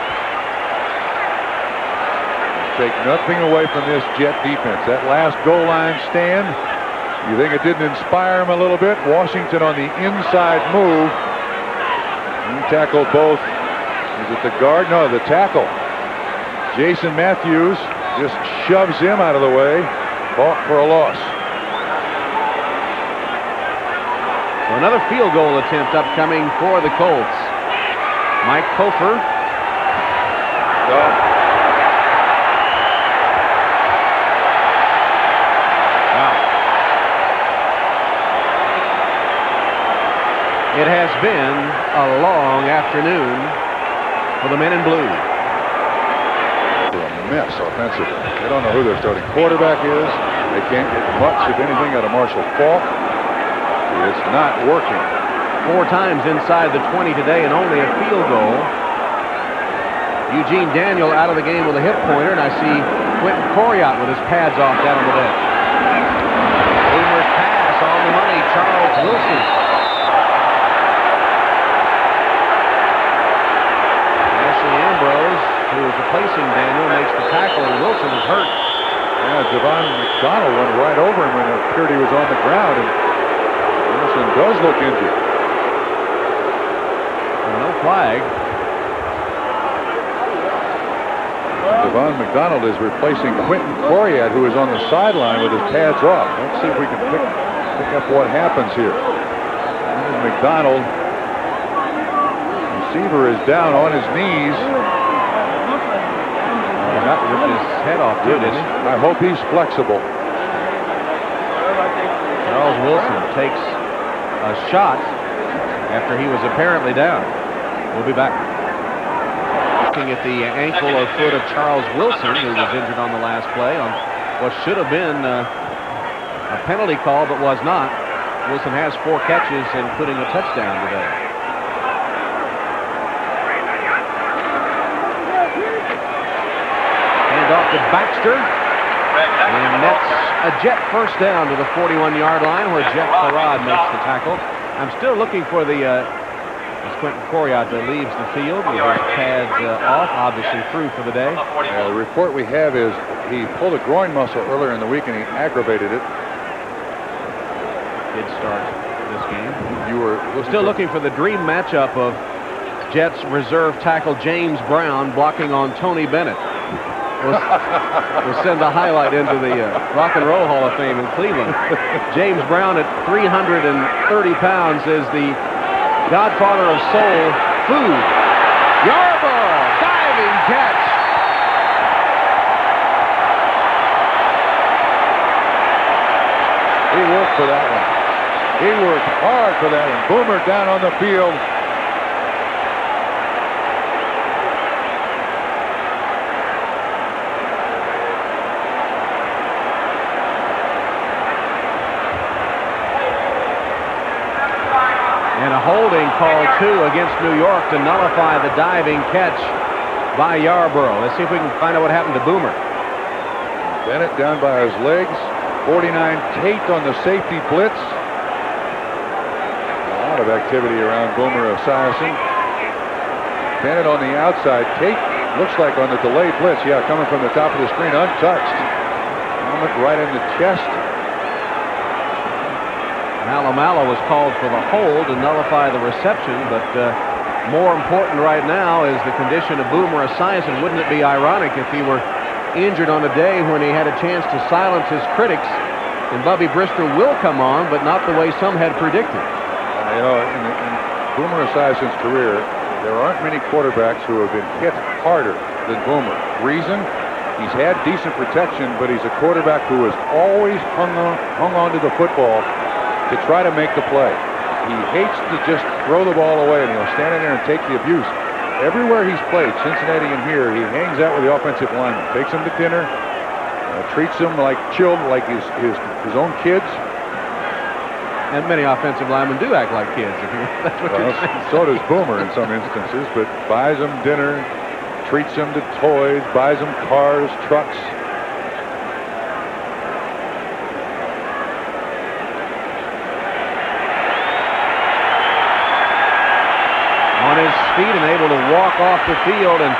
Take nothing away from this Jet defense. That last goal line stand, you think it didn't inspire him a little bit? Washington on the inside move. He tackled both. Is it the guard? No, the tackle. Jason Matthews just shoves him out of the way. Falk for a loss. So another field goal attempt upcoming for the Colts. Mike Kofer. Wow. It has been a long afternoon for the men in blue. They're a mess offensively. They don't know who their starting quarterback is. They can't get much, if anything, out of Marshall Falk. It's not working. 4 times inside the 20 today and only a field goal. Eugene Daniel out of the game with a hip pointer, and I see Quentin Coriat with his pads off down on the bench. Boomer's pass on the money, Charles Wilson. Ashley Ambrose, who is replacing Daniel, makes the tackle, and Wilson is hurt. Yeah, Devon McDonald went right over him when it appeared he was on the ground, and Wilson does look injured. No flag. Devon McDonald is replacing Quentin Coriat, who is on the sideline with his pads off. Let's see if we can pick up what happens here. There's McDonald. Receiver is down on his knees. He got ripped his head off, too, didn't he? I hope he's flexible. Charles Wilson takes a shot after he was apparently down. We'll be back. Looking at the ankle or foot of Charles Wilson, who was injured on the last play on what should have been a penalty call, but was not. Wilson has 4 catches, including a touchdown today. Hand off to Baxter. And that's a Jet first down to the 41-yard line where Jeff Farad makes the tackle. I'm still looking for the Quentin Coriat that leaves the field with his pads off, obviously through for the day. The report we have is he pulled a groin muscle earlier in the week and he aggravated it. Did start this game. You were still looking for the dream matchup of Jets reserve tackle James Brown blocking on Tony Bennett. We'll send the highlight into the Rock and Roll Hall of Fame in Cleveland. James Brown at 330 pounds is the godfather of soul food. Yarborough, diving catch. for that one. He worked hard for that one. Boomer down on the field. And a holding call, too, against New York to nullify the diving catch by Yarborough. Let's see if we can find out what happened to Boomer. Bennett down by his legs. 49 Tate on the safety blitz. A lot of activity around Boomer Esiason. Bennett on the outside. Tate looks like on the delayed blitz. Yeah, coming from the top of the screen, untouched. Helmet right in the chest. Malamala was called for the hold to nullify the reception, but more important right now is the condition of Boomer Esiason. Wouldn't it be ironic if he were injured on a day when he had a chance to silence his critics, and Bubby Brister will come on, but not the way some had predicted. You know, in Boomer Esiason's career, there aren't many quarterbacks who have been hit harder than Boomer. Reason? He's had decent protection, but he's a quarterback who has always hung on to the football to try to make the play. He hates to just throw the ball away, and he'll stand in there and take the abuse. Everywhere he's played, Cincinnati and here, he hangs out with the offensive lineman, takes them to dinner, treats them like children, like his own kids. And many offensive linemen do act like kids. If that's what you're saying. So does Boomer in some instances, but buys them dinner, treats them to toys, buys them cars, trucks. On his feet and able to walk off the field, and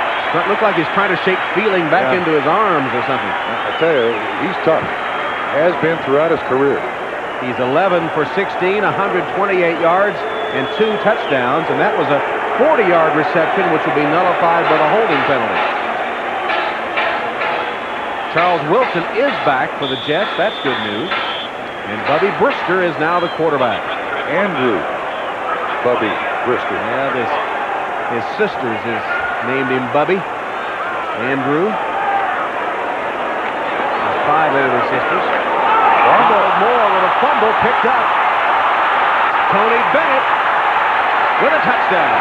look like he's trying to shake feeling back into his arms or something. I tell you, he's tough. Has been throughout his career. He's 11 for 16, 128 yards, and 2 touchdowns, and that was a 40-yard reception, which will be nullified by the holding penalty. Charles Wilson is back for the Jets. That's good news. And Bubby Brister is now the quarterback. Andrew Bubby Brister. Yeah, his sisters is named him Bubby. Andrew. There's 5 other sisters. Ronald Moore with a fumble picked up. Tony Bennett with a touchdown.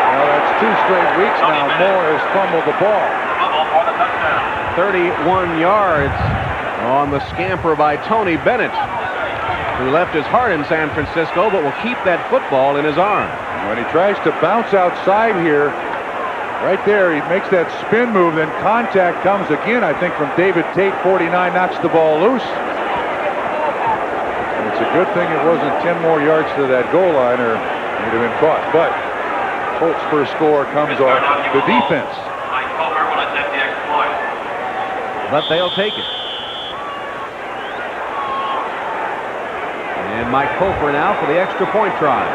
Well, that's 2 straight weeks now. Moore has fumbled the ball. 31 yards on the scamper by Tony Bennett, who left his heart in San Francisco, but will keep that football in his arm. When he tries to bounce outside here, right there, he makes that spin move, then contact comes again, I think, from David Tate. 49 knocks the ball loose. And it's a good thing it wasn't 10 more yards to that goal line, or he'd have been caught. But Colts' first score comes off the defense. But they'll take it. And Mike Cofer now for the extra point try.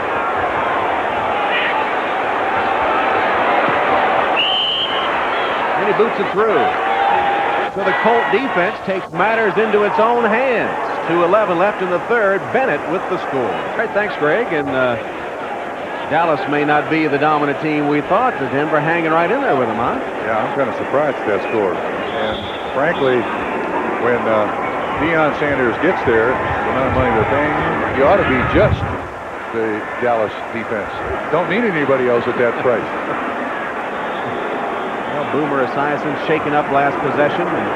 And he boots it through. So the Colt defense takes matters into its own hands. 2:11 left in the third. Bennett with the score. All right, thanks, Greg. And Dallas may not be the dominant team we thought. The Denver hanging right in there with them, huh? Yeah, I'm kind of surprised at that score. And frankly, when Deion Sanders gets there, the amount of money they're paying, you ought to be just the Dallas defense. Don't need anybody else at that price. Well, Boomer Esiason shaken up last possession, and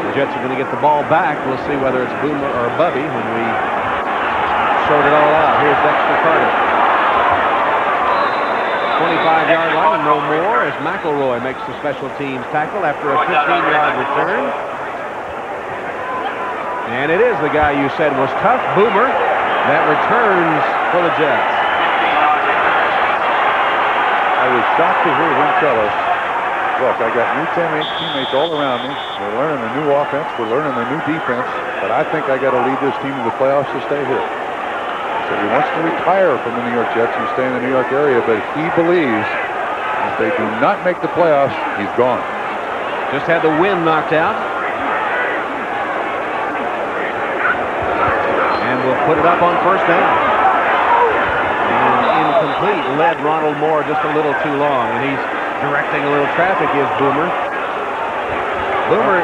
the Jets are going to get the ball back. We'll see whether it's Boomer or Bubby when we sort it all out. Here's Dexter Carter. 25-yard line, no more, as McElroy makes the special teams tackle after a 15-yard return. And it is the guy you said was tough, Boomer, that returns for the Jets. I was shocked to hear him tell us, look, I got new teammates all around me. We're learning a new offense. We're learning a new defense. But I think I got to lead this team to the playoffs to stay here. So he wants to retire from the New York Jets and stay in the New York area, but he believes if they do not make the playoffs, he's gone. Just had the wind knocked out. And we'll put it up on first down. And incomplete. Led Ronald Moore just a little too long, and he's directing a little traffic is Boomer. Boomer.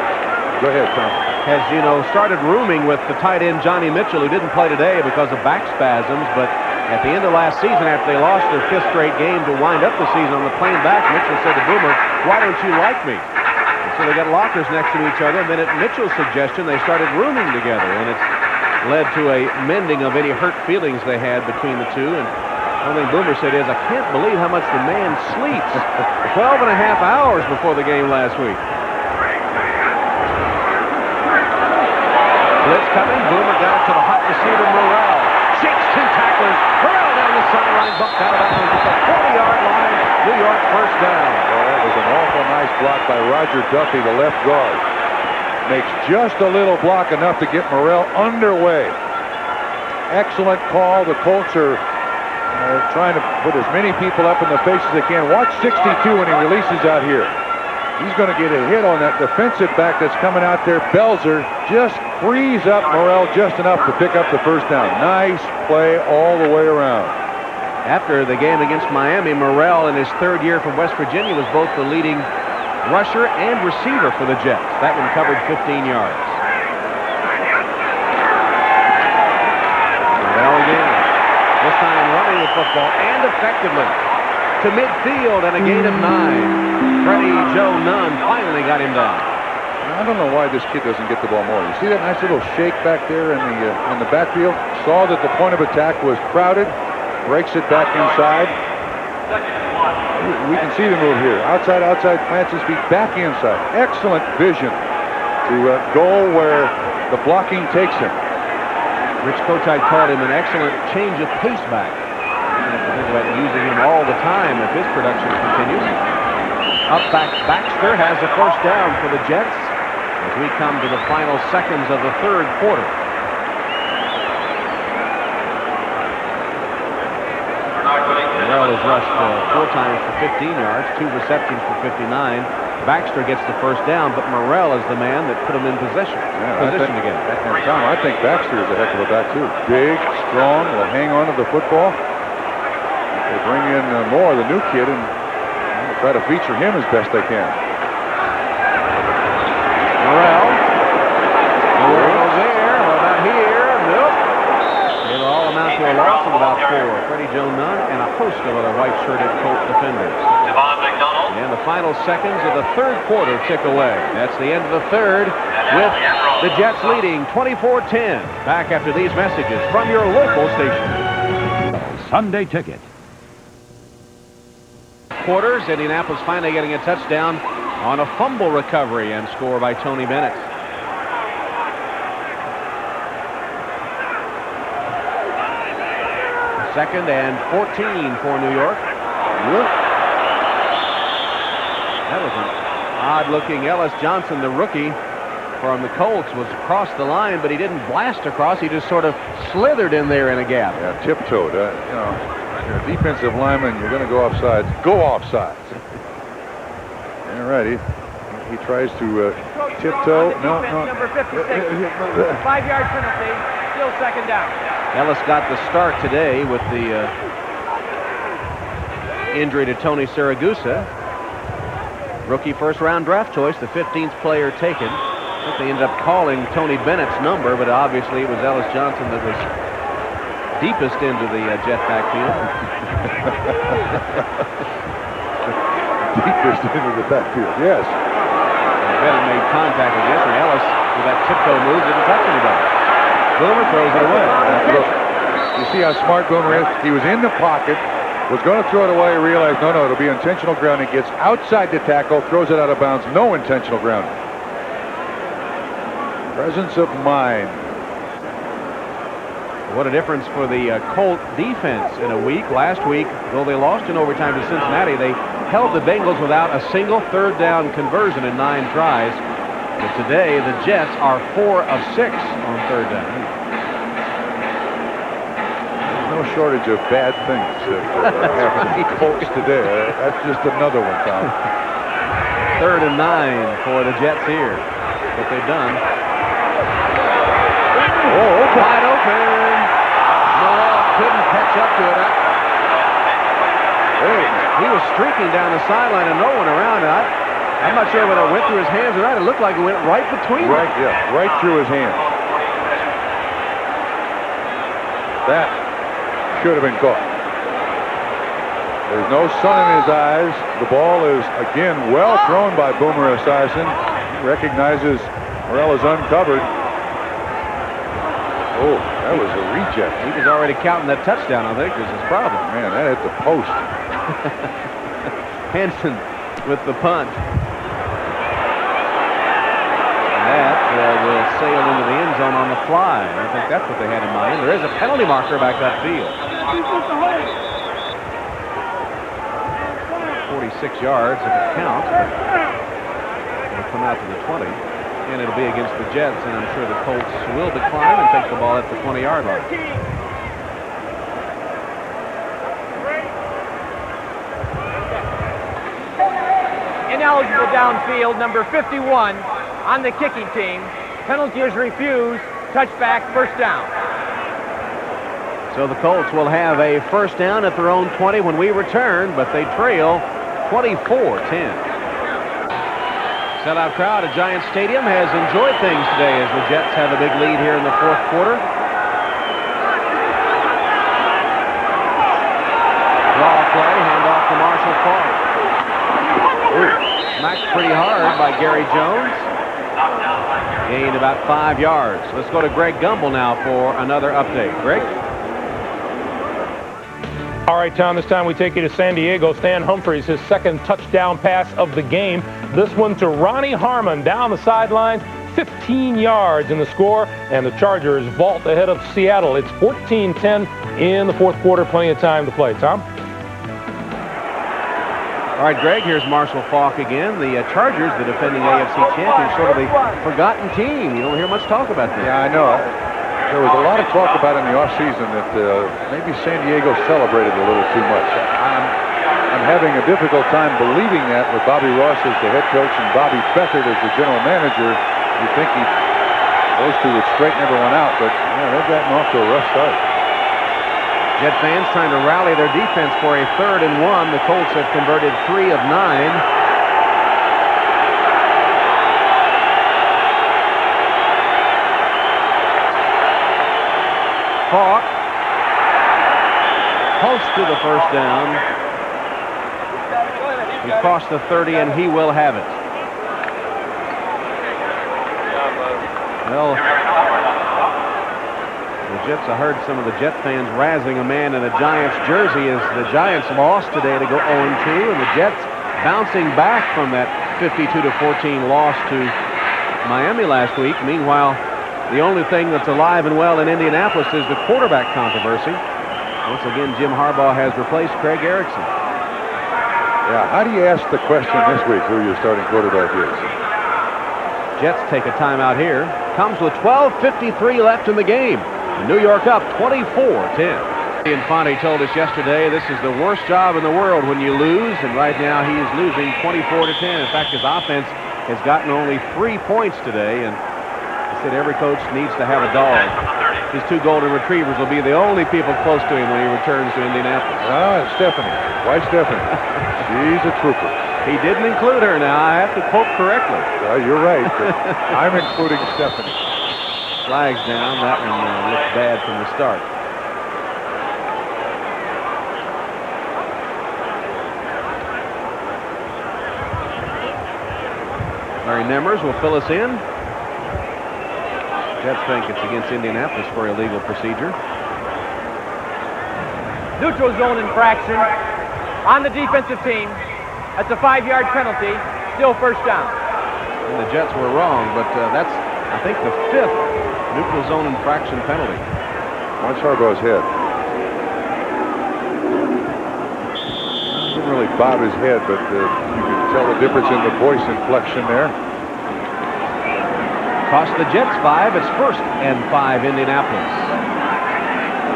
Go ahead, Tom. has, started rooming with the tight end Johnny Mitchell, who didn't play today because of back spasms, but at the end of last season, after they lost their 5th straight game to wind up the season on the plane back, Mitchell said to Boomer, "Why don't you like me?" And so they got lockers next to each other, and then at Mitchell's suggestion, they started rooming together, and it's led to a mending of any hurt feelings they had between the two. And one thing Boomer said is, "I can't believe how much the man sleeps." 12 and a half hours before the game last week. Blitz coming. Boomer got it to the hot receiver, Morrell. Shakes 2 tacklers. Morrell down the sideline, bumped out of bounds at the 40-yard line. New York first down. Well, that was an awful nice block by Roger Duffy, the left guard. Makes just a little block, enough to get Morrell underway. Excellent call. The Colts are trying to put as many people up in the face as they can. Watch 62 when he releases out here. He's going to get a hit on that defensive back that's coming out there. Belzer just frees up Morrell just enough to pick up the first down. Nice play all the way around. After the game against Miami, Morrell, in his 3rd year from West Virginia, was both the leading rusher and receiver for the Jets. That one covered 15 yards. Morrell again. This time running the football, and effectively, to midfield, and a gain of 9. Freddie Joe Nunn finally got him down. I don't know why this kid doesn't get the ball more. You see that nice little shake back there in the backfield? Saw that the point of attack was crowded, breaks it back inside. We can see the move here. Outside, plants his feet back inside. Excellent vision to go where the blocking takes him. Rich Kotite called him an excellent change of pace back. I have to think about using him all the time if his production continues. Up back, Baxter has the first down for the Jets as we come to the final seconds of the 3rd quarter. Morrell has rushed 4 times for 15 yards, 2 receptions for 59. Baxter gets the first down, but Morrell is the man that put him in position again. And Tom, I think Baxter is a heck of a back, too. Big, strong, will hang on to the football. They bring in Moore, the new kid, and try to feature him as best they can. Morrell. Goes there. What about here? Nope. It'll all amount to a loss of about 4. Freddie Joe Nunn and a host of other white-shirted Colt defenders. And the final seconds of the 3rd quarter tick away. That's the end of the 3rd, with the Jets leading 24-10. Back after these messages from your local station. Sunday Ticket. Quarters, Indianapolis finally getting a touchdown on a fumble recovery and score by Tony Bennett. Second and 14 for New York. That was an odd-looking Ellis Johnson, the rookie from the Colts, was across the line, but he didn't blast across. He just sort of slithered in there in a gap. Yeah, tiptoed. You're a defensive lineman, you're going to go offsides. Go offsides. All right, he tries to tiptoe. No. Number 56. 5-yard penalty. Still 2nd down. Ellis got the start today with the injury to Tony Siragusa. Rookie 1st-round draft choice, the 15th player taken. I think they ended up calling Tony Bennett's number, but obviously it was Ellis Johnson that was deepest into the Jet backfield. Deepest into the backfield, yes. Bennett made contact with this, and Ellis, with that tiptoe move, didn't touch anybody. Boomer throws it away. You see how smart Boomer is? He was in the pocket, was going to throw it away, realized, no, it'll be intentional grounding. Gets outside the tackle, throws it out of bounds. No intentional grounding. Presence of mind. What a difference for the Colt defense in a week. Last week, though they lost in overtime to Cincinnati, they held the Bengals without a single 3rd down conversion in 9 tries. But today, the Jets are 4 of 6 on 3rd down. There's no shortage of bad things that happen to the Colts today. That's just another one, Tom. 3rd and 9 for the Jets here. What they've done. Oh, wide open. Morrell couldn't catch up to it. He was streaking down the sideline and no one around it. I'm not sure whether it went through his hands or not. It looked like it went right between them. Right through his hands. That should have been caught. There's no sun in his eyes. The ball is, again, well thrown by Boomer Esiason. He recognizes Morrell is uncovered. Oh, that was a reject. He was already counting that touchdown, I think, was his problem. Man, that hit the post. Hanson with the punt. That will sail into the end zone on the fly. I think that's what they had in mind. There is a penalty marker back upfield. 46 yards if it counts. It'll come out to the 20. And it'll be against the Jets, and I'm sure the Colts will decline and take the ball at the 20-yard line. Ineligible downfield, number 51 on the kicking team. Penalty is refused. Touchback, first down. So the Colts will have a first down at their own 20 when we return, but they trail 24-10. Sellout crowd at Giant Stadium has enjoyed things today as the Jets have a big lead here in the fourth quarter. Draw play, handoff to Marshall Faulk. Smacked pretty hard by Gary Jones. Gained about 5 yards. Let's go to Greg Gumbel now for another update. Greg? All right, Tom, this time we take you to San Diego. Stan Humphries, his second touchdown pass of the game. This one to Ronnie Harmon down the sidelines, 15 yards in the score, and the Chargers vault ahead of Seattle. It's 14-10 in the fourth quarter. Plenty of time to play. Tom? All right, Greg, here's Marshall Faulk again. The Chargers, the defending AFC champions, sort of a forgotten team. You don't hear much talk about them. Yeah, I know. There was a lot of talk about in the offseason that maybe San Diego celebrated a little too much. I'm having a difficult time believing that with Bobby Ross as the head coach and Bobby Beathard as the general manager. You'd think those two would straighten everyone out, but yeah, they've gotten off to a rough start. Jet fans trying to rally their defense for a 3rd and 1. The Colts have converted 3 of 9. Faulk pulls to the first down. He crossed the 30, and he will have it. Well, the Jets, I heard some of the Jet fans razzing a man in a Giants jersey as the Giants lost today to go 0-2, and the Jets bouncing back from that 52-14 loss to Miami last week. Meanwhile, the only thing that's alive and well in Indianapolis is the quarterback controversy. Once again, Jim Harbaugh has replaced Craig Erickson. Yeah, how do you ask the question this week who your starting quarterback is? Jets take a timeout here. Comes with 12:53 left in the game. New York up 24-10. Infante told us yesterday this is the worst job in the world when you lose, and right now he is losing 24-10. In fact, his offense has gotten only 3 points today, and said every coach needs to have a dog. His 2 golden retrievers will be the only people close to him when he returns to Indianapolis. Ah, Stephanie. Why Stephanie? She's a trooper. He didn't include her now. I have to quote correctly. You're right. But I'm including Stephanie. Flags down. That one looked bad from the start. Larry Nemmers will fill us in. Jets think it's against Indianapolis for illegal procedure. Neutral zone infraction on the defensive team. That's a 5-yard penalty. Still first down. And the Jets were wrong, but that's, I think, the 5th neutral zone infraction penalty. Watch Harbaugh's head. Didn't really bob his head, but you could tell the difference in the voice inflection there. Cost the Jets 5. It's 1st and 5 Indianapolis.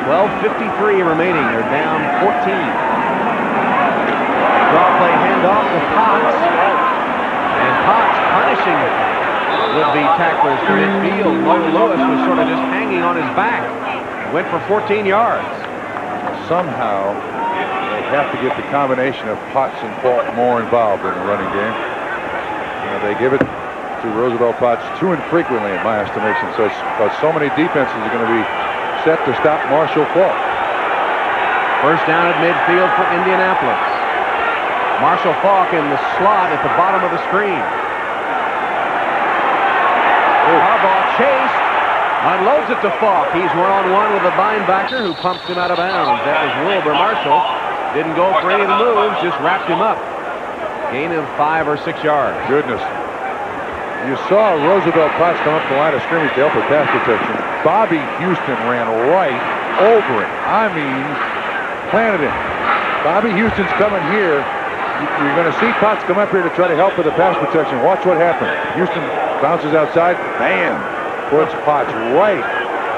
12:53 remaining. They're down 14. Draw play handoff to Potts. And Potts punishing would-be tacklers from midfield. Mo Lewis was sort of just hanging on his back. Went for 14 yards. Somehow, they have to get the combination of Potts and Faulk more involved in the running game. They give it to Roosevelt Potts too infrequently, in my estimation. So many defenses are going to be set to stop Marshall Faulk. First down at midfield for Indianapolis. Marshall Faulk in the slot at the bottom of the screen. Harbaugh chased, unloads it to Faulk. He's one-on-one with the linebacker who pumps him out of bounds. That was Wilbur Marshall. Didn't go for any of the moves, just wrapped him up. Gain of 5 or 6 yards. Goodness. You saw Roosevelt Potts come up the line of scrimmage to help with pass protection. Bobby Houston ran right over it. I mean, planted him. Bobby Houston's coming here. You're going to see Potts come up here to try to help with the pass protection. Watch what happens. Houston bounces outside. Bam! Puts Potts right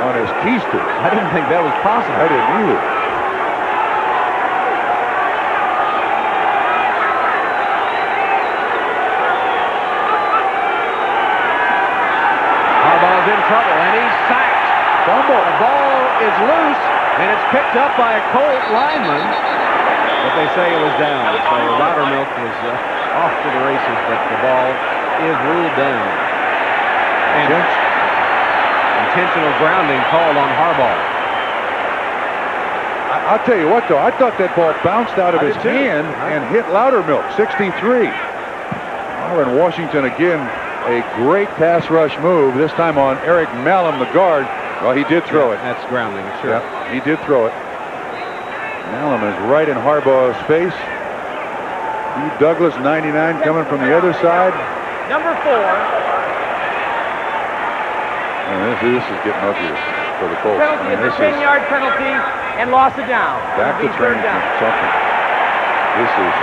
on his keister. I didn't think that was possible. I didn't either. Harbaugh's in trouble, and he's sacked. Fumble. The ball is loose, and it's picked up by a Colt lineman. But they say it was down, so Loudermilk was off to the races, but the ball is ruled down. And intentional grounding called on Harbaugh. I'll tell you what, though. I thought that ball bounced out of his did too. hand and hit Loudermilk, 63. Marvin Washington again, a great pass rush move, this time on Eric Malum, the guard. Well, he did throw it. That's grounding, sure. Yeah, he did throw it. Malum is right in Harbaugh's face. Hugh Douglas, 99, coming from the other side. Number 4. And this is getting uglier for the Colts. Penalty, This it's a 10-yard penalty and loss of down. back to training camp, something. This is.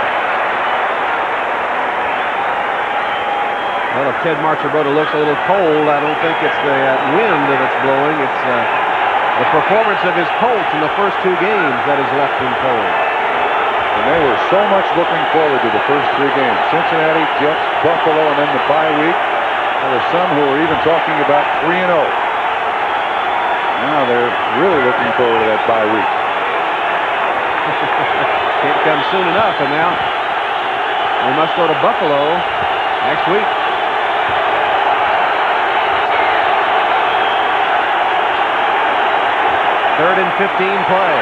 Well, if Ted Marchibroda looks a little cold, I don't think it's the wind that's blowing. It's the performance of his Colts in the first 2 games that has left him cold. And they were so much looking forward to the first 3 games. Cincinnati, Jets, Buffalo, and then the bye week. There were some who were even talking about 3-0. Now they're really looking forward to that bye week. Can't come soon enough, and now we must go to Buffalo next week. Third and 15 play.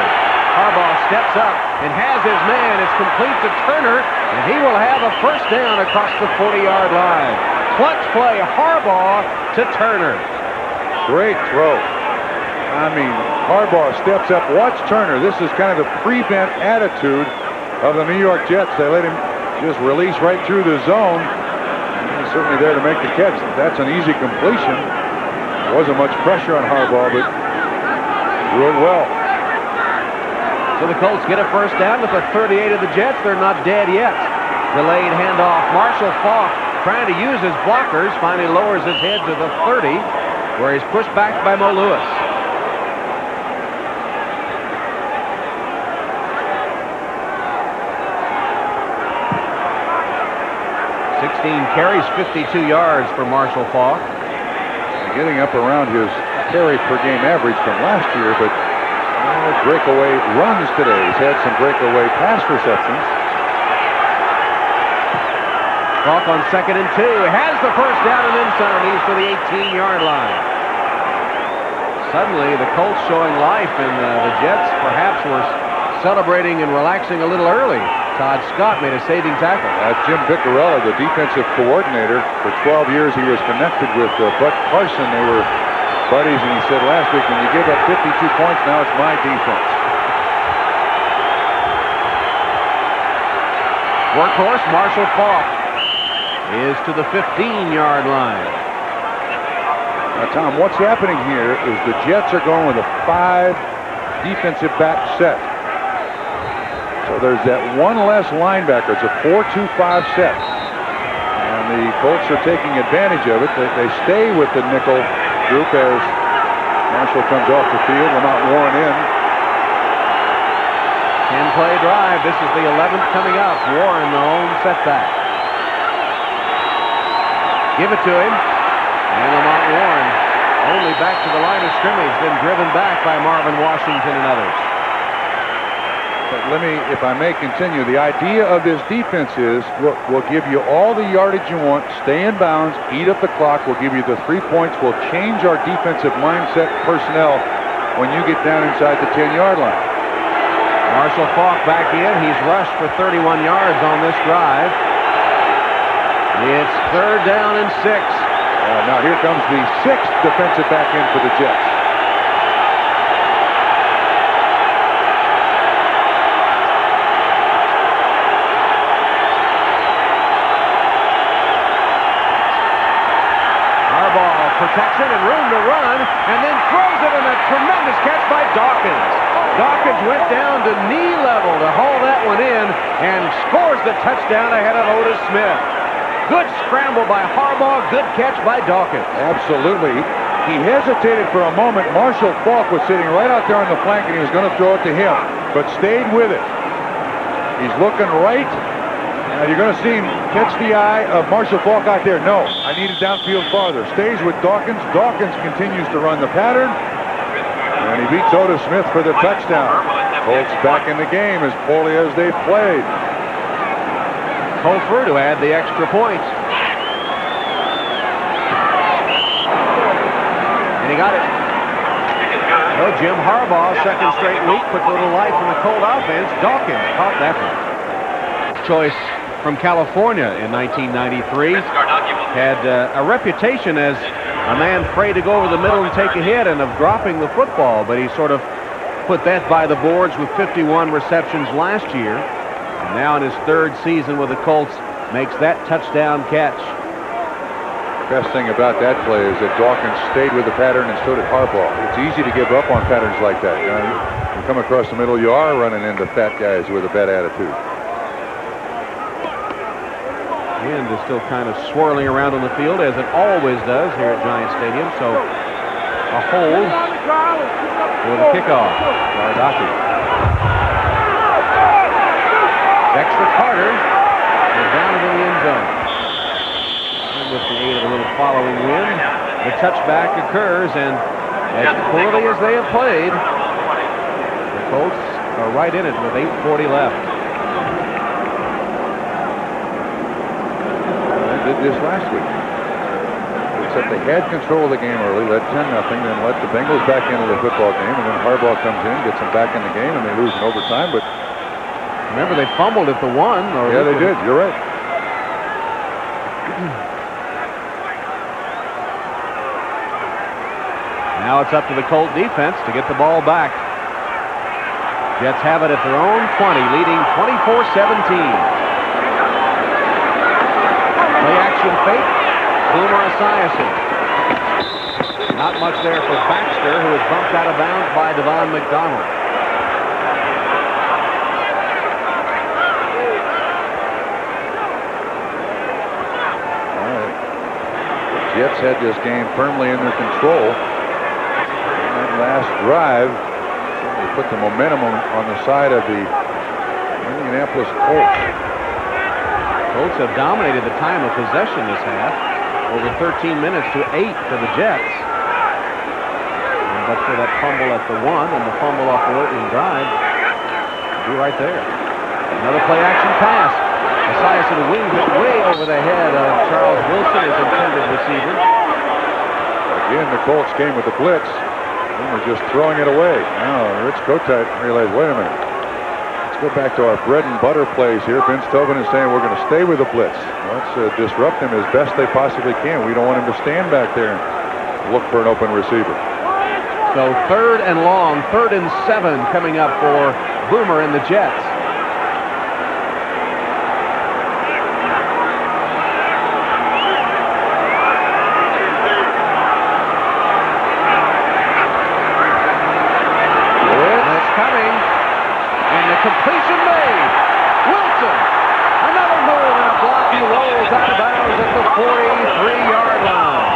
Harbaugh steps up and has his man. It's complete to Turner, and he will have a first down across the 40-yard line. Clutch play, Harbaugh to Turner. Great throw. I mean, Harbaugh steps up. Watch Turner. This is kind of the prevent attitude of the New York Jets. They let him just release right through the zone. He's certainly there to make the catch. That's an easy completion. There wasn't much pressure on Harbaugh, but threw it well. So the Colts get a first down at the 38 of the Jets. They're not dead yet. Delayed handoff. Marshall Faulk trying to use his blockers. Finally lowers his head to the 30, where he's pushed back by Mo Lewis. 16 carries, 52 yards for Marshall Faulk. Getting up around his carry per game average from last year, but breakaway runs today. He's had some breakaway pass receptions. Faulk on 2nd and 2. Has the first down and then some. He's to the 18-yard line. Suddenly, the Colts showing life, and the Jets perhaps were celebrating and relaxing a little early. Todd Scott made a saving tackle. Jim Piccarella, the defensive coordinator, for 12 years he was connected with Bud Carson. They were buddies, and he said last week, when you give up 52 points, now it's my defense. Workhorse Marshall Faulk is to the 15-yard line. Now, Tom, what's happening here is the Jets are going with a 5 defensive back set. So there's that one less linebacker. It's a 4-2-5 set. And the Colts are taking advantage of it. They stay with the nickel group as Marshall comes off the field. Lamont Warren in. 10-play drive. This is the 11th coming up. Warren, the home setback. Give it to him. And Lamont Warren only back to the line of scrimmage, then driven back by Marvin Washington and others. But let me, if I may continue, the idea of this defense is, look, we'll give you all the yardage you want, stay in bounds, eat up the clock, we'll give you the 3 points, we'll change our defensive mindset personnel when you get down inside the 10-yard line. Marshall Faulk back in. He's rushed for 31 yards on this drive. It's 3rd down and 6. Now here comes the 6th defensive back in for the Jets. Protection and room to run, and then throws it, and a tremendous catch by Dawkins. Dawkins went down to knee level to haul that one in and scores the touchdown ahead of Otis Smith. Good scramble by Harbaugh, good catch by Dawkins. Absolutely. He hesitated for a moment. Marshall Faulk was sitting right out there on the flank, and he was going to throw it to him, but stayed with it. He's looking right. Now you're going to see him catch the eye of Marshall Faulk out there. No, I need it downfield farther. Stays with Dawkins. Dawkins continues to run the pattern. And he beats Otis Smith for the touchdown. Colts back in the game as poorly as they've played. Hofer to add the extra point. And he got it. So Jim Harbaugh, second straight week, puts a little life in the Colt offense. Dawkins caught that one. Choice from California in 1993. Had a reputation as a man afraid to go over the middle and take a hit and of dropping the football, but he sort of put that by the boards with 51 receptions last year. And now in his 3rd season with the Colts, makes that touchdown catch. Best thing about that play is that Dawkins stayed with the pattern, and so did Harbaugh. It's easy to give up on patterns like that. You know, you come across the middle, you are running into fat guys with a bad attitude. Wind is still kind of swirling around on the field, as it always does here at Giant Stadium. So a hold for the kickoff. Gardocki. Dexter Carter is down into the end zone. And with the aid of a little following wind, the touchback occurs, and as poorly as they have played, the Colts are right in it with 8:40 left. Did this last week, except they had control of the game early, led 10-0, then let the Bengals back into the football game, and then Harbaugh comes in, gets them back in the game, and they lose in overtime. But remember, they fumbled at the 1. Yeah, they did. You're right. Now it's up to the Colt defense to get the ball back. Jets have it at their own 20, leading 24-17. Play action fake. Boomer Esiason. Not much there for Baxter, who is bumped out of bounds by Devon McDonald. All right. The Jets had this game firmly in their control. In that last drive, they put the momentum on the side of the Indianapolis Colts. Colts have dominated the time of possession this half, over 13 minutes to 8 for the Jets. But for that fumble at the 1 and the fumble off the opening drive, be right there. Another play-action pass. Esiason wings it way over the head of Charles Wilson, his intended receiver. Again, the Colts came with the blitz. And we're just throwing it away. Now, Rich Kotite realized, wait a minute. Go back to our bread and butter plays here. Vince Tobin is saying we're going to stay with the blitz. Let's disrupt him as best they possibly can. We don't want him to stand back there and look for an open receiver. So 3rd and long, 3rd and 7 coming up for Boomer and the Jets. Completion made. Wilson. Another move and a block. He rolls out of bounds at the 43-yard line.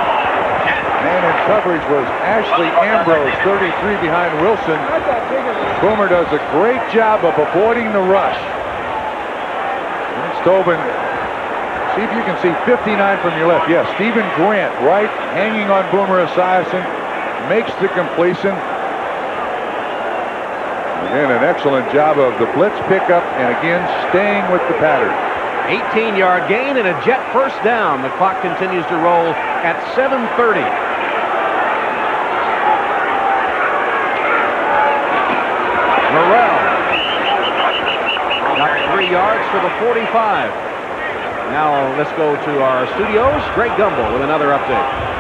Man in coverage was Ashley Ambrose, 33 behind Wilson. Boomer does a great job of avoiding the rush. Tobin, see if you can see 59 from your left. Yes, Stephen Grant, right, hanging on Boomer Esiason, makes the completion. Again, an excellent job of the blitz pickup and again staying with the pattern. 18-yard gain and a Jet first down. The clock continues to roll at 7:30. Morrell got 3 yards for the 45. Now let's go to our studios. Greg Gumbel with another update.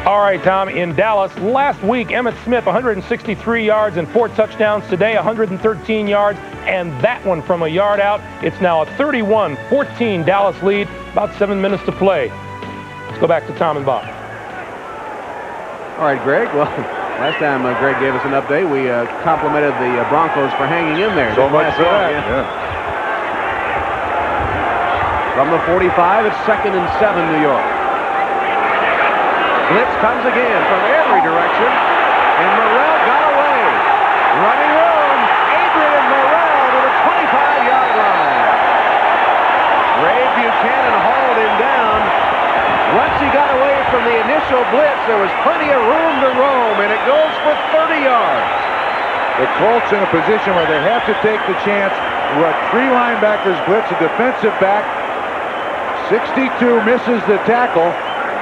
All right, Tom, in Dallas, last week, Emmitt Smith, 163 yards and 4 touchdowns. Today, 113 yards, and that one from a yard out. It's now a 31-14 Dallas lead, about 7 minutes to play. Let's go back to Tom and Bob. All right, Greg. Well, last time Greg gave us an update, we complimented the Broncos for hanging in there. So much for that. Yeah. From the 45, it's 2nd and 7, New York. Blitz comes again from every direction, and Morrell got away. Running room, Adrian Morrell to the 25-yard line. Ray Buchanan hauled him down. Once he got away from the initial blitz, there was plenty of room to roam, and it goes for 30 yards. The Colts in a position where they have to take the chance. What 3 linebackers blitz, a defensive back. 62 misses the tackle.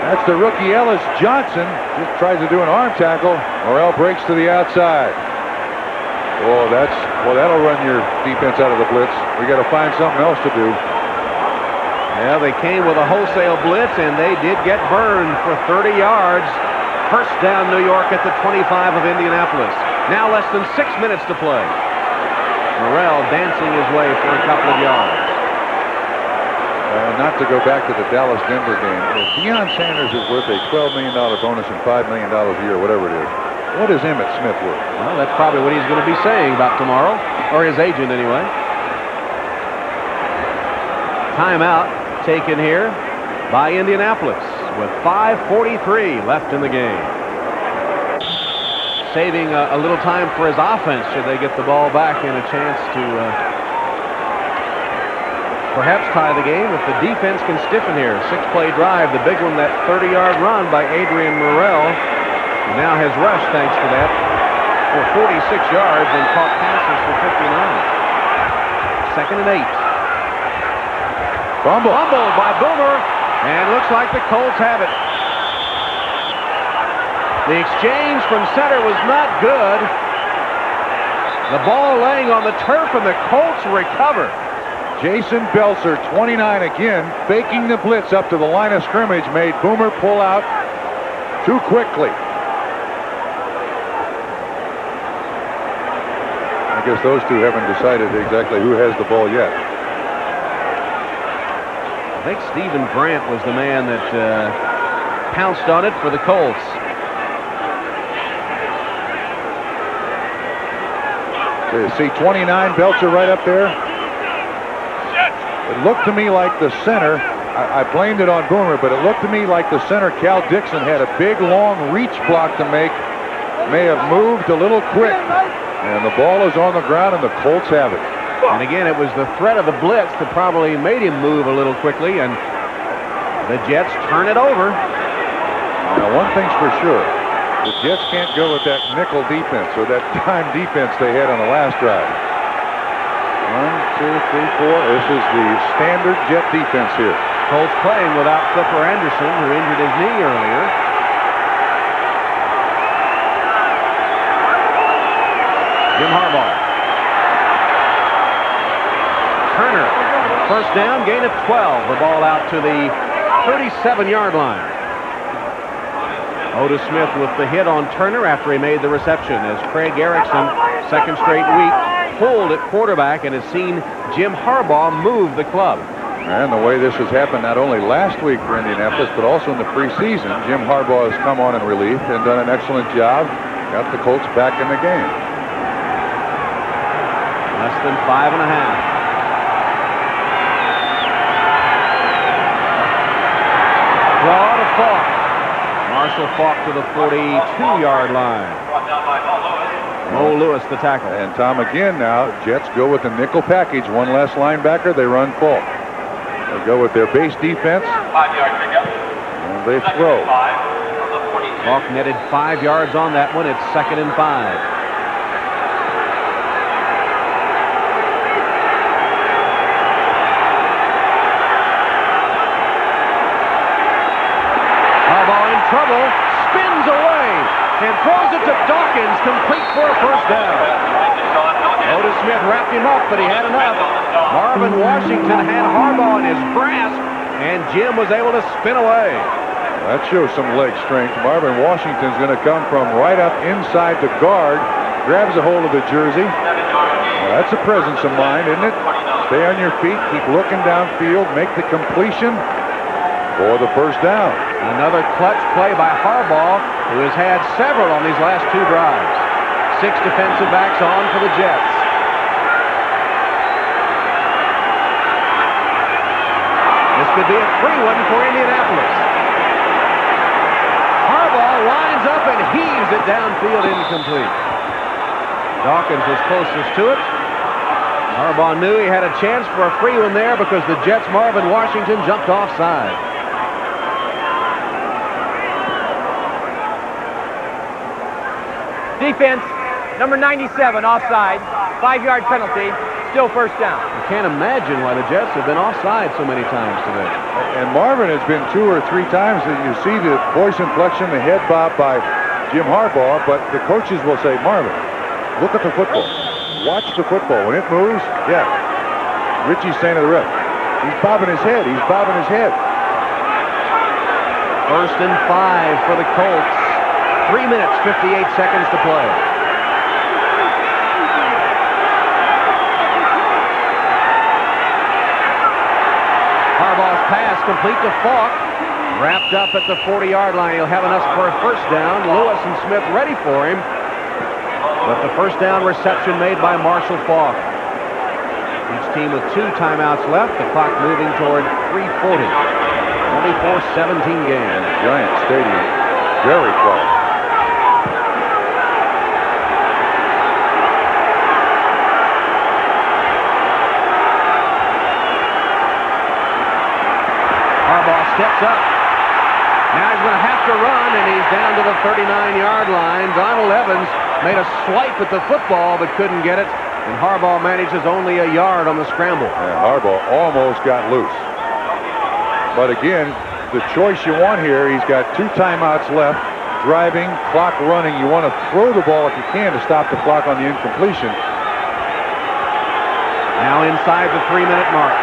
That's the rookie Ellis Johnson. Just tries to do an arm tackle. Morrell breaks to the outside. Oh, that'll run your defense out of the blitz. We got to find something else to do. Yeah, they came with a wholesale blitz, and they did get burned for 30 yards. First down, New York at the 25 of Indianapolis. Now less than 6 minutes to play. Morrell dancing his way for a couple of yards. Not to go back to the Dallas-Denver game. Deion Sanders is worth a $12 million bonus and $5 million a year, whatever it is. What is Emmitt Smith worth? Well, that's probably what he's going to be saying about tomorrow, or his agent anyway. Timeout taken here by Indianapolis with 5:43 left in the game. Saving a little time for his offense should they get the ball back and a chance to perhaps tie the game if the defense can stiffen here. 6-play drive, the big one, that 30-yard run by Adrian Morrell. He now has rushed, thanks to that, for 46 yards and caught passes for 59. 2nd and 8. Fumbled by Boomer, and looks like the Colts have it. The exchange from center was not good. The ball laying on the turf, and the Colts recover. Jason Belzer, 29 again, faking the blitz up to the line of scrimmage, made Boomer pull out too quickly. I guess those two haven't decided exactly who has the ball yet. I think Stephen Grant was the man that pounced on it for the Colts. So you see 29, Belzer right up there. It looked to me like the center, I blamed it on Boomer, but it looked to me like the center, Cal Dixon, had a big, long reach block to make. May have moved a little quick. And the ball is on the ground, and the Colts have it. And again, it was the threat of the blitz that probably made him move a little quickly, and the Jets turn it over. Now, one thing's for sure. The Jets can't go with that nickel defense or that dime defense they had on the last drive. 1, 2, 3, 4. This is the standard Jet defense here. Colts playing without Clipper Anderson, who injured his knee earlier. Jim Harbaugh. Turner. First down, gain of 12. The ball out to the 37-yard line. Otis Smith with the hit on Turner after he made the reception, as Craig Erickson, second straight week, pulled at quarterback and has seen Jim Harbaugh move the club. And the way this has happened not only last week for Indianapolis, but also in the preseason, Jim Harbaugh has come on in relief and done an excellent job. Got the Colts back in the game. Less than 5.5. Draw to Falk. Marshall Falk to the 42-yard line. Mo Lewis, the tackle. And Tom, again now, Jets go with the nickel package. One less linebacker, they run Falk. They go with their base defense. 5-yard pickup. And they throw. Falk netted 5 yards on that one. It's 2nd and 5. Harbaugh in trouble, spins away, and throws it to Dawkins, complete for a first down. Otis Smith wrapped him up, but he had enough. Marvin Washington had Harbaugh in his grasp, and Jim was able to spin away. That shows some leg strength. Marvin Washington's going to come from right up inside the guard, grabs a hold of the jersey. Well, that's a presence of mind, isn't it? Stay on your feet, keep looking downfield, make the completion for the first down. Another clutch play by Harbaugh, who has had several on these last 2 drives. 6 defensive backs on for the Jets. This could be a free one for Indianapolis. Harbaugh lines up and heaves it downfield, incomplete. Dawkins was closest to it. Harbaugh knew he had a chance for a free one there because the Jets' Marvin Washington jumped offside. Defense, number 97, offside. 5-yard penalty. Still first down. I can't imagine why the Jets have been offside so many times today. And Marvin has been 2 or 3 times that you see the voice inflection, the head bob by Jim Harbaugh, but the coaches will say, Marvin, look at the football. Watch the football. When it moves, yeah. Richie's saying to the ref, he's bobbing his head. He's bobbing his head. 1st and 5 for the Colts. 3 minutes, 58 seconds to play. Harbaugh's pass complete to Falk. Wrapped up at the 40-yard line. He'll have enough for a first down. Lewis and Smith ready for him. But the first down reception made by Marshall Falk. Each team with 2 timeouts left. The clock moving toward 3:40. 24-17 game. Giant stadium. Very quiet. Harbaugh steps up. Now he's going to have to run, and he's down to the 39-yard line. Donald Evans made a swipe at the football, but couldn't get it. And Harbaugh manages only a yard on the scramble. And Harbaugh almost got loose. But again, the choice you want here, he's got 2 timeouts left, driving, clock running. You want to throw the ball if you can to stop the clock on the incompletion. Now inside the 3-minute mark.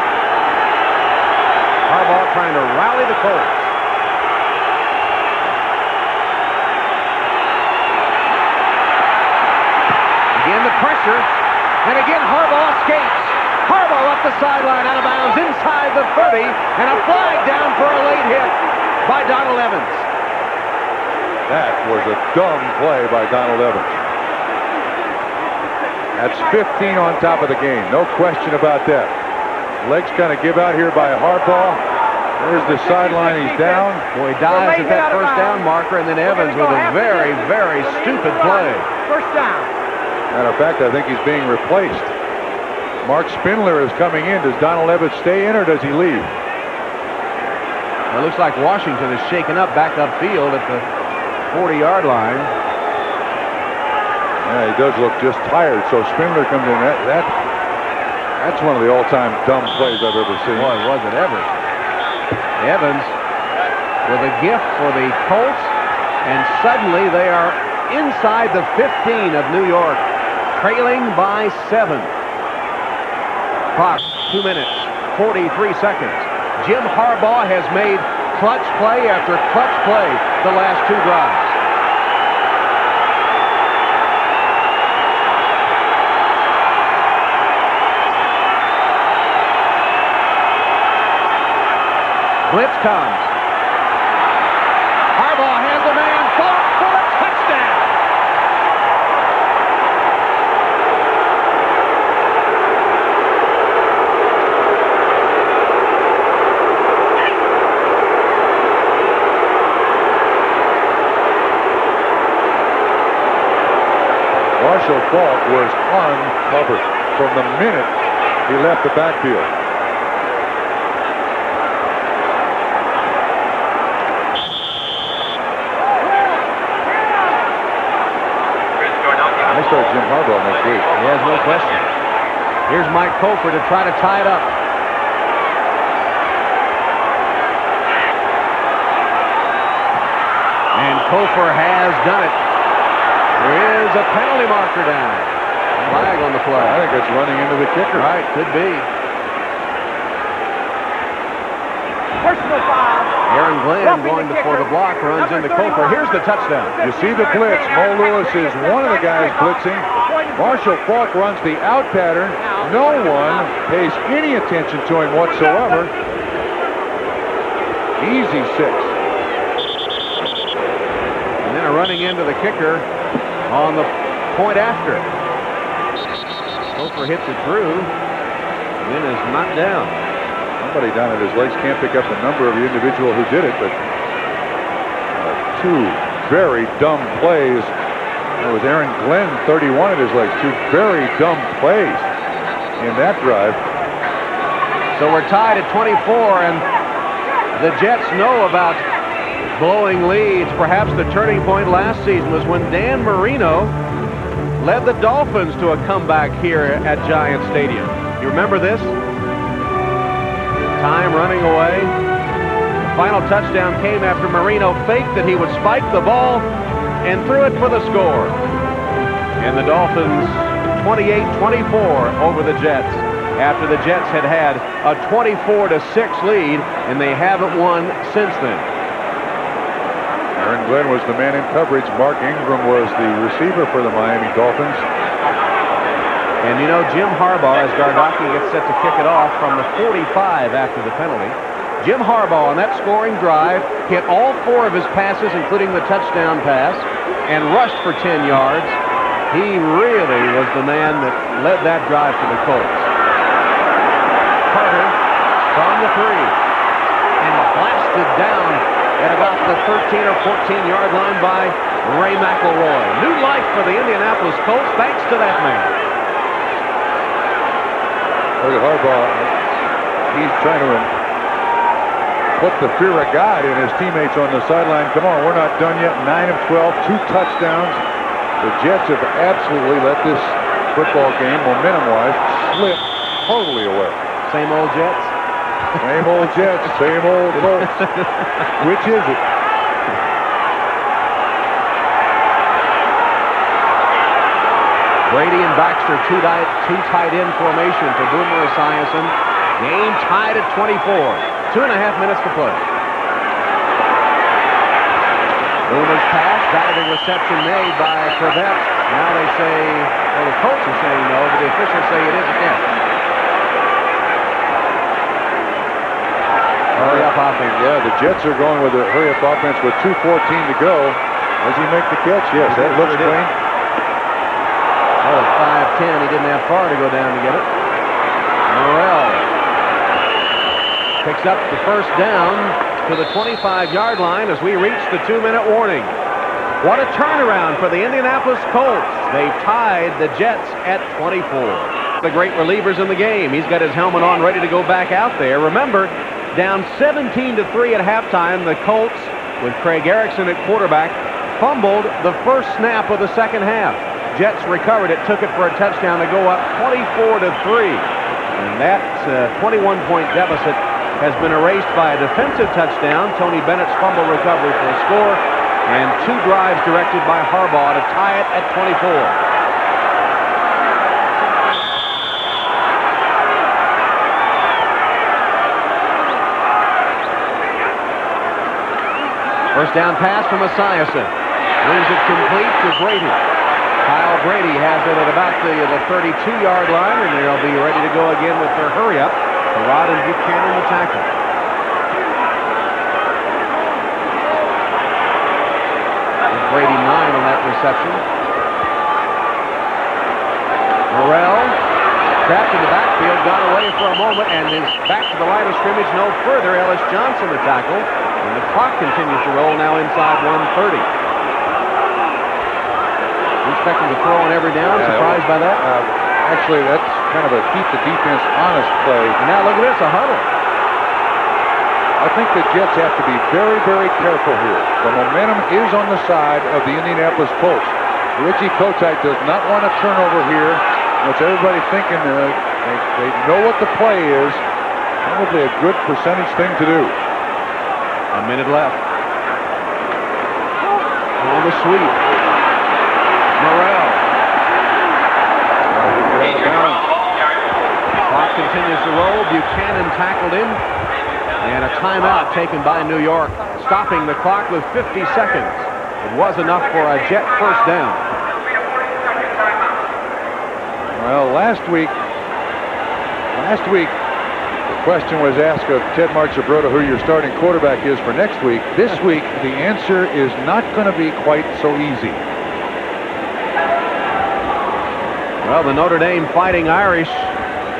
Harbaugh trying to rally the Colts. Again the pressure, and again Harbaugh escapes. Harbaugh up the sideline, out of bounds, inside the 30, and a flag down for a late hit by Donald Evans. That was a dumb play by Donald Evans. That's 15 on top of the game, no question about that. Legs kind of give out here by Harbaugh. There's the sideline, he's down. Boy, he dives at that first down marker, and then Evans with a very, very stupid play. First down. Matter of fact, I think he's being replaced. Mark Spindler is coming in. Does Donald Evans stay in or does he leave? It looks like Washington is shaken up back upfield at the 40-yard line. Yeah, he does look just tired, so Spindler comes in. That's one of the all-time dumb plays I've ever seen. Boy, was it ever. Evans with a gift for the Colts, and suddenly they are inside the 15 of New York, trailing by 7. Clock, 2 minutes, 43 seconds. Jim Harbaugh has made clutch play after clutch play the last 2 drives. Blitz comes. Harbaugh has a man. Falk for the touchdown. Marshall Falk was uncovered from the minute he left the backfield. Yes, no question. Here's Mike Cofer to try to tie it up. And Cofer has done it. There is a penalty marker down. Flag on the play. I think it's running into the kicker. Right, could be. Personal foul. Aaron Glenn going for the block, runs into Cofer. Here's the touchdown. You see the blitz. Mo Lewis is one of the guys blitzing. Marshall Faulk runs the out pattern. No one pays any attention to him whatsoever. Easy 6. And then a running into the kicker on the point after. Cofer hits it through, and then is knocked down. Somebody down at his legs can't pick up the number of the individual who did it, but 2 very dumb plays. That was Aaron Glenn, 31 at his legs. 2 very dumb plays in that drive. So we're tied at 24, and the Jets know about blowing leads. Perhaps the turning point last season was when Dan Marino led the Dolphins to a comeback here at Giant Stadium. You remember this? Time running away. The final touchdown came after Marino faked that he would spike the ball and threw it for the score. And the Dolphins 28-24 over the Jets after the Jets had had a 24-6 lead, and they haven't won since then. Aaron Glenn was the man in coverage. Mark Ingram was the receiver for the Miami Dolphins. And you know, Jim Harbaugh, as Gardocki gets set to kick it off from the 45 after the penalty. Jim Harbaugh on that scoring drive hit all 4 of his passes, including the touchdown pass, and rushed for 10 yards. He really was the man that led that drive for the Colts. Carter from the 3 and blasted down at about the 13 or 14-yard line by Ray McElroy. New life for the Indianapolis Colts thanks to that man. Look at Harbaugh. He's trying to put the fear of God in his teammates on the sideline. Come on, we're not done yet. 9 of 12, 2 touchdowns. The Jets have absolutely let this football game, momentum-wise, slip totally away. Same old Jets? Same old Jets, same old Colts. Which is it? Brady and Baxter, two tight end formation for Boomer Esiason. Game tied at 24. 2.5 minutes to play. Boomer's pass, diving reception made by Crevette. Now they say, well, the Colts are saying no, but the officials say it is a catch. Hurry up offense. Yeah, the Jets are going with a hurry up offense with 2:14 to go. Does he make the catch? Yes, that looks clean. Oh, it's 5-10. He didn't have far to go down to get it. Morrell picks up the first down to the 25-yard line as we reach the 2-minute warning. What a turnaround for the Indianapolis Colts. They've tied the Jets at 24. The great relievers in the game. He's got his helmet on, ready to go back out there. Remember, down 17-3 at halftime, the Colts, with Craig Erickson at quarterback, fumbled the first snap of the second half. Jets recovered it, took it for a touchdown to go up 24-3. And that 21-point deficit has been erased by a defensive touchdown, Tony Bennett's fumble recovery for a score, and 2 drives directed by Harbaugh to tie it at 24. First down pass from Esiason. Leaves it complete to Brady. Kyle Brady has it at about the 32-yard line, and they'll be ready to go again with their hurry-up. Rod and Buchanan the tackle. Brady 9 on that reception. Morrell trapped in the backfield, got away for a moment, and is back to the line of scrimmage no further. Ellis Johnson the tackle, and the clock continues to roll now inside 1:30. Expecting to throw on every down. Surprised by that? Actually, that's kind of a keep the defense honest play. And now look at this, a huddle. I think the Jets have to be very, very careful here. The momentum is on the side of the Indianapolis Colts. Richie Kotite does not want a turnover here What's everybody thinking? They know what the play is. Probably a good percentage thing to do. A minute left. On the sweep. Morrell. Clock continues to roll. Buchanan tackled him. And a timeout taken by New York, stopping the clock with 50 seconds. It was enough for a Jet first down. Well, last week, the question was asked of Ted Marchibroda who your starting quarterback is for next week. This week, the answer is not going to be quite so easy. Well, the Notre Dame Fighting Irish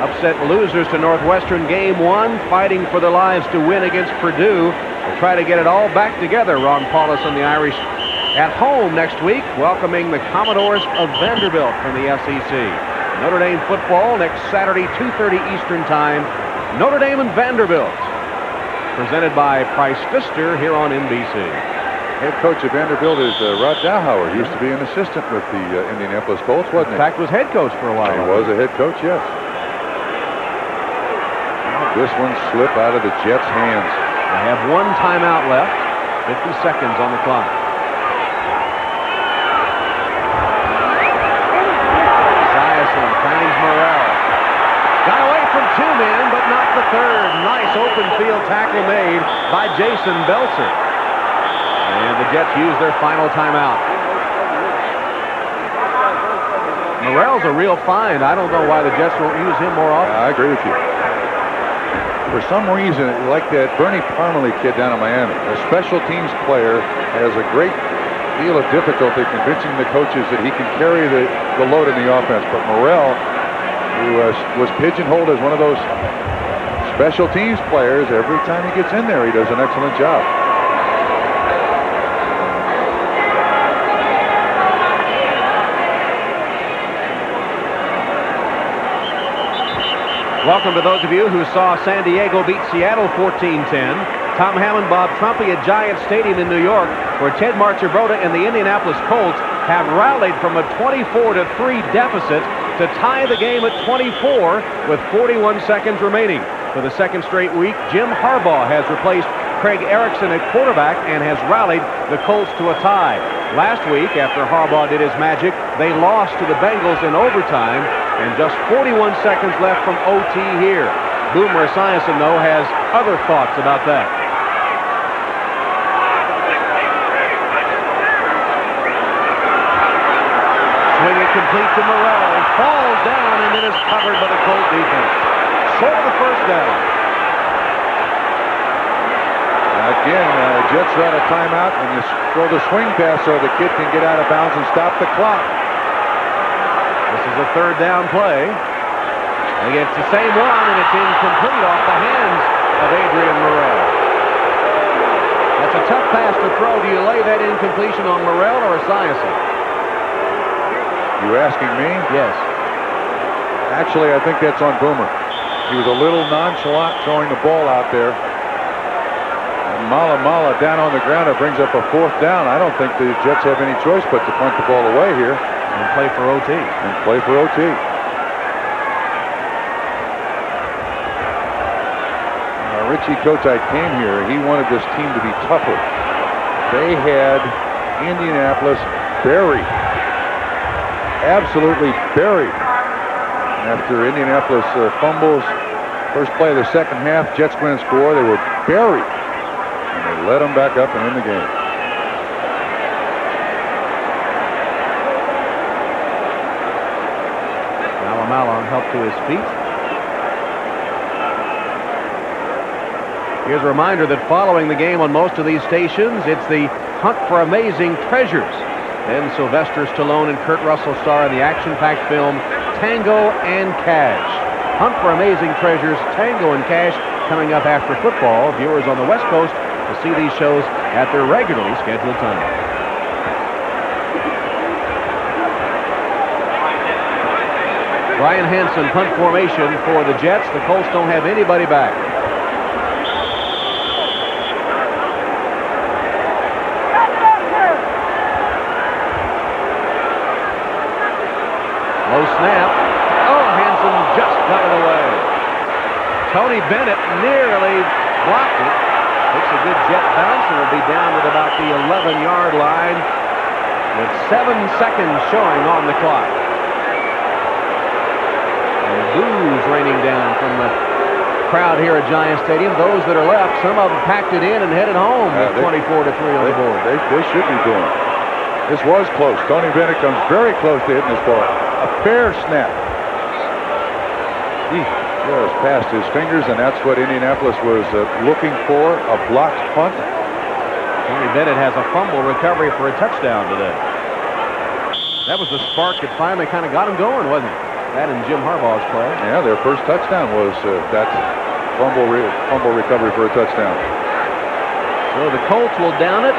upset losers to Northwestern game 1, fighting for their lives to win against Purdue. They'll try to get it all back together. Ron Paulus and the Irish at home next week, welcoming the Commodores of Vanderbilt from the SEC. Notre Dame football next Saturday, 2:30 Eastern Time. Notre Dame and Vanderbilt. Presented by Price Pfister here on NBC. Head coach of Vanderbilt is Rod Dowhauer. He used to be an assistant with the Indianapolis Colts, wasn't he? In fact, was head coach for a while. He was a head coach, yes. This one slipped out of the Jets' hands. They have one timeout left. 50 seconds on the clock. Esiason finds Morrell. Got away from 2 men, but not the third. Nice open field tackle made by Jason Belzer. And the Jets use their final timeout. Morrell's a real find. I don't know why the Jets won't use him more often. I agree with you. For some reason, like that Bernie Parmalee kid down in Miami, a special teams player has a great deal of difficulty convincing the coaches that he can carry the load in the offense. But Morrell, who was pigeonholed as one of those special teams players, every time he gets in there, he does an excellent job. Welcome to those of you who saw San Diego beat Seattle 14-10. Tom Hammond, Bob Trumpy at Giant Stadium in New York, where Ted Marchibroda and the Indianapolis Colts have rallied from a 24-3 deficit to tie the game at 24 with 41 seconds remaining. For the second straight week, Jim Harbaugh has replaced Craig Erickson at quarterback and has rallied the Colts to a tie. Last week, after Harbaugh did his magic, they lost to the Bengals in overtime, and just 41 seconds left from OT here. Boomer Esiason, though, has other thoughts about that. Swing it complete to Morrell. Falls down and then is covered by the Colt defense. Short of the first down. Again, Jets are out of timeout, and you throw the swing pass so the kid can get out of bounds and stop the clock. This is a third down play. And it's the same one, and it's incomplete off the hands of Adrian Morrell. That's a tough pass to throw. Do you lay that incompletion on Morrell or Esiason? You asking me? Yes. Actually, I think that's on Boomer. He was a little nonchalant throwing the ball out there. Mala down on the ground. It brings up a fourth down. I don't think the Jets have any choice but to punt the ball away here. And play for OT. Richie Kotite came here. He wanted this team to be tougher. They had Indianapolis buried. Absolutely buried. After Indianapolis fumbles, first play of the second half, Jets win and score. They were buried. And they let them back up and in the game. Malamala helped to his feet. Here's a reminder that following the game on most of these stations, it's the hunt for amazing treasures. Then Sylvester Stallone and Kurt Russell star in the action-packed film Tango and Cash. Hunt for amazing treasures, Tango and Cash, coming up after football. Viewers on the West Coast will see these shows at their regularly scheduled time. Brian Hansen, punt formation for the Jets. The Colts don't have anybody back. Low snap. Tony Bennett nearly blocked it. Takes a good jet bounce and will be down at about the 11-yard line with 7 seconds showing on the clock. And boos raining down from the crowd here at Giant Stadium. Those that are left, some of them packed it in and headed home with 24-3 on the board. They should be doing it. This was close. Tony Bennett comes very close to hitting this ball. A fair snap. He just passed his fingers, and that's what Indianapolis was looking for, a blocked punt. Tony Bennett has a fumble recovery for a touchdown today. That was the spark that finally kind of got him going, wasn't it? That and Jim Harbaugh's play. Yeah, their first touchdown was that fumble recovery for a touchdown. So the Colts will down it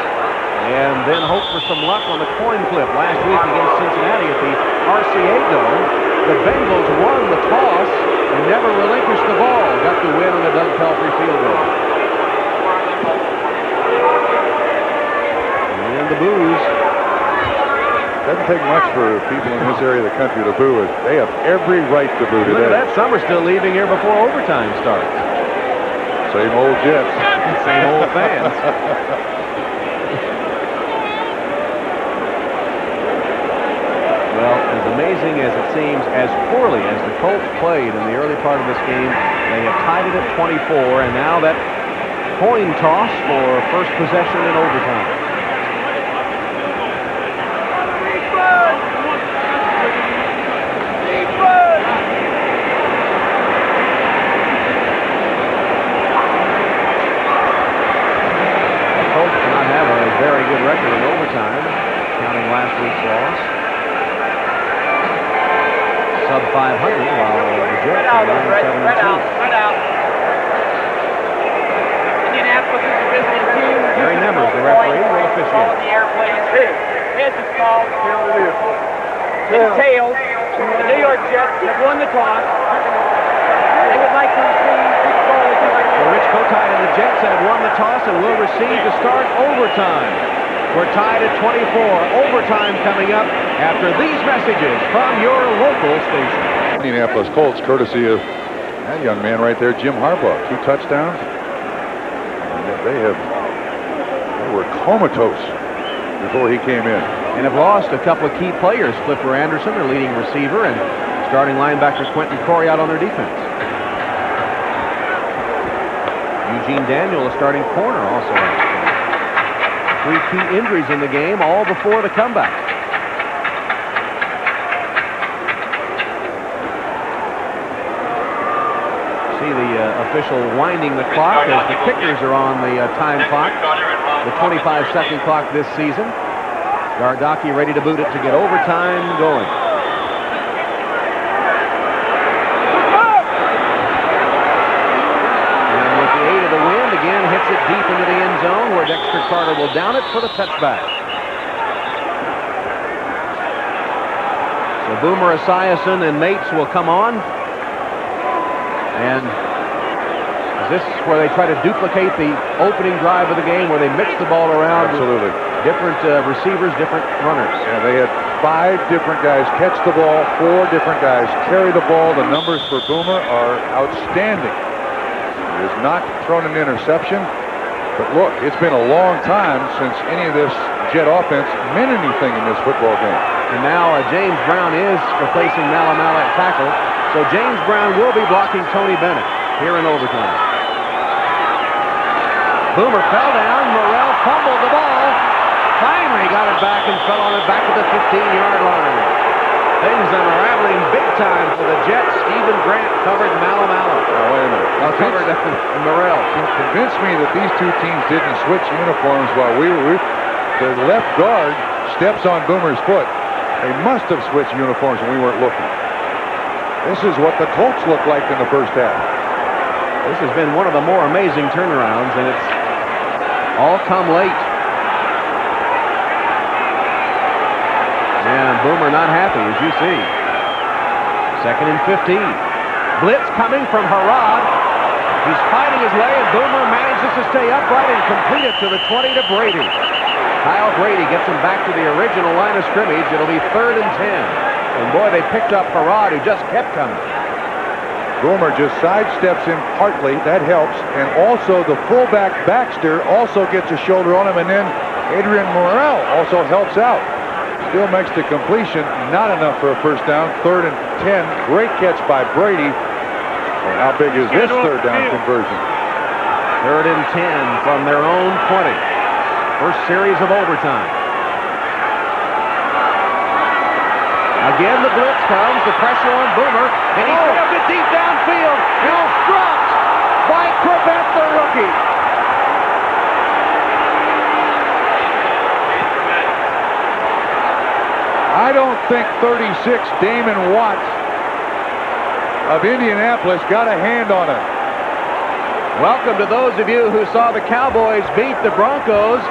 and then hope for some luck on the coin flip. Last week against Cincinnati at the RCA Dome, the Bengals won the toss and never relinquished the ball. Got the win on the Doug Pelfrey field goal. And the boos. Doesn't take much for people in this area of the country to boo it. They have every right to boo today. Look at that. Some are still leaving here before overtime starts. Same old Jets. Same old fans. Well, as amazing as it seems, as poorly as the Colts played in the early part of this game, they have tied it at 24, and now that coin toss for first possession in overtime. Very good record in overtime, counting last week's loss. Sub 500, while the Jets are 9-7-2. Indianapolis is a visiting team. Gary Nemmers, the referee, will officiate. Heads is called. And tails. The New York Jets have won the toss. They would like to receive big goal. So Rich Kotite and the Jets have won the toss and will receive to start overtime. We're tied at 24. Overtime coming up after these messages from your local station. Indianapolis Colts, courtesy of that young man right there, Jim Harbaugh. 2 touchdowns. And they were comatose before he came in. And have lost a couple of key players. Flipper Anderson, their leading receiver, and starting linebacker Quentin Corey out on their defense. Eugene Daniel, a starting corner, also. 3 key injuries in the game, all before the comeback. See the official winding the clock as the kickers are on the time clock, the 25-second clock this season. Gardocki ready to boot it to get overtime going. Again, hits it deep into the end zone where Dexter Carter will down it for the touchback. So Boomer Esiason and mates will come on. And is this where they try to duplicate the opening drive of the game where they mix the ball around? Absolutely. With different receivers, different runners. Yeah, they had 5 different guys catch the ball, 4 different guys carry the ball. The numbers for Boomer are outstanding. He has not thrown an interception, but look, it's been a long time since any of this Jet offense meant anything in this football game. And now James Brown is replacing Malamala at tackle, so James Brown will be blocking Tony Bennett here in overtime. Boomer fell down, Morrell fumbled the ball, finally got it back and fell on it back at the 15-yard line. Things unraveling big time for the Jets. Stephen Grant covered Malamala. Now, wait a minute. Covered Morrell. Convinced me that these 2 teams didn't switch uniforms while the left guard steps on Boomer's foot. They must have switched uniforms when we weren't looking. This is what the Colts looked like in the first half. This has been one of the more amazing turnarounds, and it's all come late. And Boomer not happy, as you see. 2nd and 15. Blitz coming from Harrod. He's fighting his way, and Boomer manages to stay upright and complete it to the 20 to Brady. Kyle Brady gets him back to the original line of scrimmage. It'll be 3rd and 10. And boy, they picked up Harrod, who just kept coming. Boomer just sidesteps him partly. That helps. And also the fullback Baxter also gets a shoulder on him. And then Adrian Morrell also helps out. Still makes the completion. Not enough for a first down. 3rd and 10. Great catch by Brady. And how big is this 3rd down conversion? 3rd and 10 from their own 20. First series of overtime. Again, the blitz comes. The pressure on Boomer. And he throws it deep downfield. Now dropped by Crevette, the rookie. I don't think 36 Damon Watts of Indianapolis got a hand on it. Welcome to those of you who saw the Cowboys beat the Broncos.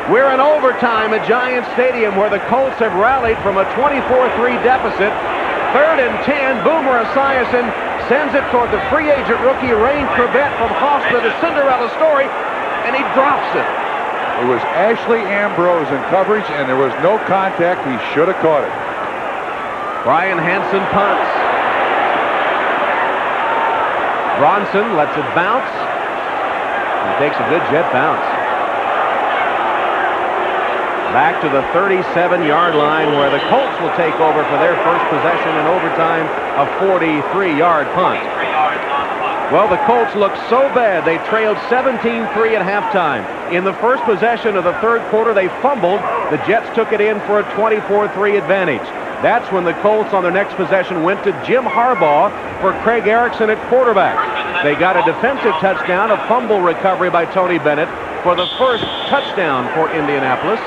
We're in overtime at Giant Stadium where the Colts have rallied from a 24-3 deficit. 3rd and 10. Boomer Esiason sends it toward the free agent rookie Rain Crevette from Hofstra, the Cinderella story, and he drops it. It was Ashley Ambrose in coverage, and there was no contact. He should have caught it. Brian Hansen punts. Bronson lets it bounce. He takes a good jet bounce. Back to the 37-yard line where the Colts will take over for their first possession in overtime, a 43-yard punt. Well, the Colts looked so bad they trailed 17-3 at halftime. In the first possession of the 3rd quarter, they fumbled. The Jets took it in for a 24-3 advantage. That's when the Colts on their next possession went to Jim Harbaugh for Craig Erickson at quarterback. They got a defensive touchdown, a fumble recovery by Tony Bennett for the first touchdown for Indianapolis.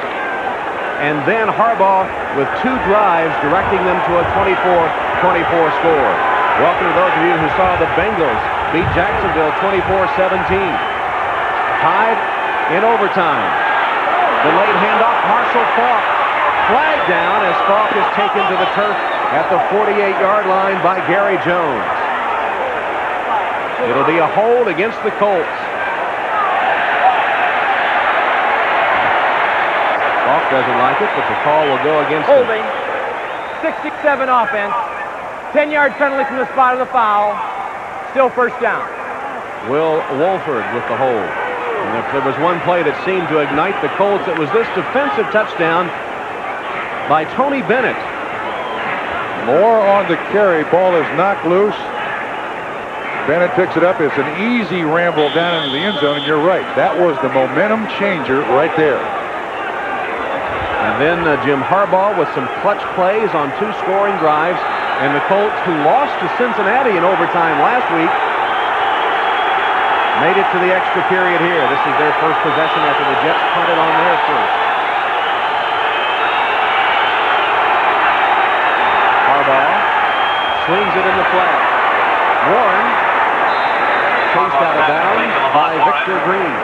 And then Harbaugh with 2 drives directing them to a 24-24 score. Welcome to those of you who saw the Bengals beat Jacksonville 24-17. Tied in overtime. Delayed handoff, Marshall Faulk. Flag down as Faulk is taken to the turf at the 48-yard line by Gary Jones. It'll be a hold against the Colts. Faulk doesn't like it, but the call will go against him. Holding. 67 offense. 10-yard penalty from the spot of the foul. Still first down. Will Wolford with the hold. And if there was one play that seemed to ignite the Colts, it was this defensive touchdown by Tony Bennett. Moore on the carry. Ball is knocked loose. Bennett picks it up. It's an easy ramble down into the end zone, and you're right. That was the momentum changer right there. And then Jim Harbaugh with some clutch plays on 2 scoring drives. And the Colts, who lost to Cincinnati in overtime last week, made it to the extra period here. This is their first possession after the Jets punted on their first. Harbaugh swings it in the flat. Warren chased out of bounds by Victor Green.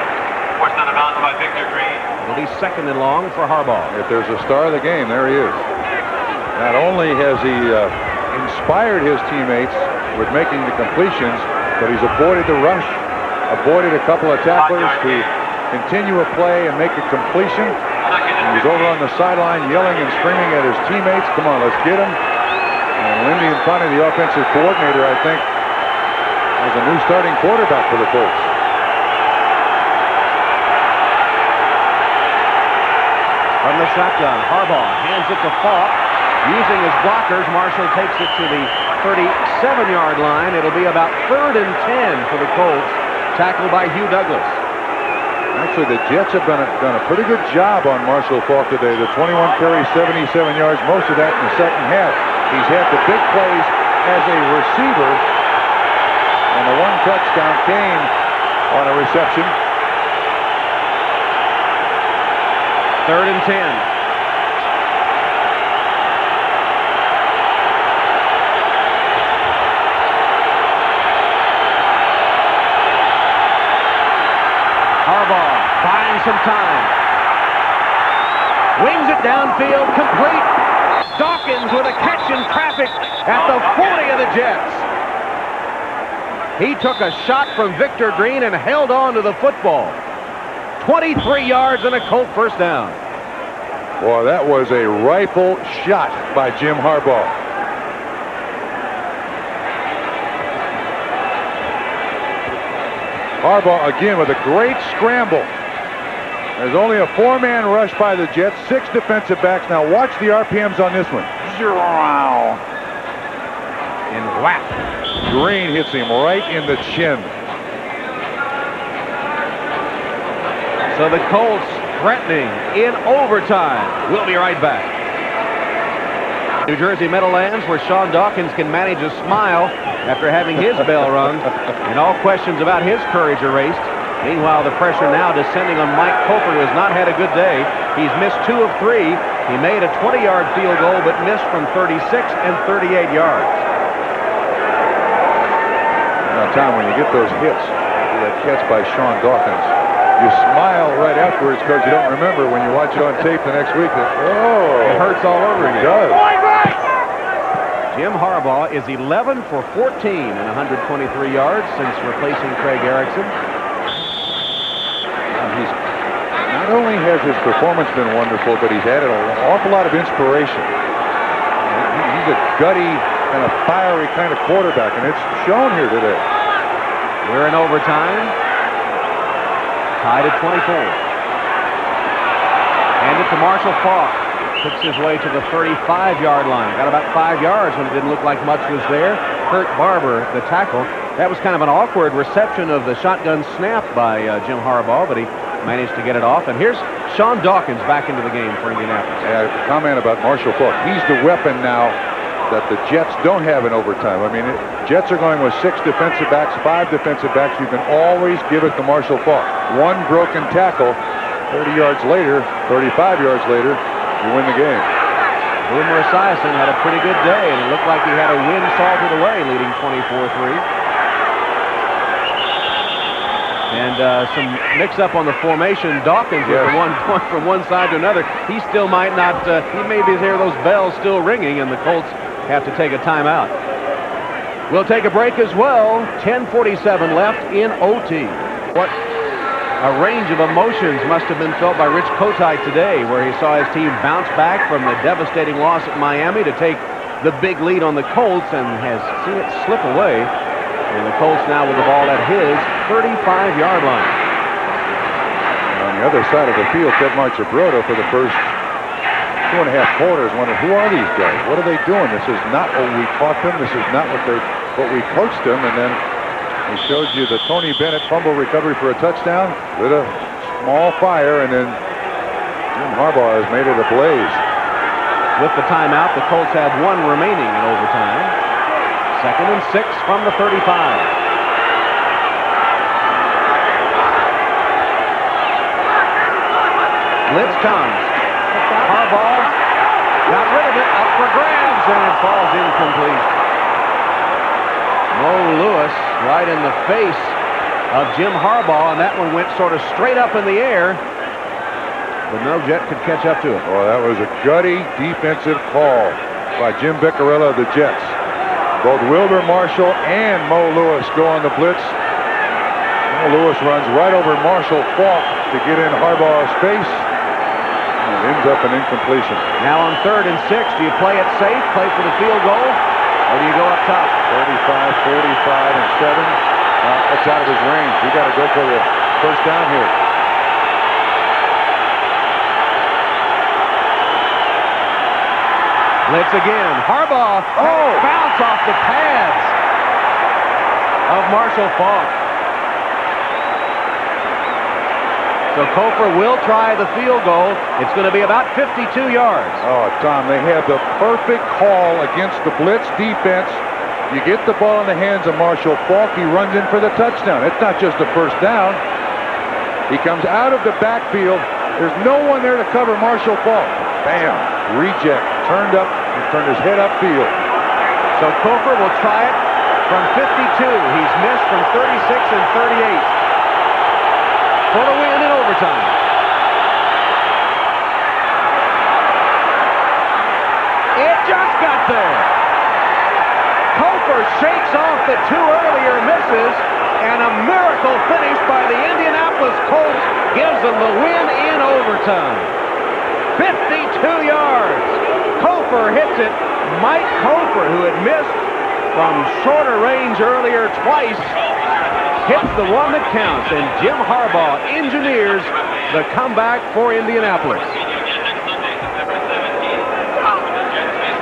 Forced out of bounds by Victor Green. It'll be 2nd and long for Harbaugh. If there's a star of the game, there he is. Not only has he inspired his teammates with making the completions, but he's avoided the rush, avoided a couple of tacklers to continue a play and make a completion. And he's over on the sideline yelling and screaming at his teammates, come on, let's get him. And Lindy Infante, the offensive coordinator, I think, is a new starting quarterback for the Colts. From the shotgun, Harbaugh hands it to Faulk. Using his blockers, Marshall takes it to the 37-yard line. It'll be about 3rd and 10 for the Colts, tackled by Hugh Douglas. Actually, the Jets have done a pretty good job on Marshall Faulk today. The 21 carries, 77 yards, most of that in the second half. He's had the big plays as a receiver, and the 1 touchdown came on a reception. 3rd and 10. Harbaugh buying some time. Wings it downfield, complete. Dawkins with a catch in traffic at the 40 of the Jets. He took a shot from Victor Green and held on to the football. 23 yards and a Colt first down. Boy, that was a rifle shot by Jim Harbaugh. Harbaugh again with a great scramble. There's only a 4-man rush by the Jets, 6 defensive backs. Now watch the RPMs on this one. And whack. Green hits him right in the chin. So the Colts threatening in overtime. We'll be right back. New Jersey Meadowlands, where Sean Dawkins can manage a smile after having his bell rung, and all questions about his courage erased. Meanwhile, the pressure now descending on Mike Cofer, who has not had a good day. He's missed 2 of 3. He made a 20-yard field goal, but missed from 36 and 38 yards. Now, Tom, when you get those hits, that catch by Sean Dawkins, you smile right afterwards because you don't remember when you watch it on tape the next week that, oh, it hurts all over again. It does. Jim Harbaugh is 11 for 14 and 123 yards since replacing Craig Erickson. Not only has his performance been wonderful, but he's added an awful lot of inspiration. He's a gutty, kind of fiery kind of quarterback, and it's shown here today. We're in overtime. Tied at 24. Hand it to Marshall Faulk. Picks his way to the 35-yard line. Got about 5 yards when it didn't look like much was there. Kurt Barber, the tackle. That was kind of an awkward reception of the shotgun snap by Jim Harbaugh, but he managed to get it off. And here's Sean Dawkins back into the game for Indianapolis. Yeah, comment about Marshall Faulk. He's the weapon now that the Jets don't have in overtime. I mean, Jets are going with 6 defensive backs, 5 defensive backs. You can always give it to Marshall Faulk. 1 broken tackle, 30 yards later, 35 yards later, you win the game. Boomer Esiason had a pretty good day, and it looked like he had a win salted away, leading 24-3. And some mix-up on the formation. Dawkins with the 1 point from one side to another. He still might not, he may be hear those bells still ringing, and the Colts have to take a timeout. We'll take a break as well. 10:47 left in OT. What a range of emotions must have been felt by Rich Kotite today, where he saw his team bounce back from the devastating loss at Miami to take the big lead on the Colts, and has seen it slip away. And the Colts now with the ball at his 35-yard line. On the other side of the field, Ted Marchibroda for the first 2.5 quarters wondered, who are these guys? What are they doing? This is not what we taught them. This is not what we coached them. And then he showed you the Tony Bennett fumble recovery for a touchdown. Lit a small fire, and then Jim Harbaugh has made it ablaze. With the timeout, the Colts have 1 remaining in overtime. 2nd and 6 from the 35. Blitz comes. Harbaugh got rid of it, up for grabs, and it falls incomplete. Mo Lewis right in the face of Jim Harbaugh, and that one went sort of straight up in the air, but no Jet could catch up to it. Well, that was a gutty defensive call by Jim Beccarella of the Jets. Both Wilber Marshall and Mo Lewis go on the blitz. Mo Lewis runs right over Marshall Faulk to get in Harbaugh's face. And it ends up an incompletion. Now on 3rd and 6, do you play it safe, play for the field goal, or do you go up top? 35, 45, and 7. That's out of his range. You got to go for the first down here. Blitz again. Harbaugh bounce off the pads of Marshall Faulk. So Cofer will try the field goal. It's going to be about 52 yards. Oh, Tom, they have the perfect call against the blitz defense. You get the ball in the hands of Marshall Faulk. He runs in for the touchdown. It's not just a first down. He comes out of the backfield. There's no one there to cover Marshall Faulk. Bam. Reject. Turned up. He turned his head upfield. So Cofer will try it from 52. He's missed from 36 and 38. For the win in overtime. It just got there. Cofer shakes off the 2 earlier misses, and a miracle finish by the Indianapolis Colts gives them the win in overtime. 52 yards. Cofer hits it. Mike Cofer, who had missed from shorter range earlier twice, hits the one that counts, and Jim Harbaugh engineers the comeback for Indianapolis.